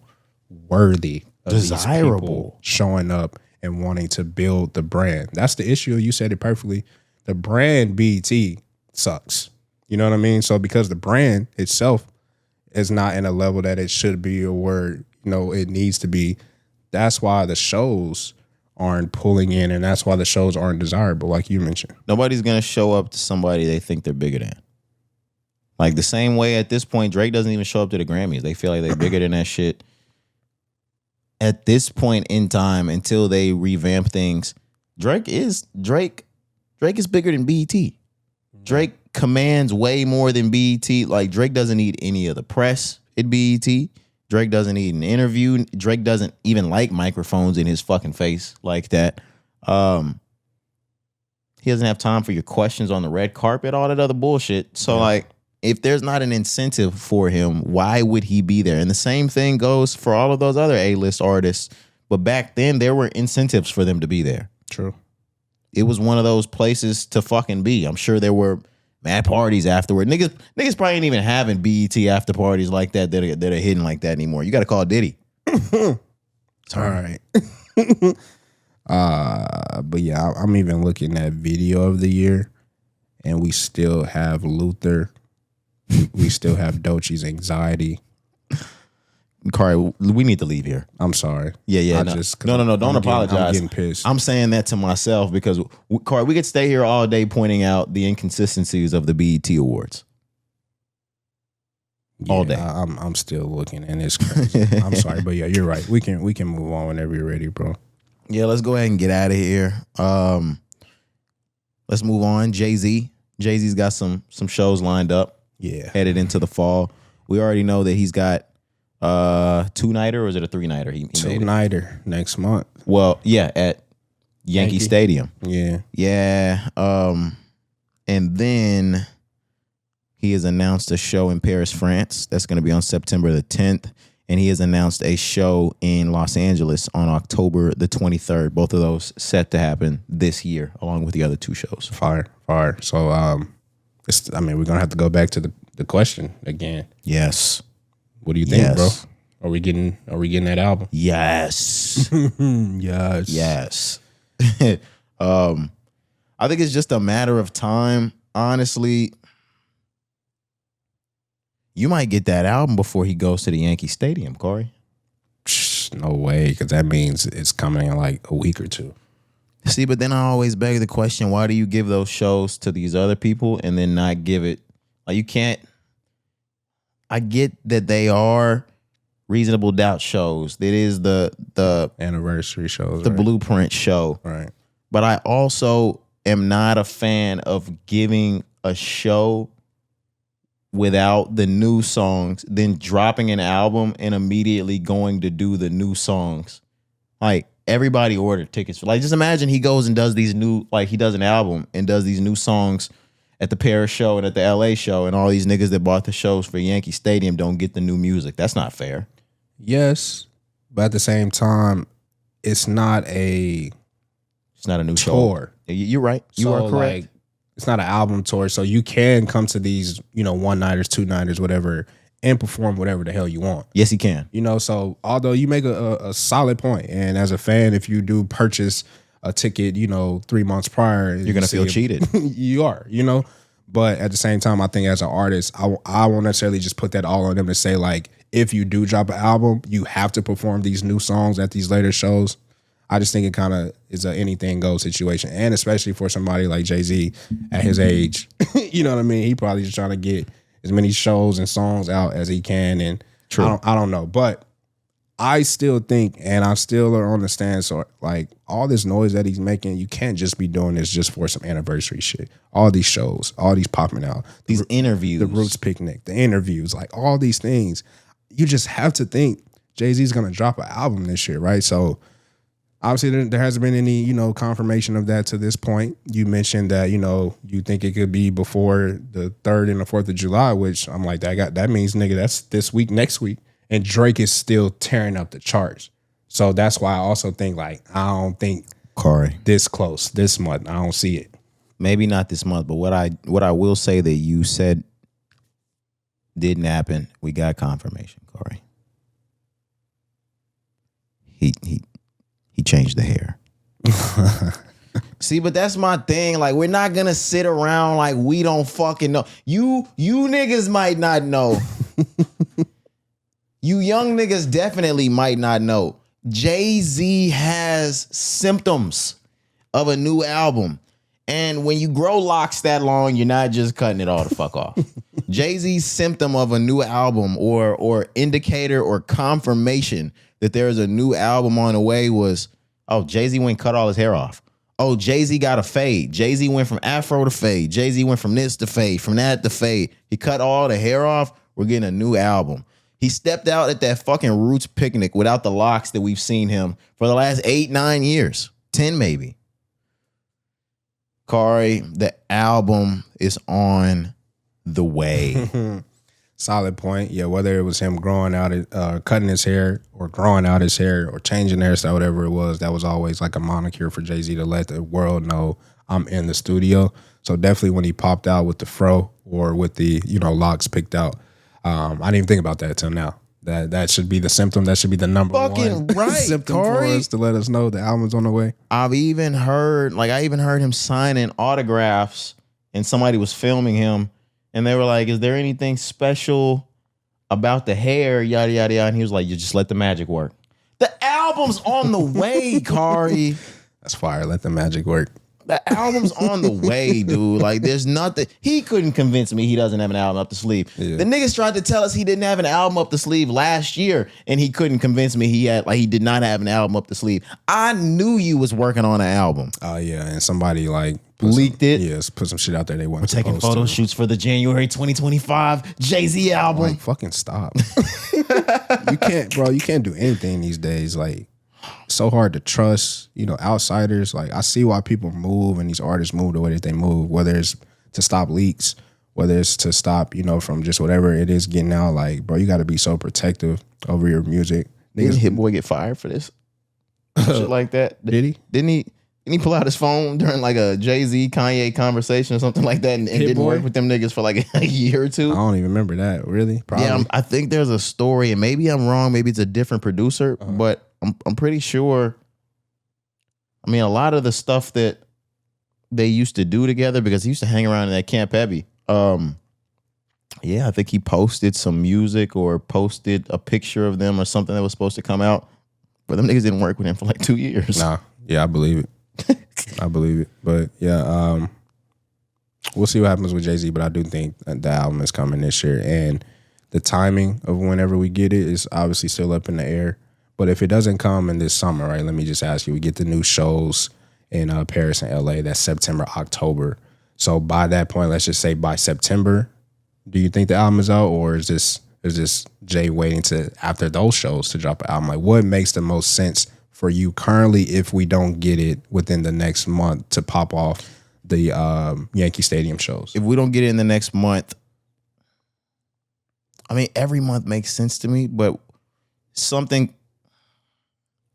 worthy of desirable these people showing up and wanting to build the brand. That's the issue. You said it perfectly. The brand BET sucks. You know what I mean? So because the brand itself is not in a level that it should be or where, you know, it needs to be, that's why the shows aren't pulling in, and that's why the shows aren't desirable, like you mentioned. Nobody's going to show up to somebody they think they're bigger than. Like the same way at this point, Drake doesn't even show up to the Grammys. They feel like they're bigger than that shit. At this point in time, until they revamp things, Drake is bigger than BET. Drake commands way more than BET. Like Drake doesn't need any of the press at BET. Drake doesn't need an interview. Drake doesn't even like microphones in his fucking face like that. He doesn't have time for your questions on the red carpet, all that other bullshit. So like, if there's not an incentive for him, why would he be there? And the same thing goes for all of those other A-list artists. But back then, there were incentives for them to be there. True. It was one of those places to fucking be. I'm sure there were mad parties afterward. Niggas probably ain't even having BET after parties like that that are hidden like that anymore. You got to call Diddy. All right. But yeah, I'm even looking at video of the year, and we still have Luther. We still have Doechie's Anxiety. Cari, we need to leave here. I'm sorry. Yeah. No, don't apologize. I'm getting pissed. I'm saying that to myself because, Cari, we could stay here all day pointing out the inconsistencies of the BET Awards. All day. I'm still looking, and it's crazy. I'm sorry, but yeah, you're right. We can move on whenever you're ready, bro. Yeah, let's go ahead and get out of here. Let's move on. Jay-Z. Jay-Z's got some shows lined up. Yeah. Headed into the fall. We already know that he's got two-nighter, or is it a three-nighter? He two-nighter next month. Well, yeah, at Yankee Stadium. Yeah. Yeah. And then he has announced a show in Paris, France. That's going to be on September the 10th. And he has announced a show in Los Angeles on October the 23rd. Both of those set to happen this year, along with the other two shows. Fire. So, we're going to have to go back to the question again. Yes. What do you think, bro? Are we getting that album? Yes. Yes. I think it's just a matter of time. Honestly, you might get that album before he goes to the Yankee Stadium, Cari. No way, because that means it's coming in like a week or two. See, but then I always beg the question, why do you give those shows to these other people and then not give it? Like, you can't. I get that they are Reasonable Doubt shows. That is the anniversary shows, the Blueprint show. Right. But I also am not a fan of giving a show without the new songs, then dropping an album and immediately going to do the new songs. Like, everybody ordered tickets. Like, just imagine he goes and does these new, like, he does an album and does these new songs at the Paris show and at the LA show, and all these niggas that bought the shows for Yankee Stadium don't get the new music. That's not fair. Yes, but at the same time, it's not a new tour. Show. You're right. You are correct. Like, it's not an album tour, so you can come to these, one-nighters, two-nighters, whatever, and perform whatever the hell you want. Yes, he can. So although you make a solid point, and as a fan, if you do purchase a ticket, 3 months prior, you're gonna feel cheated. You are, But at the same time, I think as an artist, I won't necessarily just put that all on them to say, like, if you do drop an album, you have to perform these new songs at these later shows. I just think it kind of is a anything goes situation. And especially for somebody like Jay-Z at his age, you know what I mean? He probably just trying to get as many shows and songs out as he can. And True. I don't know. But I still think, and I still are on the stand, so like all this noise that he's making, you can't just be doing this just for some anniversary shit. All these shows, all these popping out. These interviews. The Roots Picnic, the interviews, like all these things. You just have to think Jay-Z's going to drop an album this year, right? So obviously there hasn't been any, confirmation of that to this point. You mentioned that, you think it could be before the 3rd and the 4th of July, which I'm like, that means, nigga, that's this week, next week. And Drake is still tearing up the charts. So that's why I also think, like, I don't think Cari this close this month. I don't see it. Maybe not this month, but what I will say that you said didn't happen, we got confirmation, Cari. He changed the hair. See, but that's my thing. Like, we're not gonna sit around like we don't fucking know. You niggas might not know. You young niggas definitely might not know. Jay-Z has symptoms of a new album. And when you grow locks that long, you're not just cutting it all the fuck off. Jay-Z's symptom of a new album or indicator or confirmation that there is a new album on the way was, oh, Jay-Z went and cut all his hair off. Oh, Jay-Z got a fade. Jay-Z went from afro to fade. Jay-Z went from this to fade, from that to fade. He cut all the hair off. We're getting a new album. He stepped out at that fucking Roots picnic without the locks that we've seen him for the last 8, 9 years. 10 maybe. Cari, the album is on the way. Solid point. Yeah, whether it was him growing out, cutting his hair or growing out his hair or changing the hairstyle, whatever it was, that was always like a moniker for Jay-Z to let the world know I'm in the studio. So definitely when he popped out with the fro or with the, locks picked out, I didn't even think about that till now. That should be the symptom. That should be the number fucking one right, symptom Cari. for us to let us know the album's on the way. I even heard him signing autographs and somebody was filming him and they were like, is there anything special about the hair? Yada, yada, yada. And he was like, you just let the magic work. The album's on the way, Cari. That's fire. Let the magic work. The album's on the way, dude. Like, there's nothing. He couldn't convince me he doesn't have an album up the sleeve. Yeah. The niggas tried to tell us he didn't have an album up the sleeve last year, and he couldn't convince me he did not have an album up the sleeve. I knew you was working on an album. Oh, yeah. And somebody leaked it. Yes, put some shit out there they weren't. We're taking photo shoots for the January 2025 Jay-Z album. Like, fucking stop. You can't, bro. You can't do anything these days. Like, so hard to trust, outsiders. Like, I see why people move and these artists move the way that they move, whether it's to stop leaks, whether it's to stop, from just whatever it is getting out. Like, bro, you got to be so protective over your music. Didn't Hit Boy get fired for this? Shit like that. Did he? Didn't he pull out his phone during like a Jay-Z Kanye conversation or something like that and didn't work with them niggas for like a year or two? I don't even remember that. Really? Probably. Yeah, I think there's a story, and maybe I'm wrong. Maybe it's a different producer, but I'm pretty sure. I mean, a lot of the stuff that they used to do together, because he used to hang around in that Camp Abbey. Yeah, I think he posted some music or posted a picture of them or something that was supposed to come out, but them niggas didn't work with him for like 2 years. Nah, yeah, I believe it. I believe it. But yeah, we'll see what happens with Jay-Z, but I do think that the album is coming this year, and the timing of whenever we get it is obviously still up in the air. But if it doesn't come in this summer, right, let me just ask you, we get the new shows in Paris and LA, that's September, October. So by that point, let's just say by September, do you think the album is out, or is this Jay waiting to after those shows to drop an album? Like, what makes the most sense for you currently if we don't get it within the next month to pop off the Yankee Stadium shows? If we don't get it in the next month, I mean, every month makes sense to me, but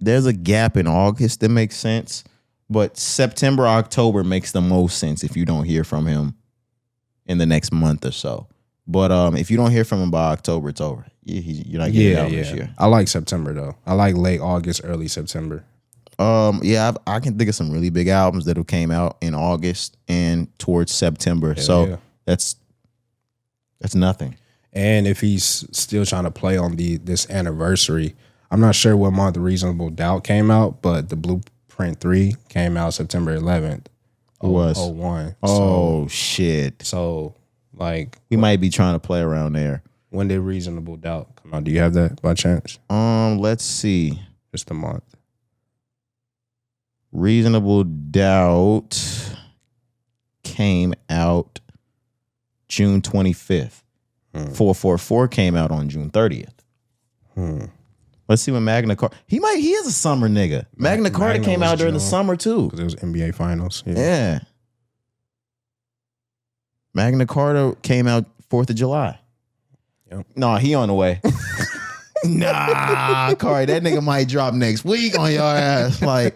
there's a gap in August that makes sense, but September, October makes the most sense if you don't hear from him in the next month or so. But if you don't hear from him by October, it's over. You're not getting it out this year. I like September though. I like late August, early September. Yeah, I can think of some really big albums that have came out in August and towards September. That's nothing. And if he's still trying to play on this anniversary, I'm not sure what month Reasonable Doubt came out, but the Blueprint 3 came out September 11th. It was 01. Oh, shit. So, like, we might be trying to play around there. When did Reasonable Doubt come out? Do you have that by chance? Let's see. Just a month. Reasonable Doubt came out June 25th. 444 came out on June 30th. Let's see when Magna Carta. He is a summer nigga. Magna Carta came out during the summer too. Because it was NBA Finals. Yeah. Magna Carta came out 4th of July. Yep. Nah, he on the way. Nah, Cari, that nigga might drop next week on your ass. Like,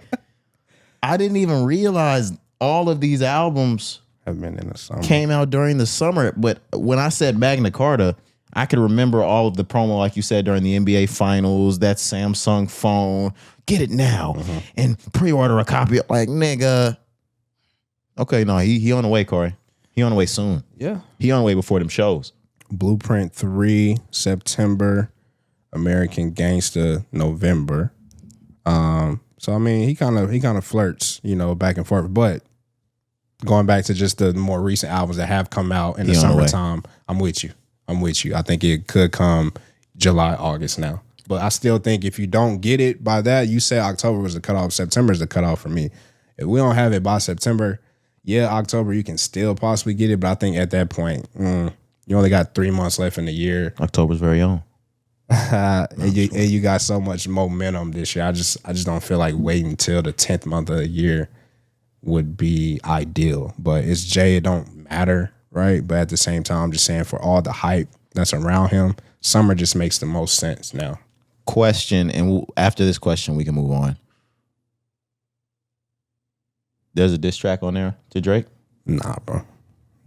I didn't even realize all of these albums have been in the summer. Came out during the summer. But when I said Magna Carta, I could remember all of the promo, like you said, during the NBA Finals, that Samsung phone, get it now, and pre-order a copy. Like, nigga, Okay, no, he on the way, Corey. He on the way soon. Yeah. He on the way before them shows. Blueprint 3, September. American Gangster, November. So I mean, he kind of flirts, back and forth. But going back to just the more recent albums that have come out in the summertime, I'm with you. I think it could come July, August now. But I still think if you don't get it by that, you say October was the cutoff, September is the cutoff for me. If we don't have it by September, October you can still possibly get it. But I think at that point, you only got 3 months left in the year. October's very own. and you got so much momentum this year. I just don't feel like waiting till the 10th month of the year would be ideal. But it's Jay, it don't matter, right? But at the same time, I'm just saying for all the hype that's around him, summer just makes the most sense now. Question, and after this question, we can move on. There's a diss track on there to Drake? Nah, bro.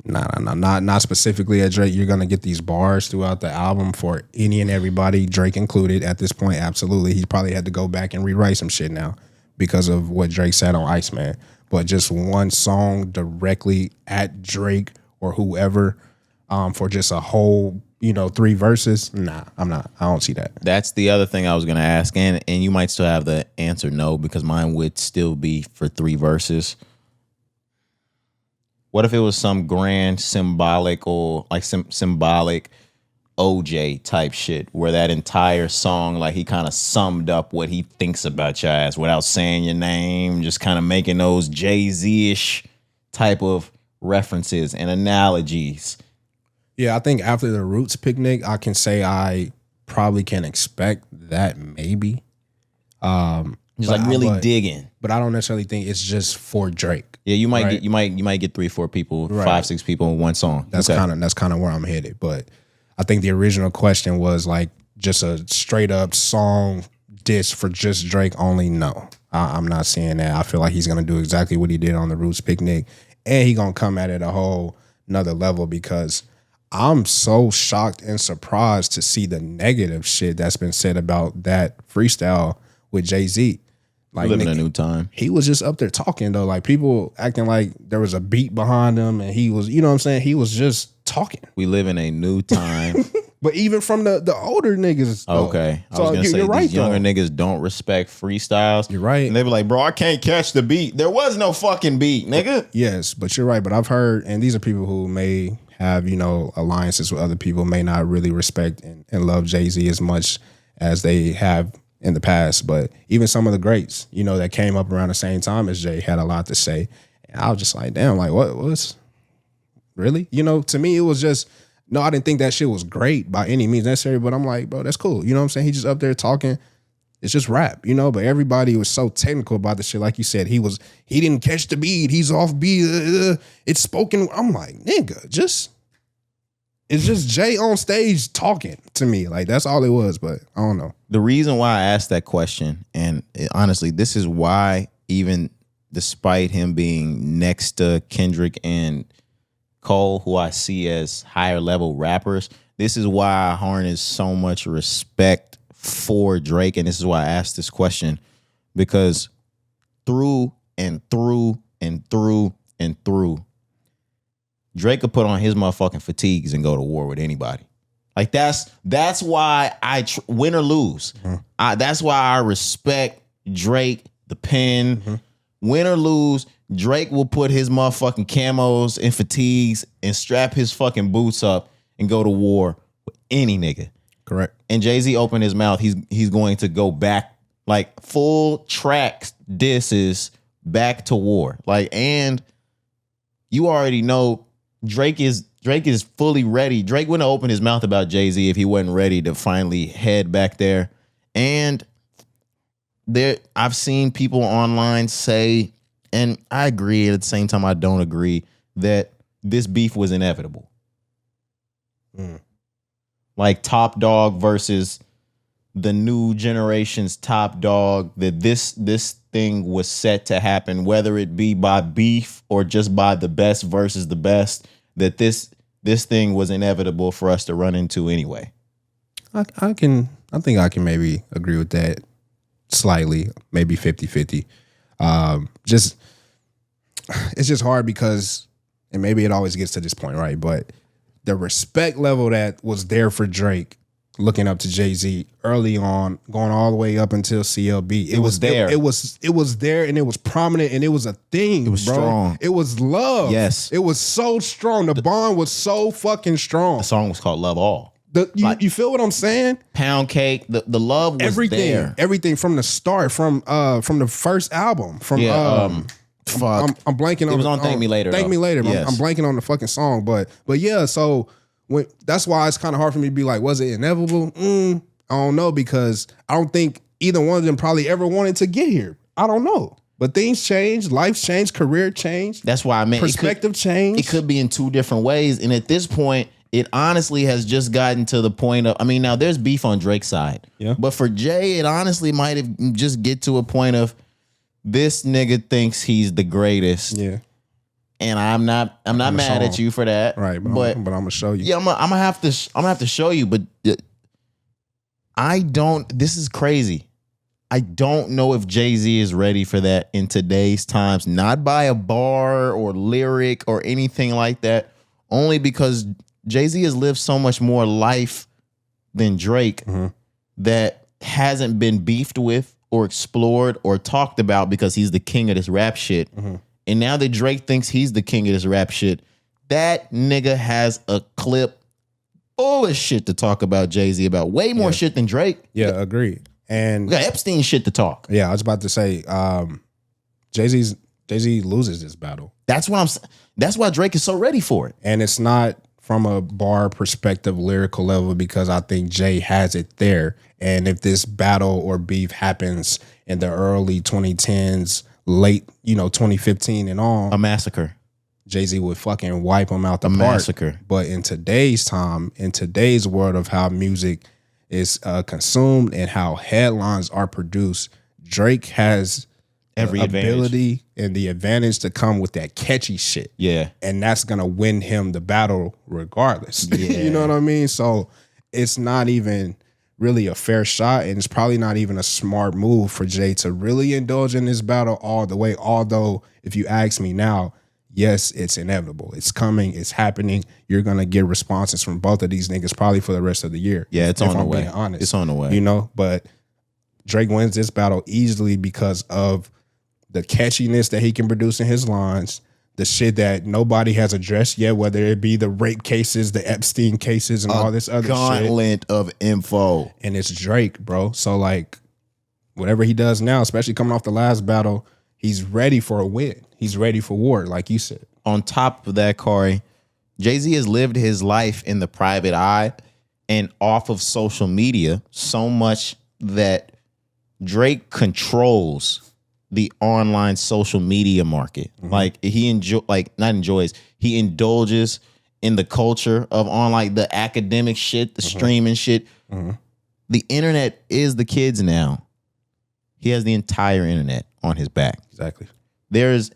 Not specifically at Drake. You're gonna get these bars throughout the album for any and everybody, Drake included. At this point, absolutely, he probably had to go back and rewrite some shit now because of what Drake said on ICEMAN. But just one song directly at Drake or whoever, for just a whole 3 verses. Nah, I'm not. I don't see that. That's the other thing I was gonna ask, and you might still have the answer no, because mine would still be for 3 verses. What if it was some grand symbolic or like symbolic OJ type shit where that entire song, like he kind of summed up what he thinks about your ass without saying your name, just kind of making those Jay-Z-ish type of references and analogies. Yeah, I think after the Roots picnic, I can say I probably can expect that maybe. Just like really digging. But I don't necessarily think it's just for Drake. Yeah, you might get you might get 3 or 4 people, 5, 6 people in one song. That's kind of where I'm headed. But I think the original question was like just a straight up song diss for just Drake only. No, I'm not seeing that. I feel like he's gonna do exactly what he did on the Roots picnic, and he gonna come at it a whole another level because I'm so shocked and surprised to see the negative shit that's been said about that freestyle with Jay-Z. Like, living a new time. He was just up there talking though, like people acting like there was a beat behind him, and he was, you know what I'm saying? He was just talking. We live in a new time. But even from the older niggas, though. Okay, I was gonna say right, these younger niggas don't respect freestyles. You're right. And they be like, bro, I can't catch the beat. There was no fucking beat, nigga. Yes, but you're right. But I've heard, and these are people who may have alliances with other people, may not really respect and love Jay-Z as much as they have in the past. But even some of the greats, that came up around the same time as Jay had a lot to say. And I was just like, damn, like what's really? To me, it was just, no, I didn't think that shit was great by any means necessary, but I'm like, bro, that's cool. You know what I'm saying? He just up there talking. It's just rap, but everybody was so technical about the shit. Like you said, he didn't catch the beat. He's off beat. It's spoken. I'm like, nigga, it's just Jay on stage talking to me. Like, that's all it was, but I don't know. The reason why I asked that question, and honestly, this is why, even despite him being next to Kendrick and Cole, who I see as higher level rappers, this is why I harness so much respect for Drake, and this is why I asked this question, because through and through and through and through, Drake could put on his motherfucking fatigues and go to war with anybody. Like that's why win or lose. Mm-hmm. That's why I respect Drake, the pen. Mm-hmm. Win or lose, Drake will put his motherfucking camos and fatigues and strap his fucking boots up and go to war with any nigga. Correct. And Jay-Z opened his mouth. He's going to go back, like full tracks disses back to war. Like, and you already know Drake is fully ready. Drake wouldn't open his mouth about Jay-Z if he wasn't ready to finally head back there. And I've seen people online say, and I agree, at the same time I don't agree, that this beef was inevitable. Like Top Dog versus the new generation's Top Dog, that this thing was set to happen, whether it be by beef or just by the best versus the best, that this thing was inevitable for us to run into anyway. I think I can maybe agree with that slightly, maybe 50-50. Just it's just hard because, and maybe it always gets to this point, right? But the respect level that was there for Drake, looking up to Jay-Z early on, going all the way up until CLB, it was there. It was there, and it was prominent, and it was a thing. It was strong. It was love. Yes, it was so strong. The bond was so fucking strong. The song was called "Love All." You feel what I'm saying? Pound cake. The love was there. Everything from the start, from the first album, from fuck. I'm blanking on. It was on Thank Me Later. Thank Me Later. Yes. I'm blanking on the fucking song, but yeah. So that's why it's kind of hard for me to be like, was it inevitable? I don't know, because I don't think either one of them probably ever wanted to get here. I don't know. But things change, life changed, career changed. That's why I meant perspective change. It could be in two different ways, and at this point, it honestly has just gotten to the point of, I mean, now there's beef on Drake's side. Yeah. But for Jay, it honestly might have just get to a point of, this nigga thinks he's the greatest. Yeah. And I'm not mad at you for that. Right. But I'm gonna show you. Yeah, I'm gonna have to show you, but this is crazy. I don't know if Jay-Z is ready for that in today's times, not by a bar or lyric or anything like that, only because Jay-Z has lived so much more life than Drake that hasn't been beefed with or explored or talked about because he's the king of this rap shit. And now that Drake thinks he's the king of this rap shit, that nigga has a clip full of shit to talk about Jay-Z about. Way more shit than Drake. Yeah, agreed. And we got Epstein shit to talk. Yeah, I was about to say, Jay-Z loses this battle. That's why Drake is so ready for it. And it's not from a bar perspective, lyrical level, because I think Jay has it there. And if this battle or beef happens in the early 2010s, late, 2015 and on, a massacre, Jay-Z would fucking wipe him out the park. Massacre. But in today's time, in today's world of how music is consumed and how headlines are produced, Drake has every ability and the advantage to come with that catchy shit. Yeah. And that's going to win him the battle regardless. Yeah. You know what I mean? So it's not even really a fair shot, and it's probably not even a smart move for Jay to really indulge in this battle all the way. Although, if you ask me now, yes, it's inevitable. It's coming. It's happening. You're going to get responses from both of these niggas probably for the rest of the year. Yeah, it's on the way. Being honest. It's on the way. But Drake wins this battle easily because of the catchiness that he can produce in his lines, the shit that nobody has addressed yet, whether it be the rape cases, the Epstein cases, and all this other gauntlet of info. And it's Drake, bro. So, like, whatever he does now, especially coming off the last battle, he's ready for a win. He's ready for war, like you said. On top of that, Cari, Jay-Z has lived his life in the private eye and off of social media so much that Drake controls the online social media market. Like he he indulges in the culture of online, the academic shit, the streaming shit. The internet is the kids now. He has the entire internet on his back. Exactly.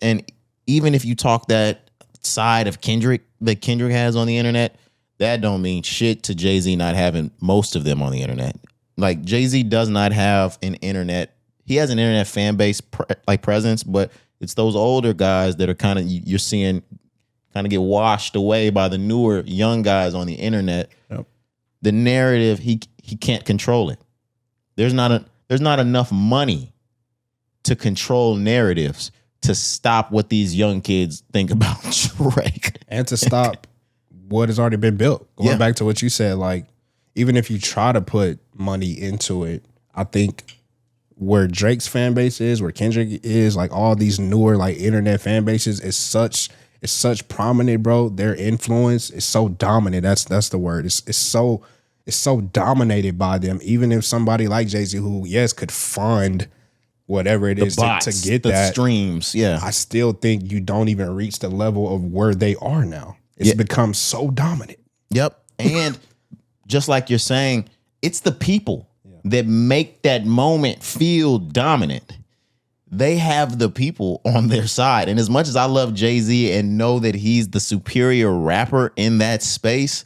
And even if you talk that side of Kendrick that Kendrick has on the internet, that don't mean shit to Jay-Z not having most of them on the internet. Like Jay-Z does not have an internet. He has an internet fan base presence, but it's those older guys that are kind of, you're seeing kind of get washed away by the newer young guys on the internet. Yep. The narrative, he can't control it. There's not enough money to control narratives to stop what these young kids think about Drake. And to stop what has already been built. Going back to what you said, like, even if you try to put money into it, I think where Drake's fan base is, where Kendrick is, like all these newer like internet fan bases, is such prominent, bro. Their influence is so dominant. That's the word. It's so dominated by them. Even if somebody like Jay-Z, who yes could fund whatever it is to get the that streams, I still think you don't even reach the level of where they are now. It's become so dominant. Yep. And just like you're saying, it's the people that make that moment feel dominant. They have the people on their side. And as much as I love Jay-Z and know that he's the superior rapper in that space,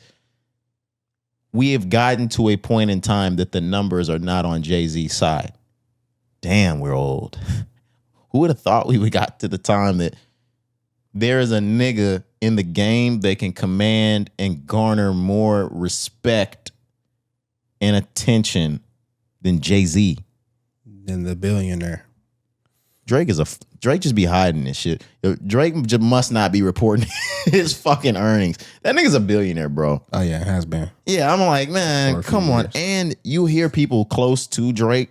we have gotten to a point in time that the numbers are not on Jay-Z's side. Damn, we're old. Who would have thought we would got to the time that there is a nigga in the game that can command and garner more respect and attention than Jay-Z. Than the billionaire. Drake just be hiding this shit. Drake just must not be reporting his fucking earnings. That nigga's a billionaire, bro. Oh yeah, it has been. Yeah, I'm like, man, come on. Years. And you hear people close to Drake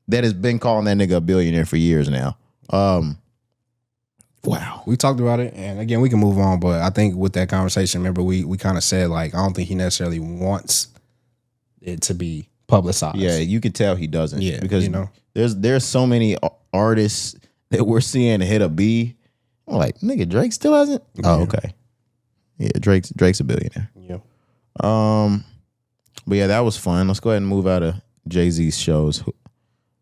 that has been calling that nigga a billionaire for years now. Wow. We talked about it, and again, we can move on, but I think with that conversation, remember, we kind of said, like, I don't think he necessarily wants it to be publicized. Yeah, you could tell he doesn't. Yeah, because you know, there's so many artists that we're seeing hit a B. I'm like, nigga, Drake still hasn't? Yeah. Oh, okay. Yeah, Drake's a billionaire. Yeah. But yeah, that was fun. Let's go ahead and move out of Jay-Z's shows.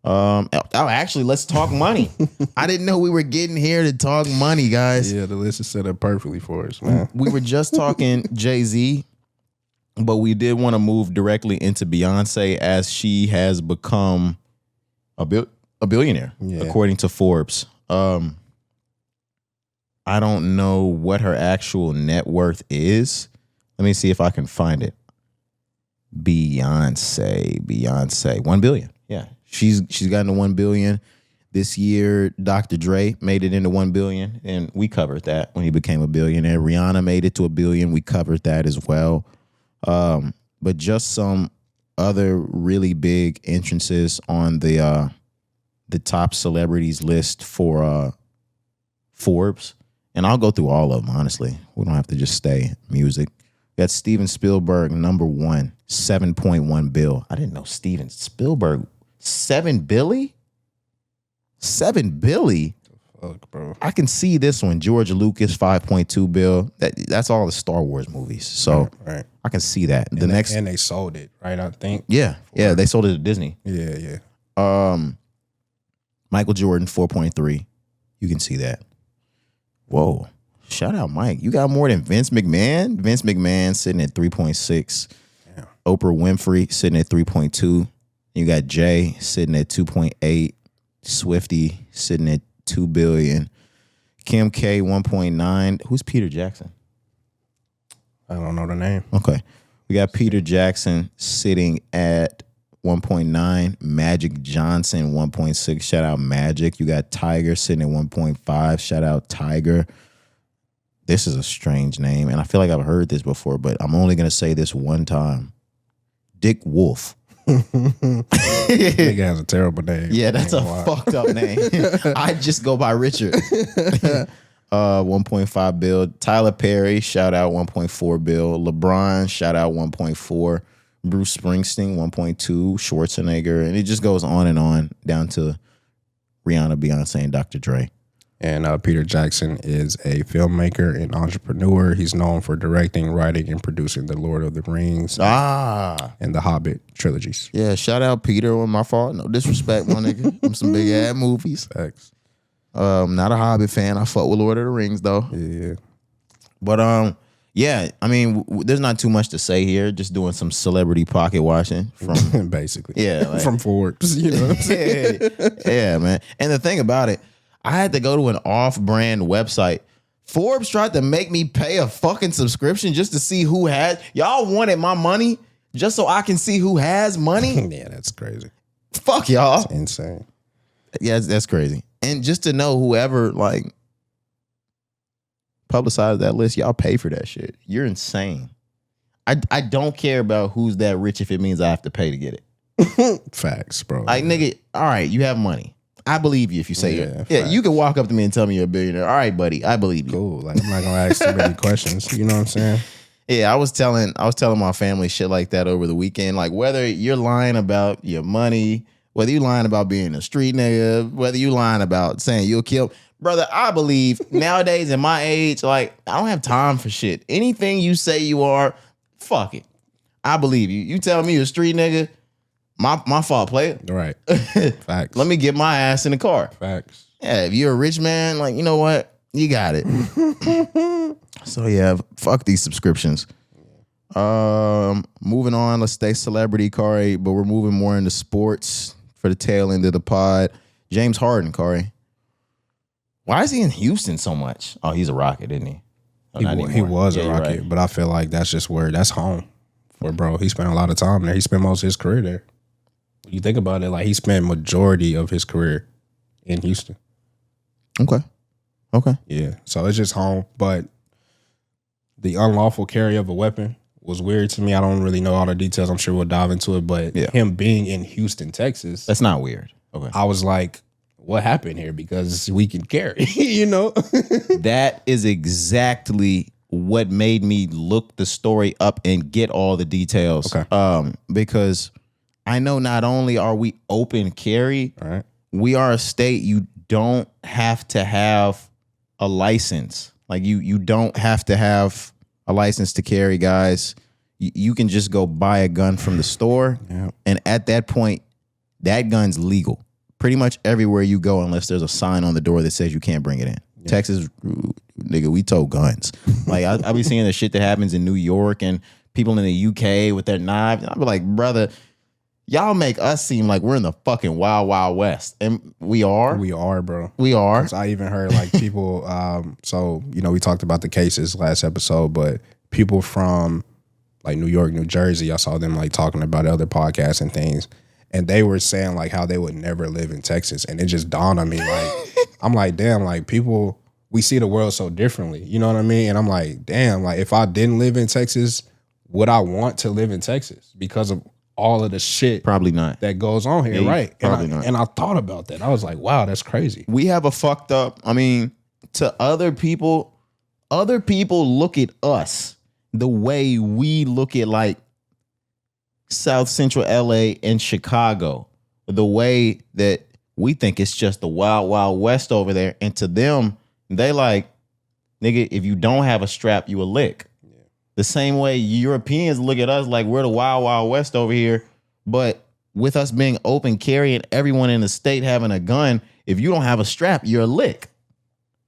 Actually, let's talk money. I didn't know we were getting here to talk money, guys. Yeah, the list is set up perfectly for us, man. We were just talking Jay-Z, but we did want to move directly into Beyonce as she has become a billionaire, according to Forbes. I don't know what her actual net worth is. Let me see if I can find it. Beyonce, 1 billion. Yeah. She's gotten to 1 billion this year. Dr. Dre made it into 1 billion, and we covered that when he became a billionaire. Rihanna made it to 1 billion. We covered that as well. But just some other really big entrances on the top celebrities list for Forbes, and I'll go through all of them. Honestly, we don't have to just stay music. We got Steven Spielberg, number 1, 7.1 bill. I didn't know Steven Spielberg. 7 billy? 7 billy? Fuck, bro. I can see this one. George Lucas, 5.2 bill. That's all the Star Wars movies. So right. I can see that. And they sold it, right? I think. Yeah. Yeah, they sold it to Disney. Yeah. Michael Jordan, 4.3. You can see that. Whoa. Shout out Mike. You got more than Vince McMahon? Vince McMahon sitting at 3.6. Damn. Oprah Winfrey sitting at 3.2. You got Jay sitting at 2.8. Swifty sitting at 2 billion. Kim K 1.9. Who's Peter Jackson? I don't know the name. Okay. We got Peter Jackson sitting at 1.9. Magic Johnson 1.6. Shout out Magic. You got Tiger sitting at 1.5. Shout out Tiger. This is a strange name, and I feel like I've heard this before, but I'm only going to say this one time. Dick Wolf. Nigga has a terrible name. Yeah, that's a fucked up name. I just go by Richard. 1.5 bill. Tyler Perry, shout out 1.4 bill. LeBron, shout out 1.4. Bruce Springsteen, 1.2. Schwarzenegger, and it just goes on down to Rihanna, Beyonce, and Dr. Dre. And Peter Jackson is a filmmaker and entrepreneur. He's known for directing, writing, and producing The Lord of the Rings and The Hobbit trilogies. Yeah, shout out Peter on my fault. No disrespect, my nigga. Them some big ass movies. Facts. Not a Hobbit fan. I fuck with Lord of the Rings though. Yeah. But yeah, I mean, there's not too much to say here. Just doing some celebrity pocket watching from basically. Yeah, like, from Forbes. You know what I'm saying? yeah, man. And the thing about it, I had to go to an off-brand website. Forbes tried to make me pay a fucking subscription just to see who had. Y'all wanted my money just so I can see who has money? Yeah, that's crazy. Fuck y'all. That's insane. Yeah, that's crazy. And just to know whoever like publicized that list, y'all pay for that shit. You're insane. I don't care about who's that rich if it means I have to pay to get it. Facts, bro. Like, nigga, all right, you have money. I believe you if you say you can walk up to me and tell me you're a billionaire. All right, buddy, I believe you. Cool. Like, I'm not gonna ask too many questions. You know what I'm saying? Yeah, I was telling my family shit like that over the weekend. Like, whether you're lying about your money, whether you're lying about being a street nigga, whether you're lying about saying you'll kill, brother, I believe nowadays in my age, like, I don't have time for shit. Anything you say you are, fuck it. I believe you. You tell me you're a street nigga, my fault, player. Right. Facts. Let me get my ass in the car. Facts. Yeah, if you're a rich man, like, you know what? You got it. So yeah, fuck these subscriptions. Moving on, let's stay celebrity, Cari, but we're moving more into sports for the tail end of the pod. James Harden, Cari. Why is he in Houston so much? Oh, he's a Rocket, isn't he? Oh, He was a Rocket, right. but I feel like that's just where that's home for bro. He spent a lot of time there. He spent most of his career there. When you think about it, like he spent majority of his career in Houston. Okay. Yeah, so it's just home. But the unlawful carry of a weapon was weird to me. I don't really know all the details. I'm sure we'll dive into it. But him being in Houston, Texas, that's not weird. Okay, I was like, what happened here? Because we can carry, you know? That is exactly what made me look the story up and get all the details. Okay. Because I know not only are we open carry, All right. we are a state you don't have to have a license. Like you don't have to have a license to carry, guys. You can just go buy a gun from the store. Yeah. And at that point, that gun's legal pretty much everywhere you go, unless there's a sign on the door that says you can't bring it in. Yeah. Texas, nigga, we tow guns. Like I be seeing the shit that happens in New York and people in the UK with their knives. I'll be like, brother, y'all make us seem like we're in the fucking wild, wild west. And we are. We are, bro. We are. I even heard like people, so, you know, we talked about the cases last episode, but people from like New York, New Jersey, I saw them like talking about other podcasts and things. And they were saying like how they would never live in Texas. And it just dawned on me, like, I'm like, damn, like people, we see the world so differently. You know what I mean? And I'm like, damn, like if I didn't live in Texas, would I want to live in Texas because of all of the shit probably not that goes on here, right? Probably not. And I thought about that. I was like, wow, that's crazy. We have a fucked up, I mean, to other people look at us the way we look at like South Central LA and Chicago, the way that we think it's just the wild, wild west over there. And to them, they like, nigga, if you don't have a strap, you a lick. Yeah. The same way Europeans look at us like we're the wild, wild west over here. But with us being open carry and everyone in the state having a gun, if you don't have a strap, you're a lick.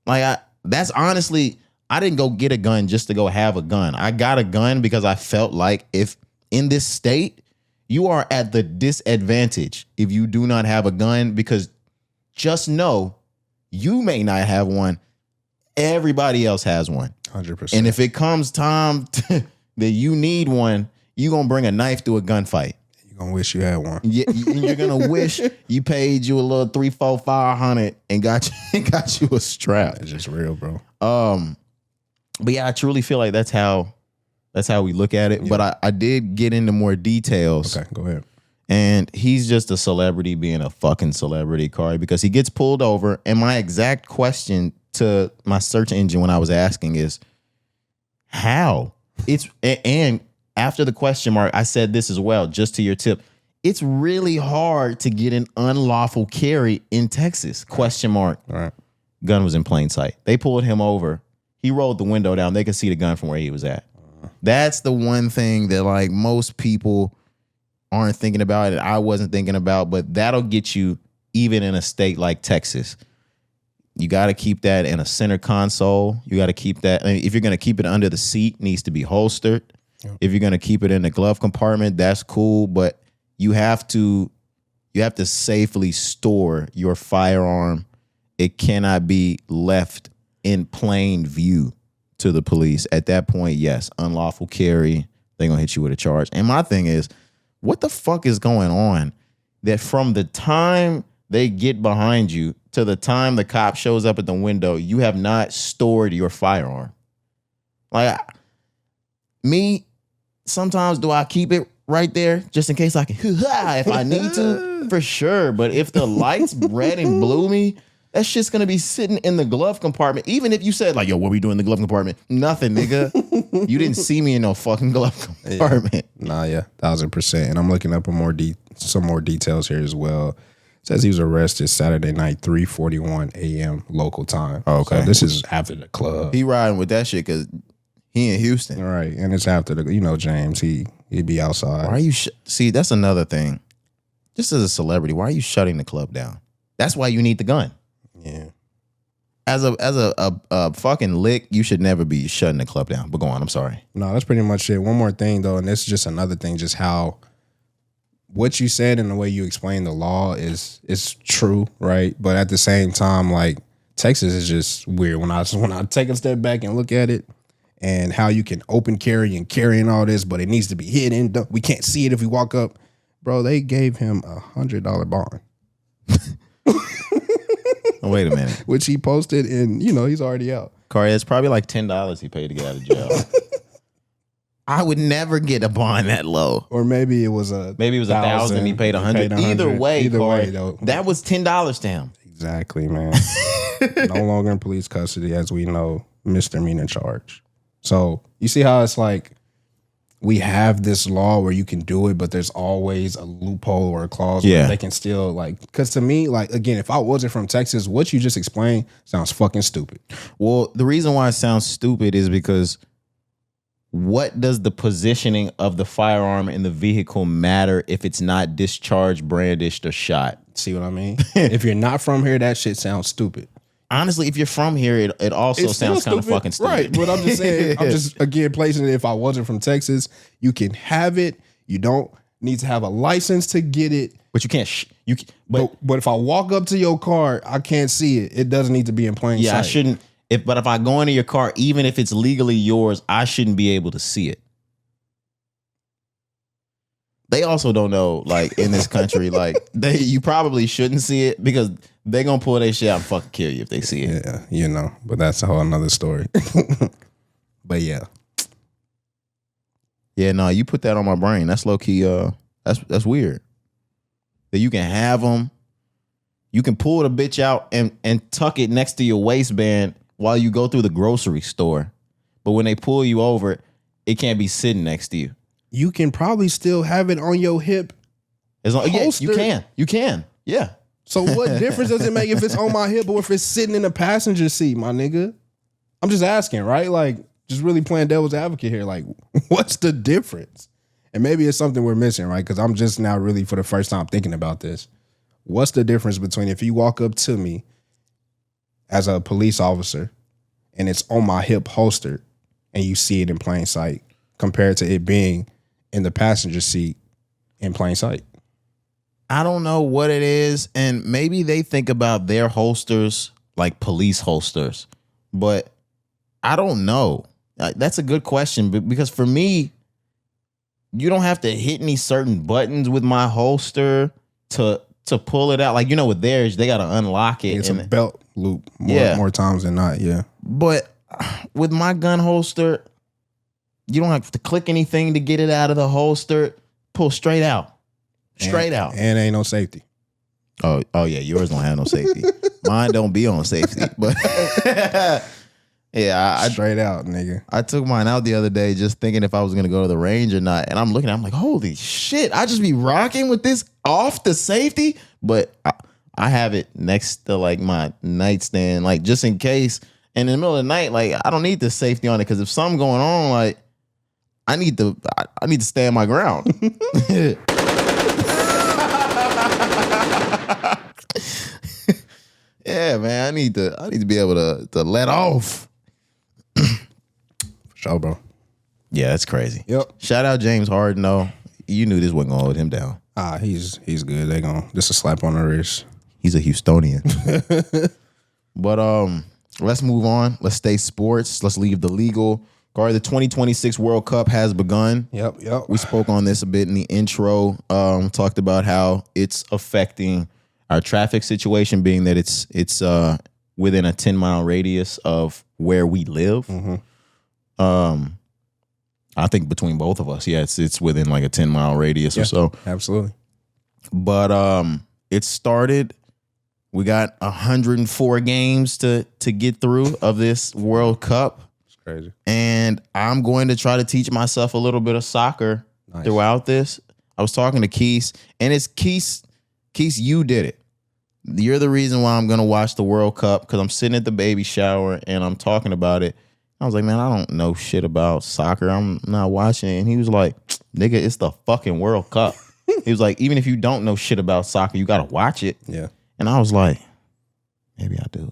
Like that's honestly, I didn't go get a gun just to go have a gun. I got a gun because I felt like if in this state, you are at the disadvantage if you do not have a gun, because just know you may not have one. Everybody else has one. 100%. And if it comes time that you need one, you're going to bring a knife to a gunfight. You're going to wish you had one. Yeah, you're going to wish you paid you a little 3, 4, 500 and got you a strap. It's just real, bro. But yeah, I truly feel like that's how we look at it. Yeah. But I did get into more details. Okay, go ahead. And he's just a celebrity being a fucking celebrity, Cari, because he gets pulled over. And my exact question to my search engine when I was asking is, how? And after the question mark, I said this as well, just to your tip. It's really hard to get an unlawful carry in Texas, question mark. All right. Gun was in plain sight. They pulled him over. He rolled the window down. They could see the gun from where he was at. That's the one thing that like most people aren't thinking about, and I wasn't thinking about, but that'll get you even in a state like Texas. You got to keep that in a center console. You got to keep that. I mean, if you're going to keep it under the seat, it needs to be holstered. Yep. If you're going to keep it in the glove compartment, that's cool, but you have to safely store your firearm. It cannot be left in plain view to the police. At that point, yes, unlawful carry, they're going to hit you with a charge. And my thing is, what the fuck is going on that from the time they get behind you to the time the cop shows up at the window, you have not stored your firearm? Like, me, sometimes do I keep it right there just in case I can, if I need to, for sure. But if the lights red and blue me, that shit's gonna be sitting in the glove compartment. Even if you said like, yo, what we doing in the glove compartment? Nothing, nigga. You didn't see me in no fucking glove compartment. Yeah. Nah, yeah, 1000%. And I'm looking up some more details here as well. It says he was arrested Saturday night, 3:41 a.m. local time. Oh, okay. So this is after the club. He riding with that shit because he in Houston. All right. And it's after the, James, he'd be outside. Why are you, see, that's another thing. Just as a celebrity, why are you shutting the club down? That's why you need the gun. Yeah. As a fucking lick, you should never be shutting the club down. But go on, I'm sorry. No, that's pretty much it. One more thing though, and this is just another thing, just how what you said and the way you explain the law is true, right? But at the same time, like Texas is just weird. When I take a step back and look at it, and how you can open carry and all this, but it needs to be hidden. We can't see it if we walk up. Bro, they gave him $100 bond. Oh, wait a minute. Which he posted, and he's already out. Cari, it's probably like $10 he paid to get out of jail. I would never get a bond that low. Or maybe it was $1,000. He paid $100. Either way, though, that was $10 to him. Exactly, man. No longer in police custody, as we know, misdemeanor charge. So you see how it's like we have this law where you can do it, but there's always a loophole or a clause where they can still because to me, again, if I wasn't from Texas, what you just explained sounds fucking stupid. Well, the reason why it sounds stupid is because what does the positioning of the firearm in the vehicle matter if it's not discharged, brandished, or shot? See what I mean? If you're not from here, that shit sounds stupid. Honestly, if you're from here, it also sounds kind of fucking stupid. Right, but I'm just saying, I'm just, again, placing it, if I wasn't from Texas, you can have it. You don't need to have a license to get it. But you can't. But if I walk up to your car, I can't see it. It doesn't need to be in plain sight. Yeah, I shouldn't. But if I go into your car, even if it's legally yours, I shouldn't be able to see it. They also don't know, in this country, you probably shouldn't see it because they're going to pull their shit out and fucking kill you if they see it. Yeah, but that's a whole nother story. But yeah. Yeah, no, you put that on my brain. That's low-key, that's weird. That you can have them, you can pull the bitch out and tuck it next to your waistband while you go through the grocery store. But when they pull you over, it can't be sitting next to you. You can probably still have it on your hip. You can. Yeah. So what difference does it make if it's on my hip or if it's sitting in the passenger seat, my nigga? I'm just asking, right? Just really playing devil's advocate here. What's the difference? And maybe it's something we're missing, right? Because I'm just now really for the first time thinking about this. What's the difference between if you walk up to me as a police officer and it's on my hip holstered and you see it in plain sight compared to it being in the passenger seat in plain sight? I don't know what it is, and maybe they think about their holsters like police holsters, but I don't know. That's a good question, because for me, you don't have to hit any certain buttons with my holster to pull it out. With theirs, they got to unlock it. It's a belt loop more times than not, yeah. But with my gun holster, you don't have to click anything to get it out of the holster. Pull straight out. Out. And ain't no safety. Oh yeah, yours don't have no safety. Mine don't be on safety. But yeah, straight out, nigga. I took mine out the other day just thinking if I was gonna go to the range or not. And I'm looking, I'm like, holy shit, I just be rocking with this off the safety. But I have it next to my nightstand, just in case. And in the middle of the night, I don't need the safety on it, because if something going on, I need to stand my ground. Yeah, man, I need to be able to let off. For sure, bro. Yeah, that's crazy. Yep. Shout out James Harden, though. You knew this wasn't gonna hold him down. He's good. They just a slap on the wrist. He's a Houstonian. But let's move on. Let's stay sports. Let's leave the legal. Cari, the 2026 World Cup has begun. Yep. We spoke on this a bit in the intro. Talked about how it's affecting our traffic situation, being that it's within a 10-mile radius of where we live. Mm-hmm. I think between both of us, it's within a 10-mile radius or so. Absolutely. But it started. We got 104 games to get through of this World Cup. It's crazy. And I'm going to try to teach myself a little bit of soccer throughout this. I was talking to Keith, and it's Keith, you did it. You're the reason why I'm going to watch the World Cup, because I'm sitting at the baby shower and I'm talking about it. I was like, man, I don't know shit about soccer. I'm not watching it. And he was like, nigga, it's the fucking World Cup. He was like, even if you don't know shit about soccer, you got to watch it. Yeah. And I was like, maybe I do.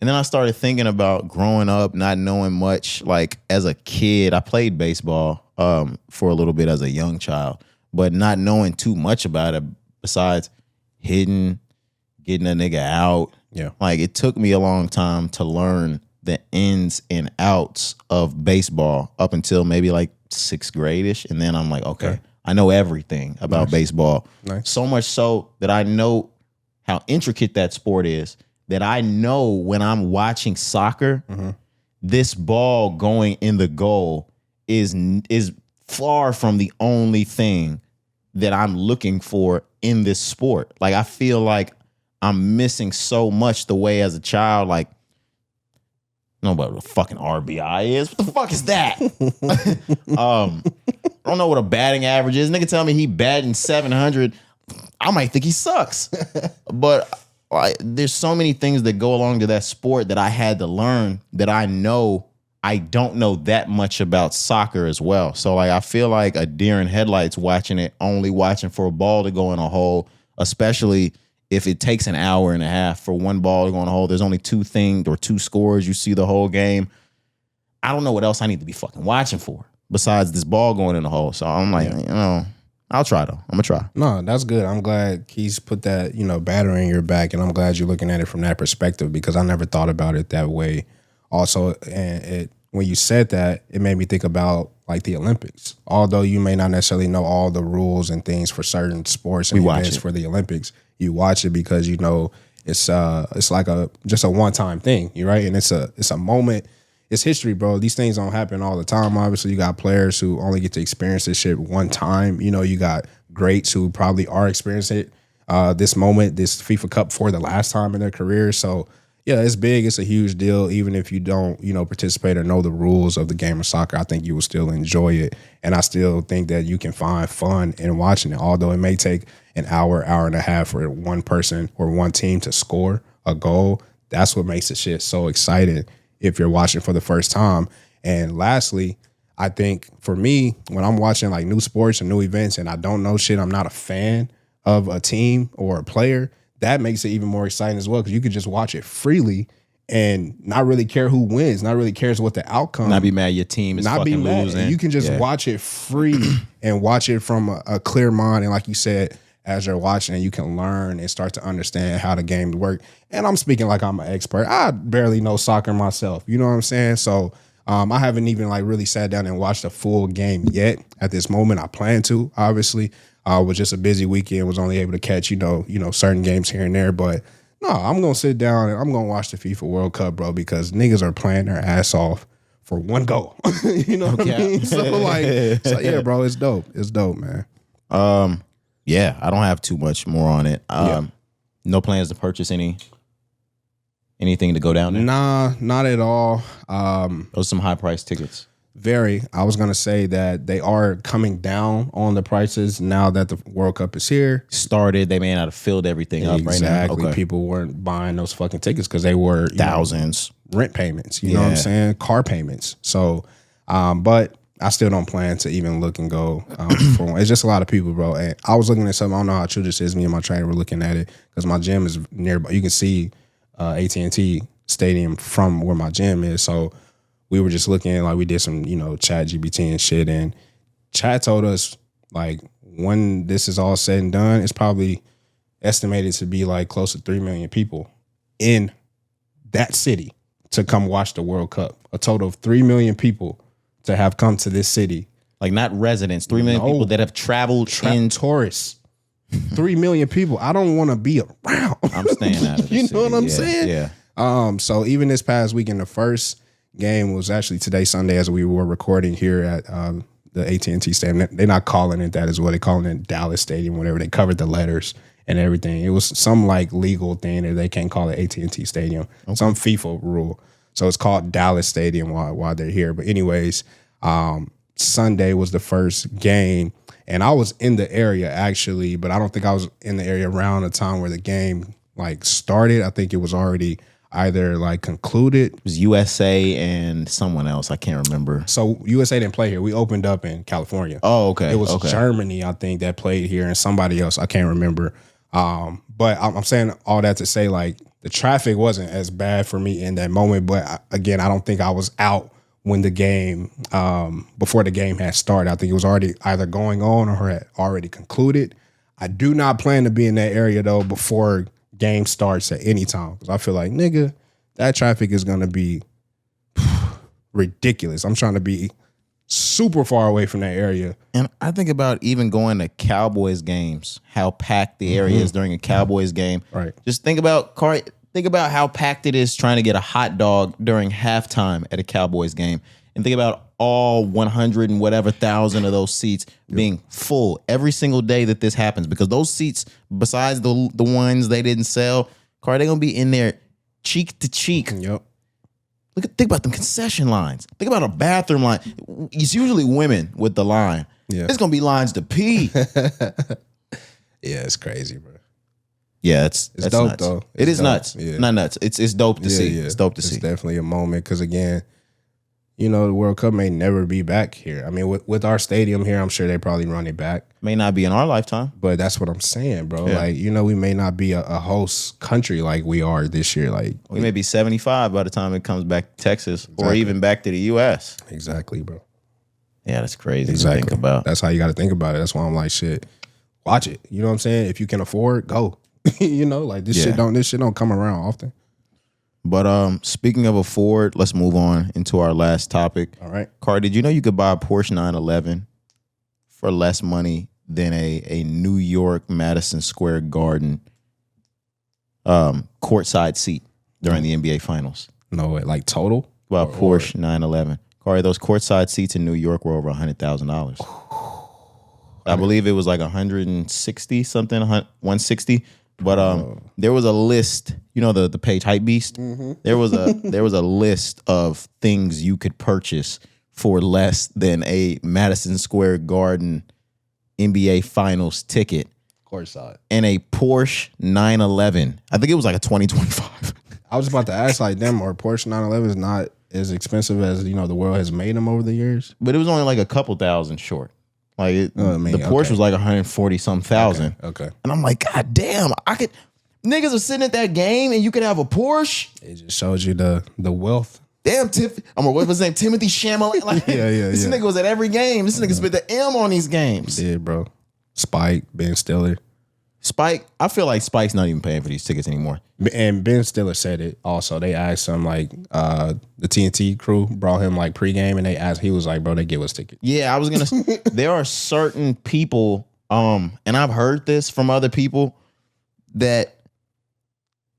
And then I started thinking about growing up, not knowing much. As a kid, I played baseball for a little bit as a young child, but not knowing too much about it besides hitting, getting a nigga out. Yeah. Like, it took me a long time to learn the ins and outs of baseball up until maybe like 6th grade-ish. And then I'm like, okay, I know everything about baseball. Nice. So much so that I know how intricate that sport is, that I know when I'm watching soccer, this ball going in the goal is far from the only thing that I'm looking for in this sport. Like, I feel like I'm missing so much the way as a child, like, know what a fucking RBI is. What the fuck is that? I don't know what a batting average is. Nigga tell me he batting 700. I might think he sucks. But there's so many things that go along to that sport that I had to learn that I know I don't know that much about soccer as well. So like, I feel like a deer in headlights watching it, only watching for a ball to go in a hole, especially if it takes an hour and a half for one ball to go in a hole. There's only 2 things or 2 scores. You see the whole game. I don't know what else I need to be fucking watching for besides this ball going in the hole. So I'm like, I'll try though. I'm gonna try. No, that's good. I'm glad he's put that, battery in your back, and I'm glad you're looking at it from that perspective, because I never thought about it that way. Also, and when you said that, it made me think about like the Olympics. Although you may not necessarily know all the rules and things for certain sports and events for the Olympics, you watch it because it's like just a one-time thing, right? And it's a moment. It's history, bro. These things don't happen all the time. Obviously, you got players who only get to experience this shit one time. You got greats who probably are experiencing it, this moment, this FIFA Cup, for the last time in their career. So, yeah, it's big. It's a huge deal. Even if you don't, participate or know the rules of the game of soccer, I think you will still enjoy it. And I still think that you can find fun in watching it. Although it may take an hour and a half for one person or one team to score a goal, that's what makes the shit so exciting if you're watching for the first time. And lastly, I think for me, when I'm watching like new sports and new events and I don't know shit, I'm not a fan of a team or a player, that makes it even more exciting as well, because you could just watch it freely and not really care who wins, not really cares what the outcome. Not be mad your team is not fucking be mad. losing. You can just watch it free and watch it from a clear mind. And like you said, as you're watching it, you can learn and start to understand how the games work. And I'm speaking like I'm an expert. I barely know soccer myself. You know what I'm saying? So I haven't even like really sat down and watched a full game yet at this moment. I plan to, obviously. Was just a busy weekend, was only able to catch, certain games here and there. But no, I'm going to sit down and I'm going to watch the FIFA World Cup, bro, because niggas are playing their ass off for one goal. You know what I mean? So yeah, bro, it's dope. It's dope, man. Yeah, I don't have too much more on it. No plans to purchase anything to go down there? Nah, not at all. Those some high price tickets. I was going to say that they are coming down on the prices now that the World Cup is here. Started, they may not have filled everything up right now. Exactly. Okay. People weren't buying those fucking tickets because they were thousands. Rent payments, you know what I'm saying? Car payments. So, but I still don't plan to even look and go for one. It's just a lot of people, bro. And I was looking at something. I don't know how true this is. Me and my trainer were looking at it because my gym is nearby. You can see AT&T Stadium from where my gym is. So we were just looking, like we did some, chat GPT and shit. And chat told us, like, when this is all said and done, it's probably estimated to be like close to 3 million people in that city to come watch the World Cup. A total of 3 million people to have come to this city. Like, not residents, 3 million people that have traveled in. Tourists. 3 million people. I don't want to be around. I'm staying out of this. You know city. what I'm saying? Yeah. So even this past weekend, the first game was actually today, Sunday, as we were recording here at the AT&T Stadium. They're not calling it that as well. They're calling it Dallas Stadium, whatever. They covered the letters and everything. It was some like legal thing that they can't call it AT&T Stadium. Okay. Some FIFA rule. So it's called Dallas Stadium while they're here. But anyways, Sunday was the first game. And I was in the area, actually, but I don't think I was in the area around the time where the game like started. I think it was already either like concluded. It was USA and someone else. I can't remember. So USA didn't play here. We opened up in California. Oh, okay. It was Germany, I think, that played here, and somebody else. I can't remember. But I'm saying all that to say, like, the traffic wasn't as bad for me in that moment. But again, I don't think I was out when the game, before the game had started. I think it was already either going on or had already concluded. I do not plan to be in that area, though, before game starts at any time. Because I feel like, nigga, that traffic is going to be ridiculous. I'm trying to be super far away from that area. And I think about even going to Cowboys games, how packed the area is during a Cowboys game. Right. Just think about how packed it is trying to get a hot dog during halftime at a Cowboys game. And think about all 100 and whatever thousand of those seats being full every single day that this happens. Because those seats, besides the ones they didn't sell, they're going to be in there cheek to cheek. Yep. Think about them concession lines. Think about a bathroom line. It's usually women with the line. Yeah. It's going to be lines to pee. Yeah, it's crazy, bro. Yeah, it's dope, nuts. though. It is dope. nuts. Yeah. Not nuts. It's dope to see. Yeah. It's dope to see. It's definitely a moment because, again, you know, the World Cup may never be back here. I mean, with our stadium here, I'm sure they probably run it back. May not be in our lifetime. But that's what I'm saying, bro. Yeah. Like, you know, we may not be a host country like we are this year. Like, We may be 75 by the time it comes back to Texas or even back to the U.S. Exactly, bro. Yeah, that's crazy Exactly. to think about. That's how you got to think about it. That's why I'm like, shit, watch it. You know what I'm saying? If you can afford, go. You know, like this shit don't come around often. But speaking of afford, let's move on into our last topic. All right. Car, did you know you could buy a Porsche 911 for less money than a New York Madison Square Garden courtside seat during the NBA Finals? No way. Like total? Well, Porsche 911. Corey, those courtside seats in New York were over $100,000. I believe it was like 160 something, 160. But there was a list, you know, the page Hype Beast. There was a list of things you could purchase for less than a Madison Square Garden NBA Finals ticket. Courtside. And a Porsche 911. I think it was like a 2025. I was about to ask, like, them, or Porsche 911 is not as expensive as, you know, the world has made them over the years. But it was only like a couple thousand short. Like the Porsche okay. was like 140 some thousand. Okay. And I'm like, God damn, niggas are sitting at that game and you could have a Porsche. It just shows you the wealth. Damn, what's his name? Timothy Chalamet. Like, this nigga was at every game. This nigga spent the M on these games. Yeah, bro. Spike, Ben Stiller. Spike, I feel like Spike's not even paying for these tickets anymore. And Ben Stiller said it also. They asked him, like, the TNT crew brought him, like, pregame, and they asked, he was like, bro, they give us tickets. Yeah, I was going to there are certain people, and I've heard this from other people, that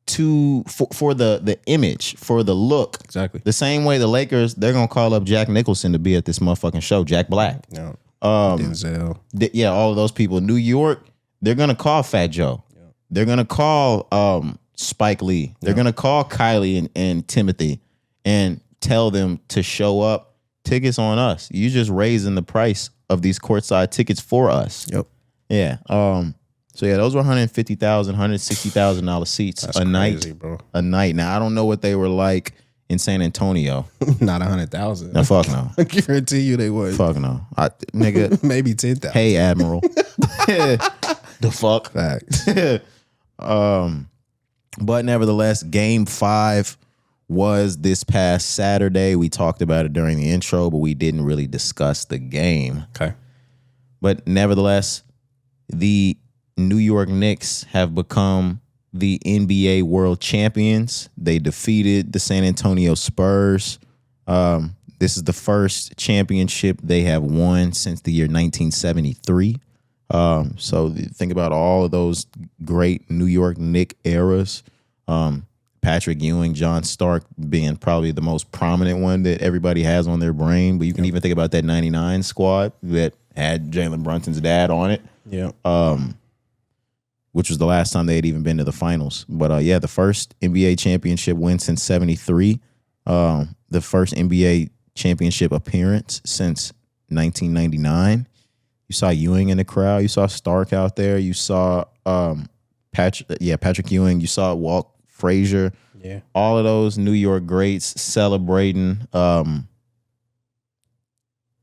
for the image, for the look, Exactly. the same way the Lakers, they're going to call up Jack Nicholson to be at this motherfucking show, Jack Black. Yeah. Denzel. All of those people. New York, they're going to call Fat Joe. Yeah. They're going to call Spike Lee. They're going to call Kylie and Timothy and tell them to show up. Tickets on us. You just raising the price of these courtside tickets for us. Yep. Yeah. So yeah, those were $150,000, $160,000 seats. That's a crazy, night, bro. A night. Now I don't know what they were like in San Antonio. Not 100,000. No, fuck no. I guarantee you they would. Fuck no. Nigga. Maybe 10,000. Hey, Admiral. The fuck. Facts. But nevertheless, Game 5 was this past Saturday. We talked about it during the intro, but we didn't really discuss the game. Okay. But nevertheless, the New York Knicks have become the NBA World Champions. They defeated the San Antonio Spurs. This is the first championship they have won since the year 1973. So think about all of those great New York Knicks eras. Patrick Ewing, John Stark being probably the most prominent one that everybody has on their brain. But you can even think about that 99 squad that had Jalen Brunson's dad on it. Yeah. Which was the last time they had even been to the finals. But yeah, the first NBA championship win since 73. The first NBA championship appearance since 1999. You saw Ewing in the crowd. You saw Stark out there. You saw Patrick Ewing. You saw Walt Frazier. Yeah. All of those New York greats celebrating. It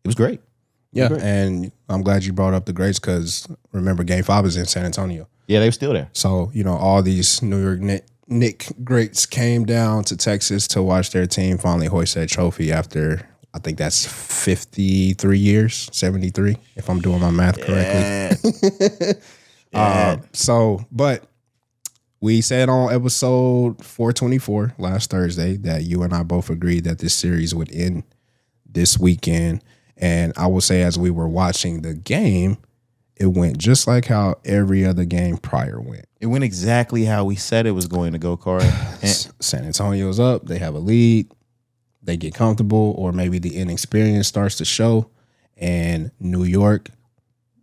was great. Yeah, and I'm glad you brought up the greats because remember, Game 5 is in San Antonio. Yeah, they were still there. So, you know, all these New York Knicks greats came down to Texas to watch their team finally hoist that trophy after, I think that's 53 years, 73, if I'm doing my math correctly. Yeah. But We said on episode 424 last Thursday that you and I both agreed that this series would end this weekend. And I will say, as we were watching the game, it went just like how every other game prior went. It went exactly how we said it was going to go, Cari. San Antonio's up. They have a lead. They get comfortable, or maybe the inexperience starts to show. And New York,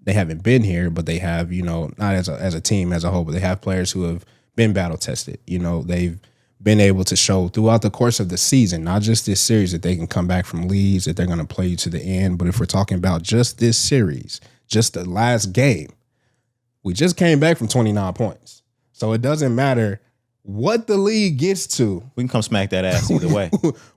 they haven't been here, but they have, not as a team as a whole, but they have players who have been battle tested. They've been able to show throughout the course of the season, not just this series, that they can come back from leads, that they're going to play you to the end. But if we're talking about just this series, just the last game, we just came back from 29 points. So it doesn't matter what the league gets to. We can come smack that ass either way.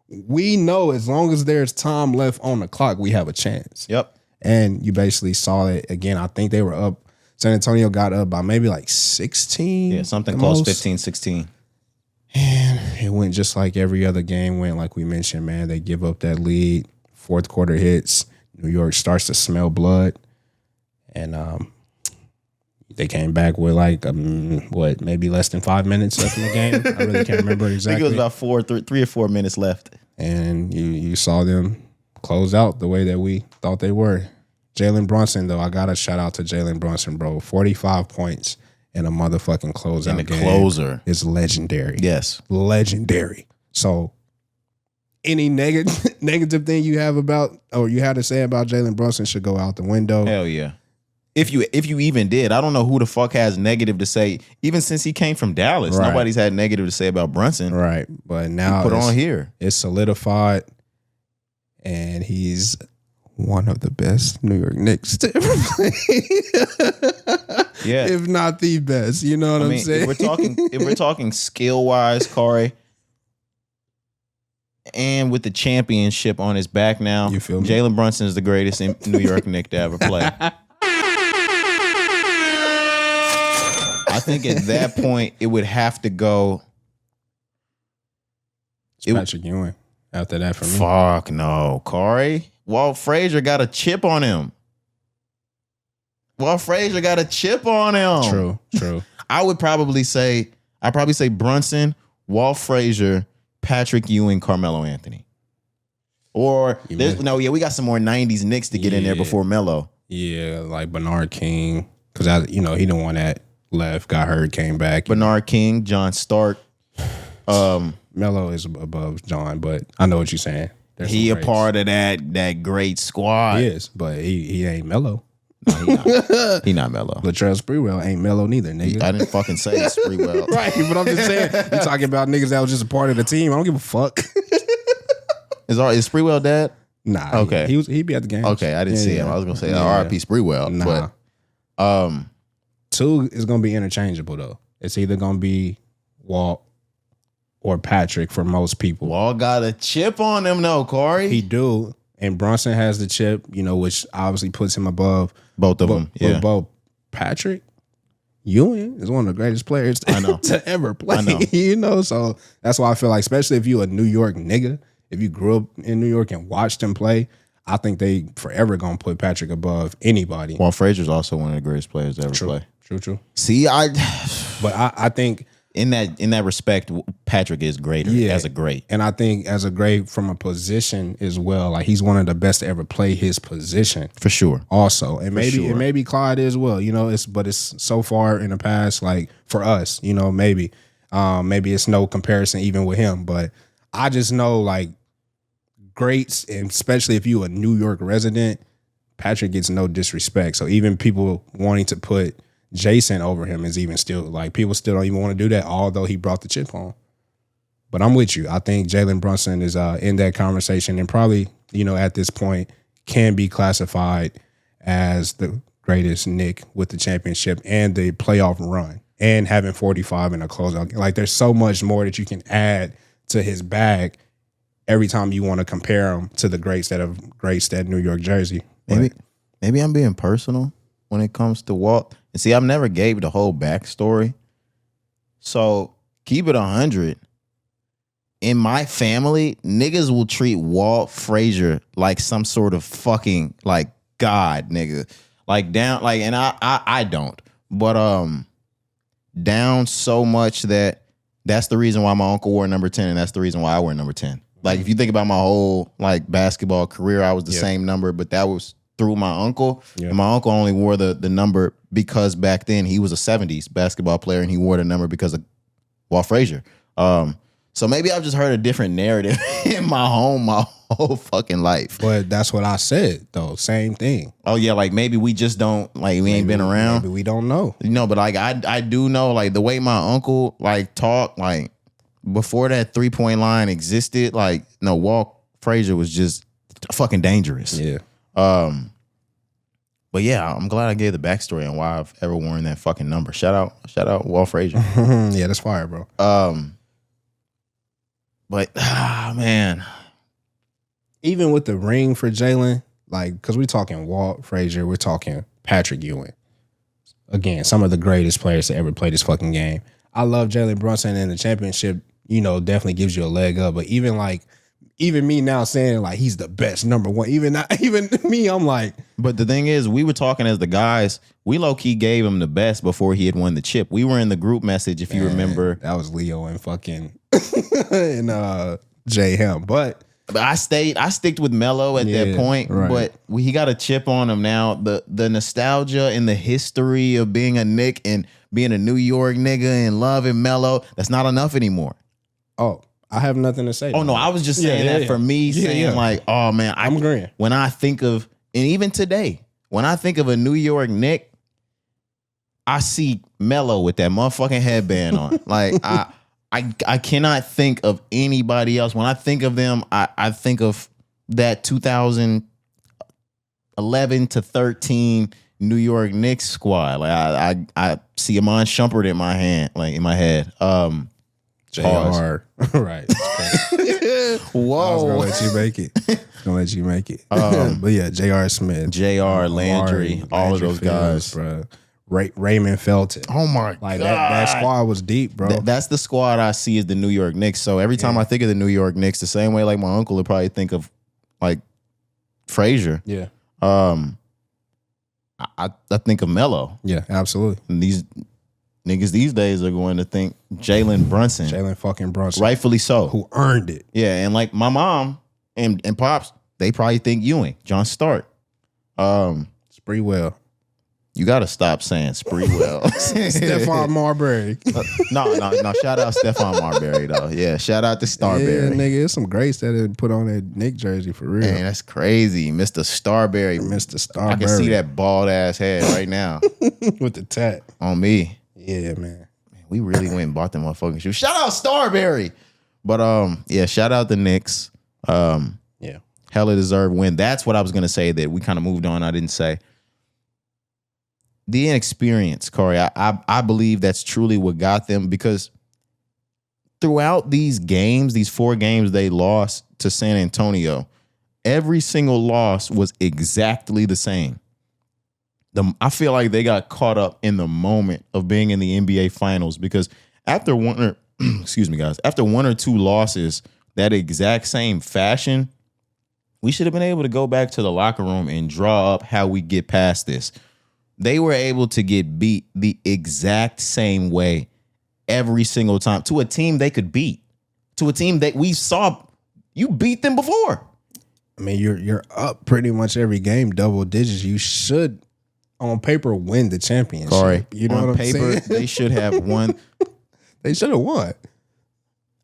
We know as long as there's time left on the clock, we have a chance. Yep. And you basically saw it again. I think they were up. San Antonio got up by maybe like 16. Yeah, something close, 15, 16. And it went just like every other game went, like we mentioned, man. They give up that lead. Fourth quarter hits. New York starts to smell blood. And they came back with like, maybe less than 5 minutes left in the game. I really can't remember exactly. I think it was about 3 or 4 minutes left. And you saw them close out the way that we thought they were. Jalen Brunson, though, I got to shout out to Jalen Brunson, bro. 45 points in a motherfucking closeout game. And the closer is legendary. Yes. Legendary. So any negative thing you have about, or you had to say about Jalen Brunson should go out the window. Hell yeah. If you even did, I don't know who the fuck has negative to say. Even since he came from Dallas, right. Nobody's had negative to say about Brunson. Right. But now put on here. It's solidified, and he's one of the best New York Knicks to ever play. Yeah. If not the best. You know what I'm saying? If we're talking skill-wise, Cari, and with the championship on his back now, you feel me? Jalen Brunson is the greatest New York Knick to ever play. I think at that point it would have to go. It's Patrick Ewing after that for me. Fuck no, Cari. Walt Frazier got a chip on him. True. I'd probably say Brunson, Walt Frazier, Patrick Ewing, Carmelo Anthony. Or we got some more 90s Knicks to get in there before Melo. Yeah, like Bernard King, because he the one that left, got hurt, came back. Bernard King, John Stark. Melo is above John, but I know what you're saying. He a part of that great squad. He is, but he ain't Melo. No, he not Melo. Latrell Sprewell ain't Melo neither, nigga. I didn't fucking say Sprewell. Right, but I'm just saying, you talking about niggas that was just a part of the team. I don't give a fuck. Is Sprewell dead? Nah. Okay. He'd be at the game. Okay, I didn't see him. I was gonna say R.I.P. Sprewell. Nah. But two is gonna be interchangeable though. It's either gonna be Walt or Patrick for most people. Walt got a chip on him though, Cari. He do. And Brunson has the chip, which obviously puts him above both of them. Yeah. Both Patrick Ewing is one of the greatest players to ever play. I know. So that's why I feel like, especially if you a New York nigga, if you grew up in New York and watched him play, I think they forever gonna put Patrick above anybody. Walt Frazier's also one of the greatest players to ever play. True. See, but I think in that respect, Patrick is greater as a great. And I think as a great from a position as well, like he's one of the best to ever play his position. For sure. Also. And maybe Clyde as well, but it's so far in the past, like for us, maybe it's no comparison even with him. But I just know like greats, and especially if you a New York resident, Patrick gets no disrespect. So even people wanting to put Jason over him is even still like people still don't even want to do that, although he brought the chip home. But I'm with you. I think Jalen Brunson is in that conversation and probably, at this point can be classified as the greatest Knick with the championship and the playoff run and having 45 in a closeout. Like there's so much more that you can add to his bag every time you want to compare him to the greats that have graced that New York jersey. Maybe I'm being personal when it comes to Walt. And see, I've never gave the whole backstory. So keep it 100. In my family, niggas will treat Walt Frazier like some sort of fucking like God, nigga. Like down, like, and I don't. But down so much that that's the reason why my uncle wore number 10, and that's the reason why I wear number 10. Like, if you think about my whole like basketball career, I was the same number, but that was through my uncle. And my uncle only wore the number because back then he was a 70s basketball player, and he wore the number because of Walt Frazier. So maybe I've just heard a different narrative in my whole fucking life. But that's what I said, though. Same thing. Oh, yeah, like maybe we just don't, like we ain't been around. Maybe we don't know. You know, but like I do know, like the way my uncle like talked, like before that 3-point line existed, like no, Walt Frazier was just fucking dangerous. Yeah. But yeah, I'm glad I gave the backstory on why I've ever worn that fucking number. Shout out Walt Frazier. Yeah, that's fire, bro. But man, even with the ring for Jalen, like, because we're talking Walt Frazier, we're talking Patrick Ewing. Again, some of the greatest players to ever play this fucking game. I love Jalen Brunson, and the championship, you know, definitely gives you a leg up. But even me now saying like he's the best number one, even me, I'm like. But the thing is, we were talking as the guys. We low key gave him the best before he had won the chip. We were in the group message, if you remember. That was Leo and fucking and J Him. But I sticked with Melo at that point. Right. But he got a chip on him now. The nostalgia and the history of being a Knick and being a New York nigga and loving Melo, that's not enough anymore. Oh, I have nothing to say. Oh, no, I was just saying that for me, saying like, oh, man. I'm agreeing. When I think of, and even today, when I think of a New York Knick, I see Melo with that motherfucking headband on. Like, I cannot think of anybody else. When I think of them, I think of that 2011 to 13 New York Knicks squad. Like, I see Amon Shumpert in my head. JR. Right. Whoa. I was gonna let you make it. But yeah, J.R. Smith, J.R. Landry, all of those guys, bro. Raymond Felton. Oh my like God. that squad was deep, bro. That's the squad I see as the New York Knicks. So every time I think of the New York Knicks, the same way like my uncle would probably think of like Frazier. Yeah. I think of Melo. Yeah, absolutely. And these niggas these days are going to think Jalen Brunson. Jalen fucking Brunson. Rightfully so. Who earned it. Yeah, and like my mom and Pops, they probably think Ewing, John Stark. Spreewell. You got to stop saying Spreewell. Stephon Marbury. No. Shout out Stephon Marbury, though. Yeah, shout out to Starberry. Yeah, nigga, it's some greats that had put on that Knick jersey for real. Man, that's crazy. Mr. Starberry. Mr. Starberry. I can see that bald ass head right now. With the tat. On me. Yeah, man. We really went and bought them motherfucking shoes. Shout out Starberry. But yeah, shout out the Knicks. Yeah. Hella deserved win. That's what I was gonna say that we kind of moved on. I didn't say. The inexperience, Corey. I believe that's truly what got them, because throughout these games, these 4 games they lost to San Antonio, every single loss was exactly the same. I feel like they got caught up in the moment of being in the NBA Finals, because after one or after 1 or 2 losses, that exact same fashion, we should have been able to go back to the locker room and draw up how we get past this. They were able to get beat the exact same way every single time to a team they could beat, to a team that we saw you beat them before. I mean, you're up pretty much every game, double digits. You should, on paper, win the championship. Corey, you know on what I'm paper, saying? they should have won. They should have won.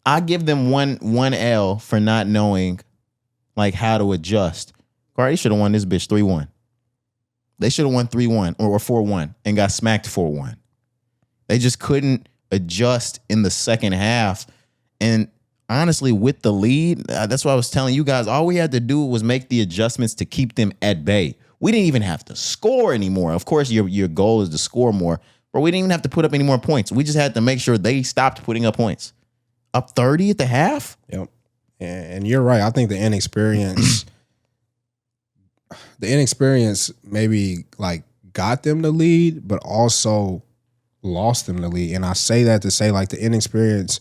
I give them one L for not knowing like how to adjust. Corey, they should have won this bitch 3-1. They should have won 3-1 or 4-1 and got smacked 4-1. They just couldn't adjust in the second half. And honestly, with the lead, that's what I was telling you guys. All we had to do was make the adjustments to keep them at bay. We didn't even have to score anymore. Of course, your goal is to score more, but we didn't even have to put up any more points. We just had to make sure they stopped putting up points. Up 30 at the half? Yep. And you're right. I think the inexperience... The inexperience maybe like got them the lead, but also lost them the lead. And I say that to say like the inexperience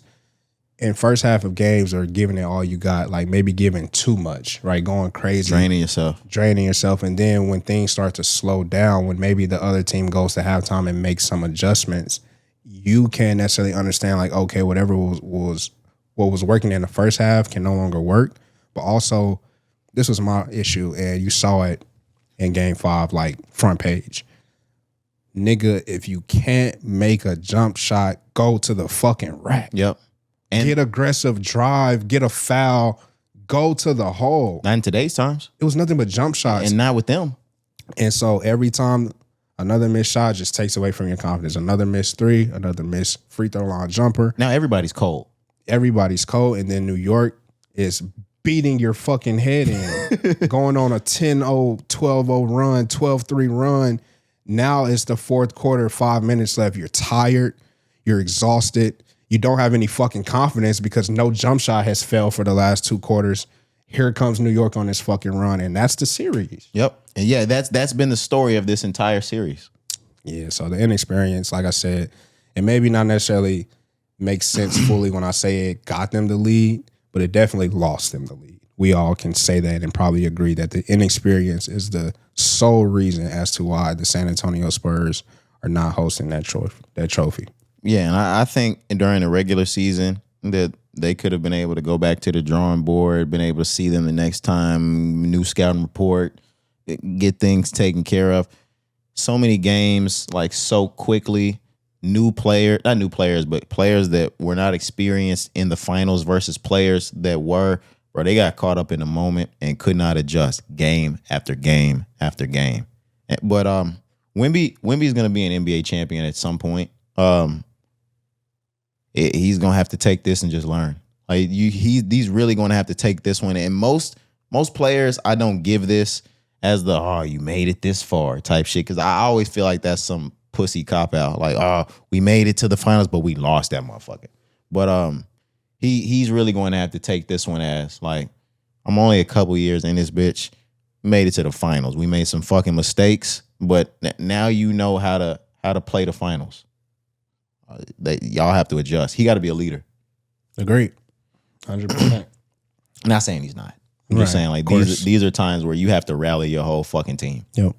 in first half of games are giving it all you got, like maybe giving too much, right? Going crazy. Draining yourself. And then when things start to slow down, when maybe the other team goes to halftime and makes some adjustments, you can't necessarily understand like, okay, whatever was what was working in the first half can no longer work. But also, this was my issue, and you saw it in Game 5, like front page. Nigga, if you can't make a jump shot, go to the fucking rack. Yep. And get aggressive, drive, get a foul, go to the hole. not in today's times. It was nothing but jump shots. And not with them. And so every time another missed shot just takes away from your confidence. Another missed three, another missed free throw line jumper. Now everybody's cold. Everybody's cold. And then New York is beating your fucking head in, going on a 10-0, 12-0 run, 12-3 run. Now it's the fourth quarter, 5 minutes left. You're tired. You're exhausted. You don't have any fucking confidence because no jump shot has failed for the last 2 quarters. Here comes New York on this fucking run, and that's the series. Yep. And yeah, that's been the story of this entire series. Yeah, so the inexperience, like I said, it maybe not necessarily makes sense fully when I say it got them the lead, but it definitely lost them the lead. We all can say that and probably agree that the inexperience is the sole reason as to why the San Antonio Spurs are not hosting that trophy. Yeah, and I think during the regular season that they could have been able to go back to the drawing board, been able to see them the next time, new scouting report, get things taken care of. So many games, like so quickly, not new players, but players that were not experienced in the finals versus players that were, bro, they got caught up in the moment and could not adjust game after game after game. But Wemby's going to be an NBA champion at some point. He's gonna have to take this and just learn. Like he's really gonna have to take this one. And most players, I don't give this as the you made it this far type shit, because I always feel like that's some pussy cop out. Like we made it to the finals, but we lost that motherfucker. But he's really going to have to take this one as like, I'm only a couple years in this bitch. Made it to the finals. We made some fucking mistakes, but now you know how to play the finals. Y'all have to adjust. He got to be a leader. Agreed. 100%. Not saying he's not. I'm just saying like these are times where you have to rally your whole fucking team. Yep.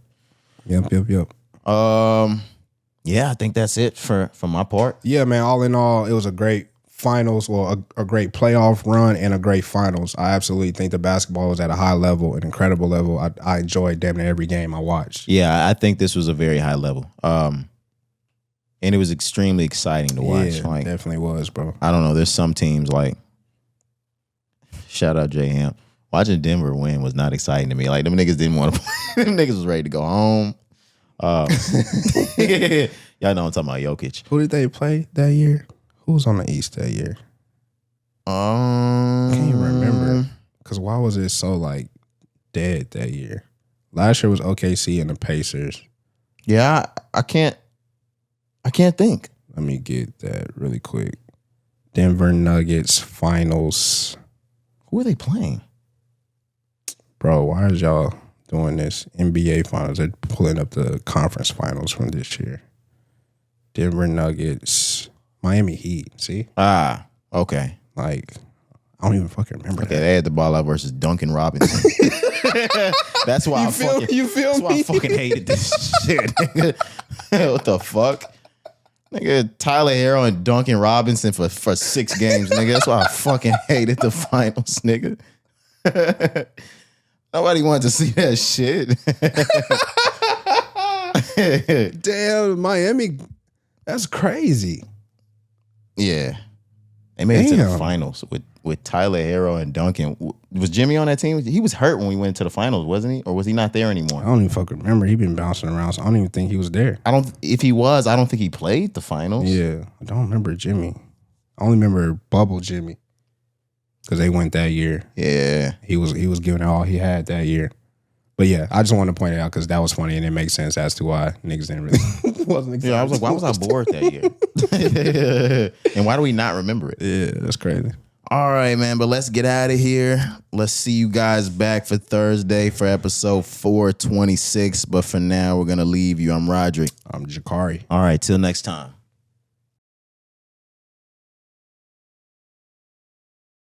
Yeah, I think that's it for my part. Yeah, man. All in all, it was a great finals, well, a great playoff run and a great finals. I absolutely think the basketball was at a high level, an incredible level. I enjoyed damn near every game I watched. Yeah, I think this was a very high level. And it was extremely exciting to watch. Yeah, like, definitely was, bro. I don't know. There's some teams like, shout out J Ham. Watching Denver win was not exciting to me. Like, them niggas didn't want to play. Them niggas was ready to go home. Y'all know I'm talking about Jokic. Who did they play that year? Who was on the East that year? Can't even remember. Because why was it so, like, dead that year? Last year was OKC and the Pacers. Yeah, I can't think. Let me get that really quick. Denver Nuggets finals. Who are they playing? Bro, why is y'all doing this? NBA finals. They're pulling up the conference finals from this year. Denver Nuggets, Miami Heat. See? Okay. Like, I don't even fucking remember that. They had the ball out versus Duncan Robinson. That's why you feel that's why I fucking hated this shit. Nigga. What the fuck? Nigga, Tyler Herro and Duncan Robinson for 6 games, nigga. That's why I fucking hated the finals, nigga. Nobody wanted to see that shit. Damn, Miami. That's crazy. Yeah. They made it to the finals with Tyler Herro and Duncan. Was Jimmy on that team? He was hurt when we went to the finals, wasn't he? Or was he not there anymore? I don't even fucking remember. He been bouncing around, so I don't even think he was there. If he was, I don't think he played the finals. Yeah. I don't remember Jimmy. I only remember Bubble Jimmy. Because they went that year. Yeah. He was giving it all he had that year. But yeah, I just wanted to point it out because that was funny and it makes sense as to why niggas didn't really wasn't excited. Yeah, I was like, why was I bored that year? And why do we not remember it? Yeah, that's crazy. All right, man, but let's get out of here. Let's see you guys back for Thursday for episode 426. But for now, we're going to leave you. I'm Roderick. I'm Jakari. All right, till next time.